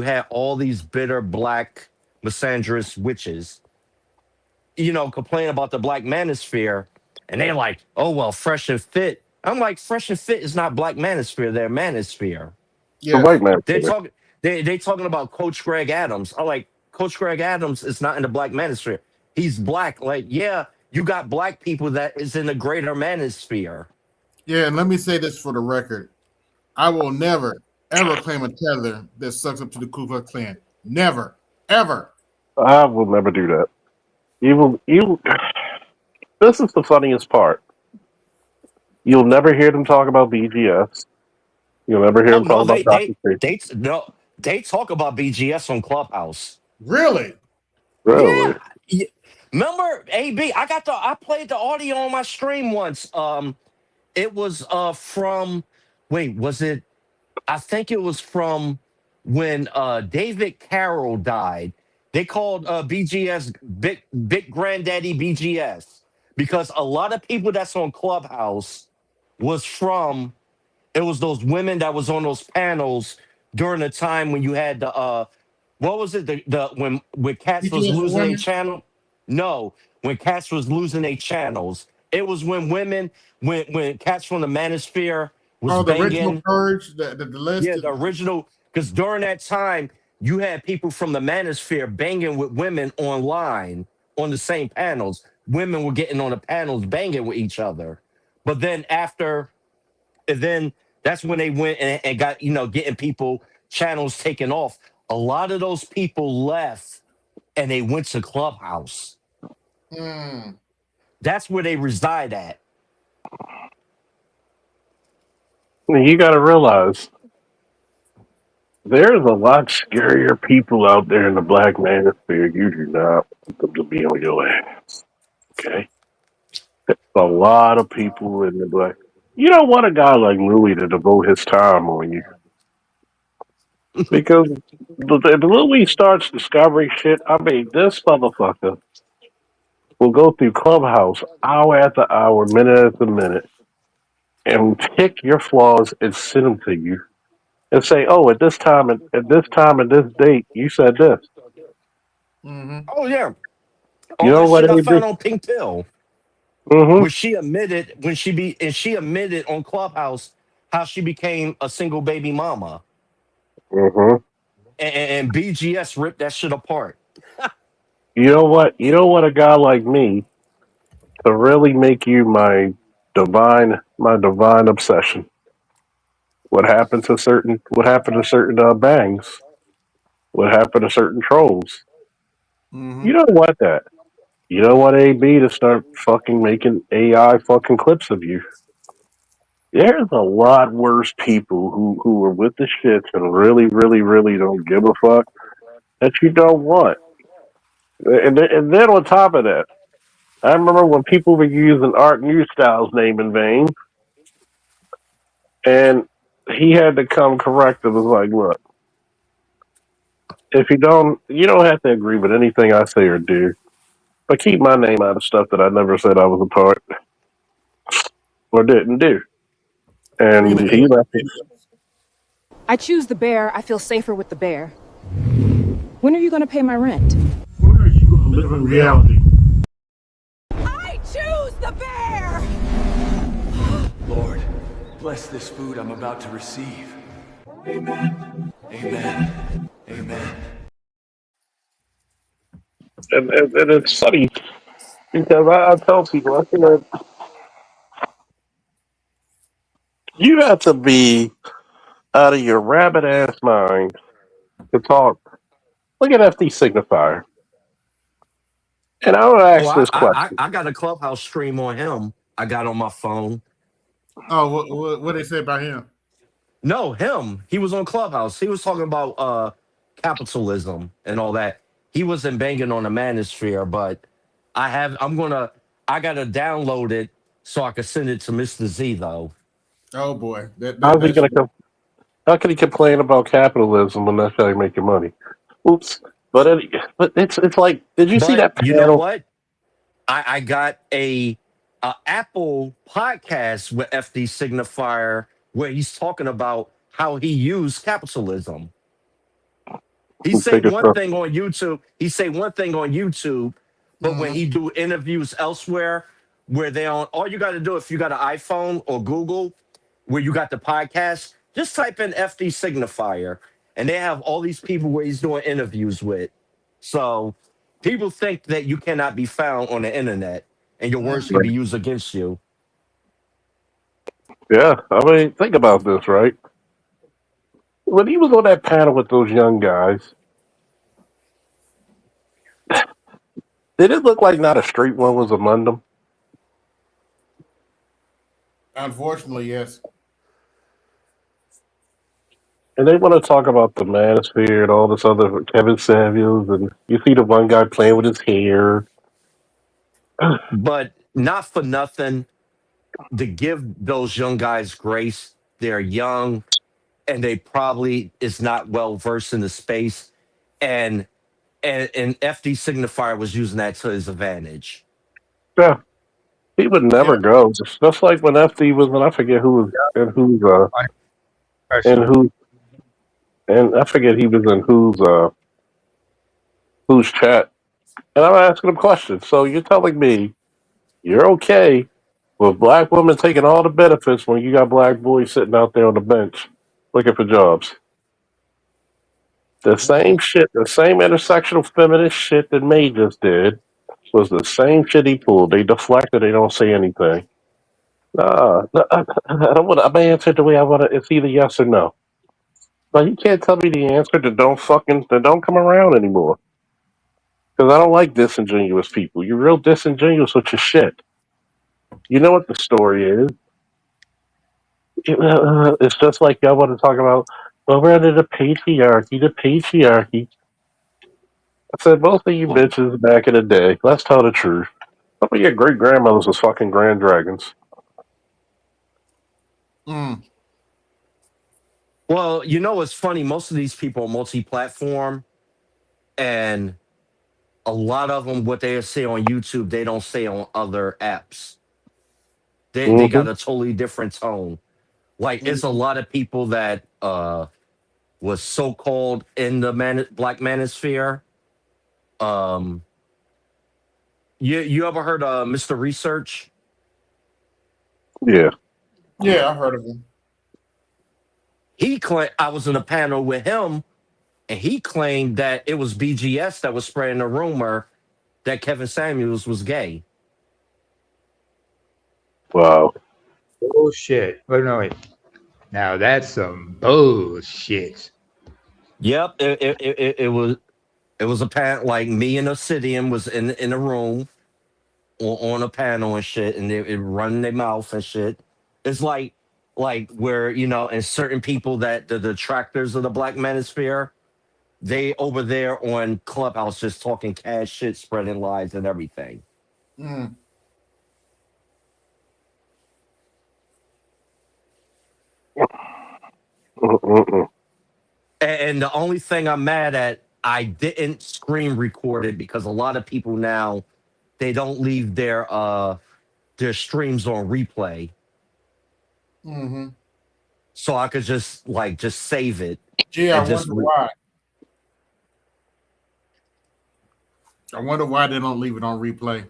Speaker 1: had all these bitter black misandrous witches, complain about the black manosphere, and they're like, "Oh well, fresh and fit." I'm like, "Fresh and fit is not black manosphere; they're manosphere."
Speaker 7: The
Speaker 4: Yes.
Speaker 7: white
Speaker 1: They
Speaker 7: manosphere.
Speaker 1: talk they talking about Coach Greg Adams. I like Coach Greg Adams is not in the black manosphere. He's black. Like, yeah, you got black people that is in the greater manosphere.
Speaker 4: Yeah, and let me say this for the record. I will never, ever claim a tether that sucks up to the Ku Klux Klan. Never, ever.
Speaker 7: I will never do that. You. This is the funniest part. You'll never hear them talk about BGS. You'll never hear
Speaker 1: Oh
Speaker 7: them talk
Speaker 1: no,
Speaker 7: about Dr. Seuss.
Speaker 1: they talk about BGS on Clubhouse.
Speaker 4: Really?
Speaker 7: Really?
Speaker 1: Yeah. Remember, AB? I played the audio on my stream once. It was from wait, was it? I think it was from when David Carroll died. They called BGS Big Granddaddy BGS because a lot of people that's on Clubhouse was from it was those women that was on those panels during the time when you had the what was it the when Cats was
Speaker 4: BGS for
Speaker 1: losing a
Speaker 4: women?
Speaker 1: channel? No, when Cats was losing their channels. It was when women when Cats from the Manosphere was
Speaker 4: Oh, the original
Speaker 1: banging.
Speaker 4: purge, the list.
Speaker 1: Yeah, the original because during that time you had people from the Manosphere banging with women online on the same panels. Women were getting on the panels banging with each other. But then after and then that's when they went and got getting people channels taken off. A lot of those people left and they went to Clubhouse.
Speaker 4: Mm.
Speaker 1: That's where they reside at.
Speaker 7: You got to realize there's a lot scarier people out there in the black manosphere. You do not want them to be on your ass. Okay? There's a lot of people in the black. You don't want a guy like Louis to devote his time on you. Because the Louis starts discovering shit. I mean, this motherfucker will go through Clubhouse hour after hour, minute after minute, and pick your flaws and send them to you and say, "Oh, at this time, at this time, and this date, you said this."
Speaker 4: Mm-hmm.
Speaker 1: Oh yeah.
Speaker 7: You
Speaker 1: All
Speaker 7: know
Speaker 1: that
Speaker 7: what,
Speaker 1: shit I
Speaker 7: AB?
Speaker 1: found on Pink Pill.
Speaker 7: Mm-hmm.
Speaker 1: Where she admitted on Clubhouse how she became a single baby mama.
Speaker 7: Mm-hmm.
Speaker 1: And BGS ripped that shit apart.
Speaker 7: You know what? You know what? A guy like me to really make you my divine obsession. What happened to certain bangs? What happened to certain trolls?
Speaker 4: Mm-hmm.
Speaker 7: You don't want that. You don't want AB to start fucking making AI fucking clips of you. There's a lot worse people who are with the shits and really, really, really don't give a fuck that you don't want. And then on top of that, I remember when people were using Art New Style's name in vain, and he had to come correct. It was like, look, if you don't have to agree with anything I say or do, but keep my name out of stuff that I never said I was a part or didn't do.
Speaker 4: Freedom.
Speaker 7: And he left it.
Speaker 25: I choose the bear. I feel safer with the bear. When are you going to pay my rent?
Speaker 4: When are you going to live in reality?
Speaker 16: I choose the bear!
Speaker 3: Lord, bless this food I'm about to receive. Amen. Amen. Amen.
Speaker 7: And it's funny because I tell people, I think you have to be out of your rabbit ass mind to talk. Look at FD Signifier. And I want to
Speaker 1: Oh,
Speaker 7: ask this question.
Speaker 1: I got a Clubhouse stream on him. I got on my phone.
Speaker 4: Oh, what they say about him?
Speaker 1: No, him. He was on Clubhouse. He was talking about capitalism and all that. He wasn't banging on the manosphere, but I gotta download it so I can send it to Mr. Z though.
Speaker 4: Oh boy,
Speaker 7: How's he
Speaker 4: that
Speaker 7: gonna
Speaker 4: should.
Speaker 7: come? How can he complain about capitalism when that's how you make your money? Oops. But it's like, did you see
Speaker 1: But
Speaker 7: that
Speaker 1: you know
Speaker 7: panel?
Speaker 1: what? I got a Apple podcast with FD Signifier where he's talking about how he used capitalism. He say
Speaker 7: Take a
Speaker 1: one thing on YouTube. He say one thing on YouTube, but when
Speaker 4: Mm-hmm.
Speaker 1: he do interviews elsewhere, where they on, all you got to do if you got an iPhone or Google, where you got the podcast, just type in FD Signifier, and they have all these people where he's doing interviews with. So People think that you cannot be found on the internet and your words can be used against you.
Speaker 7: Yeah, I mean, think about this, right? When he was on that panel with those young guys, did it look like not a straight one was among them?
Speaker 4: Unfortunately, yes.
Speaker 7: And they want to talk about the manosphere and all this other Kevin Samuels, and you see the one guy playing with his hair.
Speaker 1: But not for nothing, to give those young guys grace. They're young and they probably is not well versed in the space. And and FD Signifier was using that to his advantage.
Speaker 7: Yeah, he would never
Speaker 4: Yeah.
Speaker 7: go. Just like when FD was, when I forget who was and and who and I forget he was in whose chat. And I'm asking him questions. So you're telling me you're okay with black women taking all the benefits when you got black boys sitting out there on the bench looking for jobs? The same shit, the same intersectional feminist shit that May just did was the same shit he pulled. They deflected, they don't say anything. I don't want. I'm gonna answer the way I want to. It's either yes or no. But you can't tell me the answer that don't come around anymore. Because I don't like disingenuous people. You're real disingenuous with your shit. You know what the story is. It's just like y'all want to talk about. Well, we're under the patriarchy. The patriarchy. I said most of you bitches back in the day. Let's tell the truth. Some of your great grandmothers was fucking grand dragons.
Speaker 4: Mm.
Speaker 1: Well, you know what's funny? Most of these people are multi-platform, and a lot of them, what they say on YouTube, they don't say on other apps. They
Speaker 7: Mm-hmm.
Speaker 1: got a totally different tone. Like it's a lot of people that was so called in the black manosphere. Um, you ever heard of Mr. Research?
Speaker 7: Yeah.
Speaker 4: Yeah, I heard of him.
Speaker 1: He claimed I was in a panel with him, and he claimed that it was BGS that was spreading the rumor that Kevin Samuels was gay.
Speaker 7: Wow.
Speaker 8: Bullshit. Wait, no, wait. Now that's some bullshit.
Speaker 1: Yep, it was a panel like me and Obsidian was in a room on a panel and shit, and they running their mouth and shit. It's like where and certain people that the detractors of the Black Manosphere, they over there on Clubhouse just talking cash shit, spreading lies and everything.
Speaker 4: Mm.
Speaker 1: And the only thing I'm mad at, I didn't screen record it because a lot of people now they don't leave their streams on replay.
Speaker 4: Mm-hmm.
Speaker 1: So I could just save it.
Speaker 4: Gee, I
Speaker 1: and just
Speaker 4: wonder why. I wonder why they don't leave it on replay.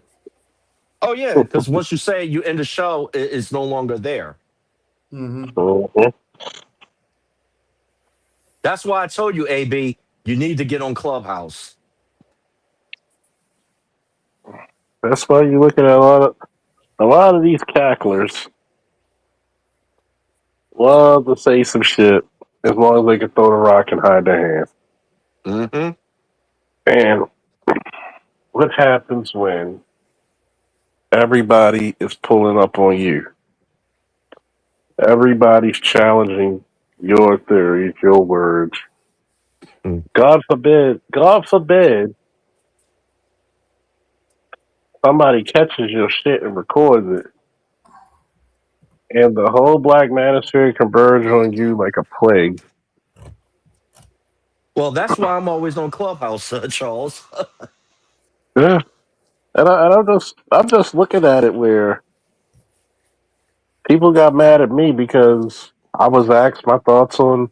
Speaker 1: Oh yeah, because once you say you end the show, it's no longer there.
Speaker 4: Mm-hmm.
Speaker 1: That's why I told you, AB, you need to get on Clubhouse.
Speaker 7: That's why you're looking at a lot of these cacklers love to say some shit as long as they can throw the rock and hide their hand.
Speaker 1: Mm-hmm.
Speaker 7: And what happens when everybody is pulling up on you? Everybody's challenging your theories, your words. God forbid, somebody catches your shit and records it, and the whole Black Manosphere converge on you like a plague.
Speaker 1: Well, that's why I'm always on Clubhouse, Charles.
Speaker 7: Yeah, and I'm just looking at it where people got mad at me because I was asked my thoughts on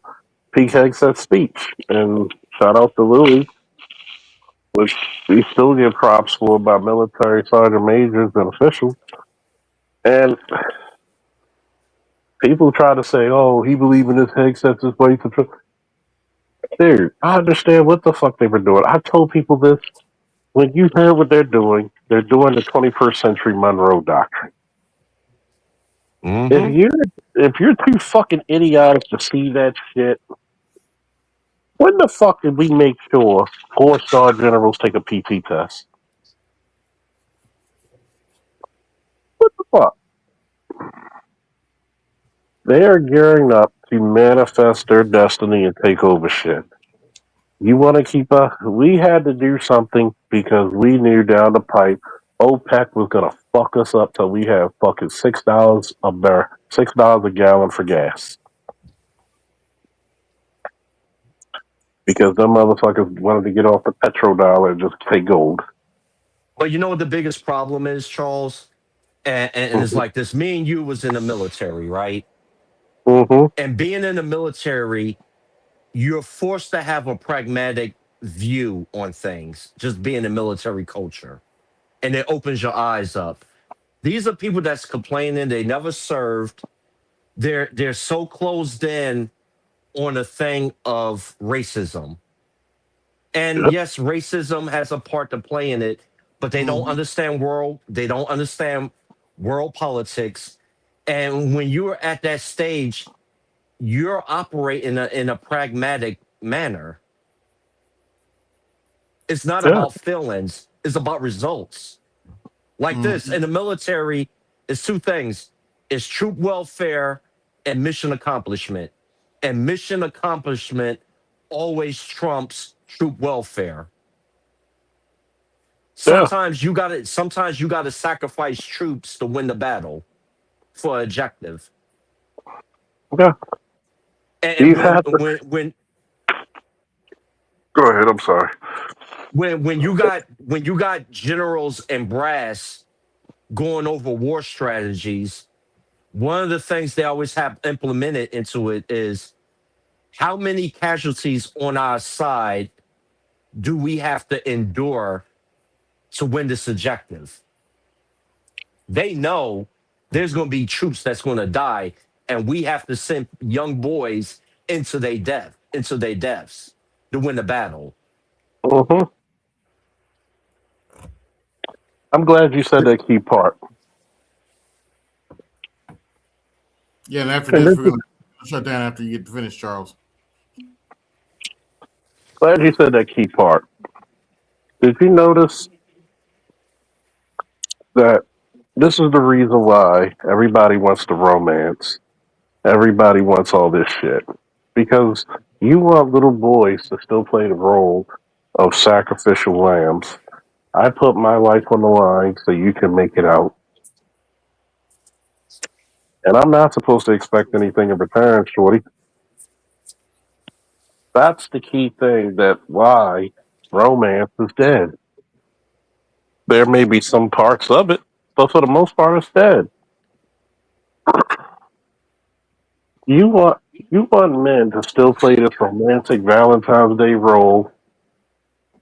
Speaker 7: Pete Hegseth's speech, and shout out to Louis, which we still get props for by military sergeant majors and officials. And people try to say, "Oh, he believed in this Hegseth this way to." Dude, I understand what the fuck they were doing. I told people this when you hear what they're doing the 21st century Monroe Doctrine.
Speaker 1: Mm-hmm.
Speaker 7: If you're too fucking idiotic to see that shit, when the fuck did we make sure 4-star generals take a PT test? What the fuck? They are gearing up to manifest their destiny and take over shit. You want to keep up? We had to do something because we knew down the pipe OPEC was gonna fuck us up till we have fucking $6 a barrel, $6 a gallon for gas. Because them motherfuckers wanted to get off the petrodollar and just take gold.
Speaker 1: But you know what the biggest problem is, Charles? And it's like this. Me and you was in the military, right?
Speaker 7: Mm-hmm.
Speaker 1: And being in the military, you're forced to have a pragmatic view on things, just being a military culture. And it opens your eyes up. These are people that's complaining they never served. They're so closed in on a thing of racism. And
Speaker 7: Yep.
Speaker 1: yes, racism has a part to play in it, but they don't understand world politics. And when you're at that stage, you're operating in a pragmatic manner. It's not
Speaker 7: Yeah.
Speaker 1: about feelings, it's about results. Like this in the military, it's two things: it's troop welfare and mission accomplishment. And mission accomplishment always trumps troop welfare.
Speaker 7: Yeah.
Speaker 1: Sometimes you gotta sacrifice troops to win the battle for objective.
Speaker 7: Yeah. You
Speaker 1: And
Speaker 7: have to. Go ahead. I'm sorry.
Speaker 1: when you got generals and brass going over war strategies, one of the things they always have implemented into it is how many casualties on our side do we have to endure to win this objective? They know there's going to be troops that's going to die, and we have to send young boys into their deaths to win the battle.
Speaker 7: Mm-hmm. I'm glad you said that key part.
Speaker 4: Yeah, and after
Speaker 7: And
Speaker 4: this,
Speaker 7: this
Speaker 4: we're
Speaker 7: is
Speaker 4: going to shut down after you get finished, Charles.
Speaker 7: glad you said that key part. Did you notice that this is the reason why everybody wants to romance? Everybody wants all this shit. Because you want little boys to still play the role of sacrificial lambs. I put my life on the line so you can make it out. And I'm not supposed to expect anything in return, Shorty. That's the key thing that why romance is dead. There may be some parts of it, but for the most part it's dead. You want you want men to still play this romantic Valentine's Day role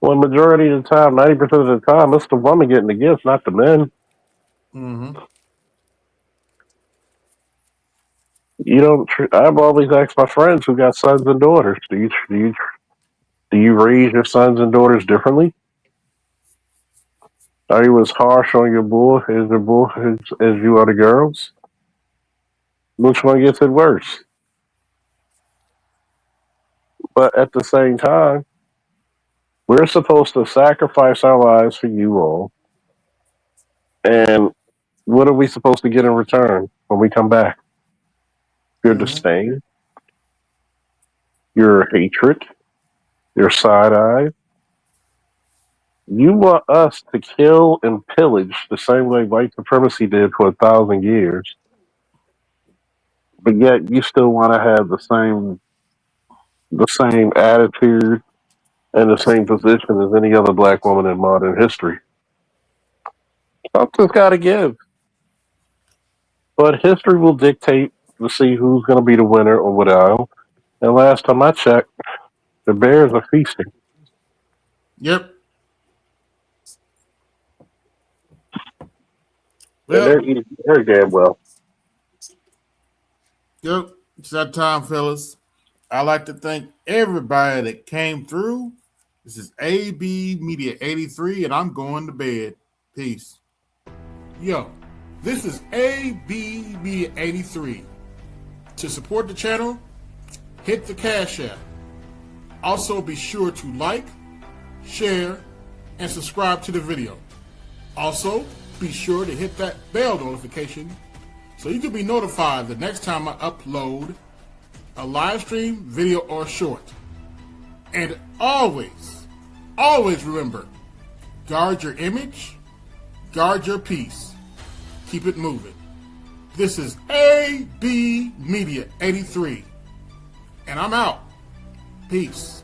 Speaker 7: when majority of the time, 90% of the time, it's the woman getting the gifts, not the men.
Speaker 4: Mm-hmm.
Speaker 7: You don't. I've always asked my friends who got sons and daughters, do you raise your sons and daughters differently? Are you as harsh on your boy as the boy as you are the girls? Which one gets it worse? But at the same time, we're supposed to sacrifice our lives for you all. And what are we supposed to get in return when we come back? Your disdain, your hatred, your side eye. You want us to kill and pillage the same way white supremacy did for 1,000 years, but yet you still want to have the same attitude and the same position as any other black woman in modern history. Something's got to give. But history will dictate to see who's going to be the winner on what aisle. And last time I checked, the Bears are feasting.
Speaker 4: Yep.
Speaker 7: And they're eating very damn well.
Speaker 4: Yep. It's that time, fellas. I'd like to thank everybody that came through This is AB Media 83, and I'm going to bed. Peace. Yo, this is AB Media 83. To support the channel, hit the Cash App. Also, be sure to like, share, and subscribe to the video. Also, be sure to hit that bell notification so you can be notified the next time I upload a live stream, video, or short. And always remember, guard your image, guard your peace. Keep it moving. This is AB Media 83, and I'm out. Peace.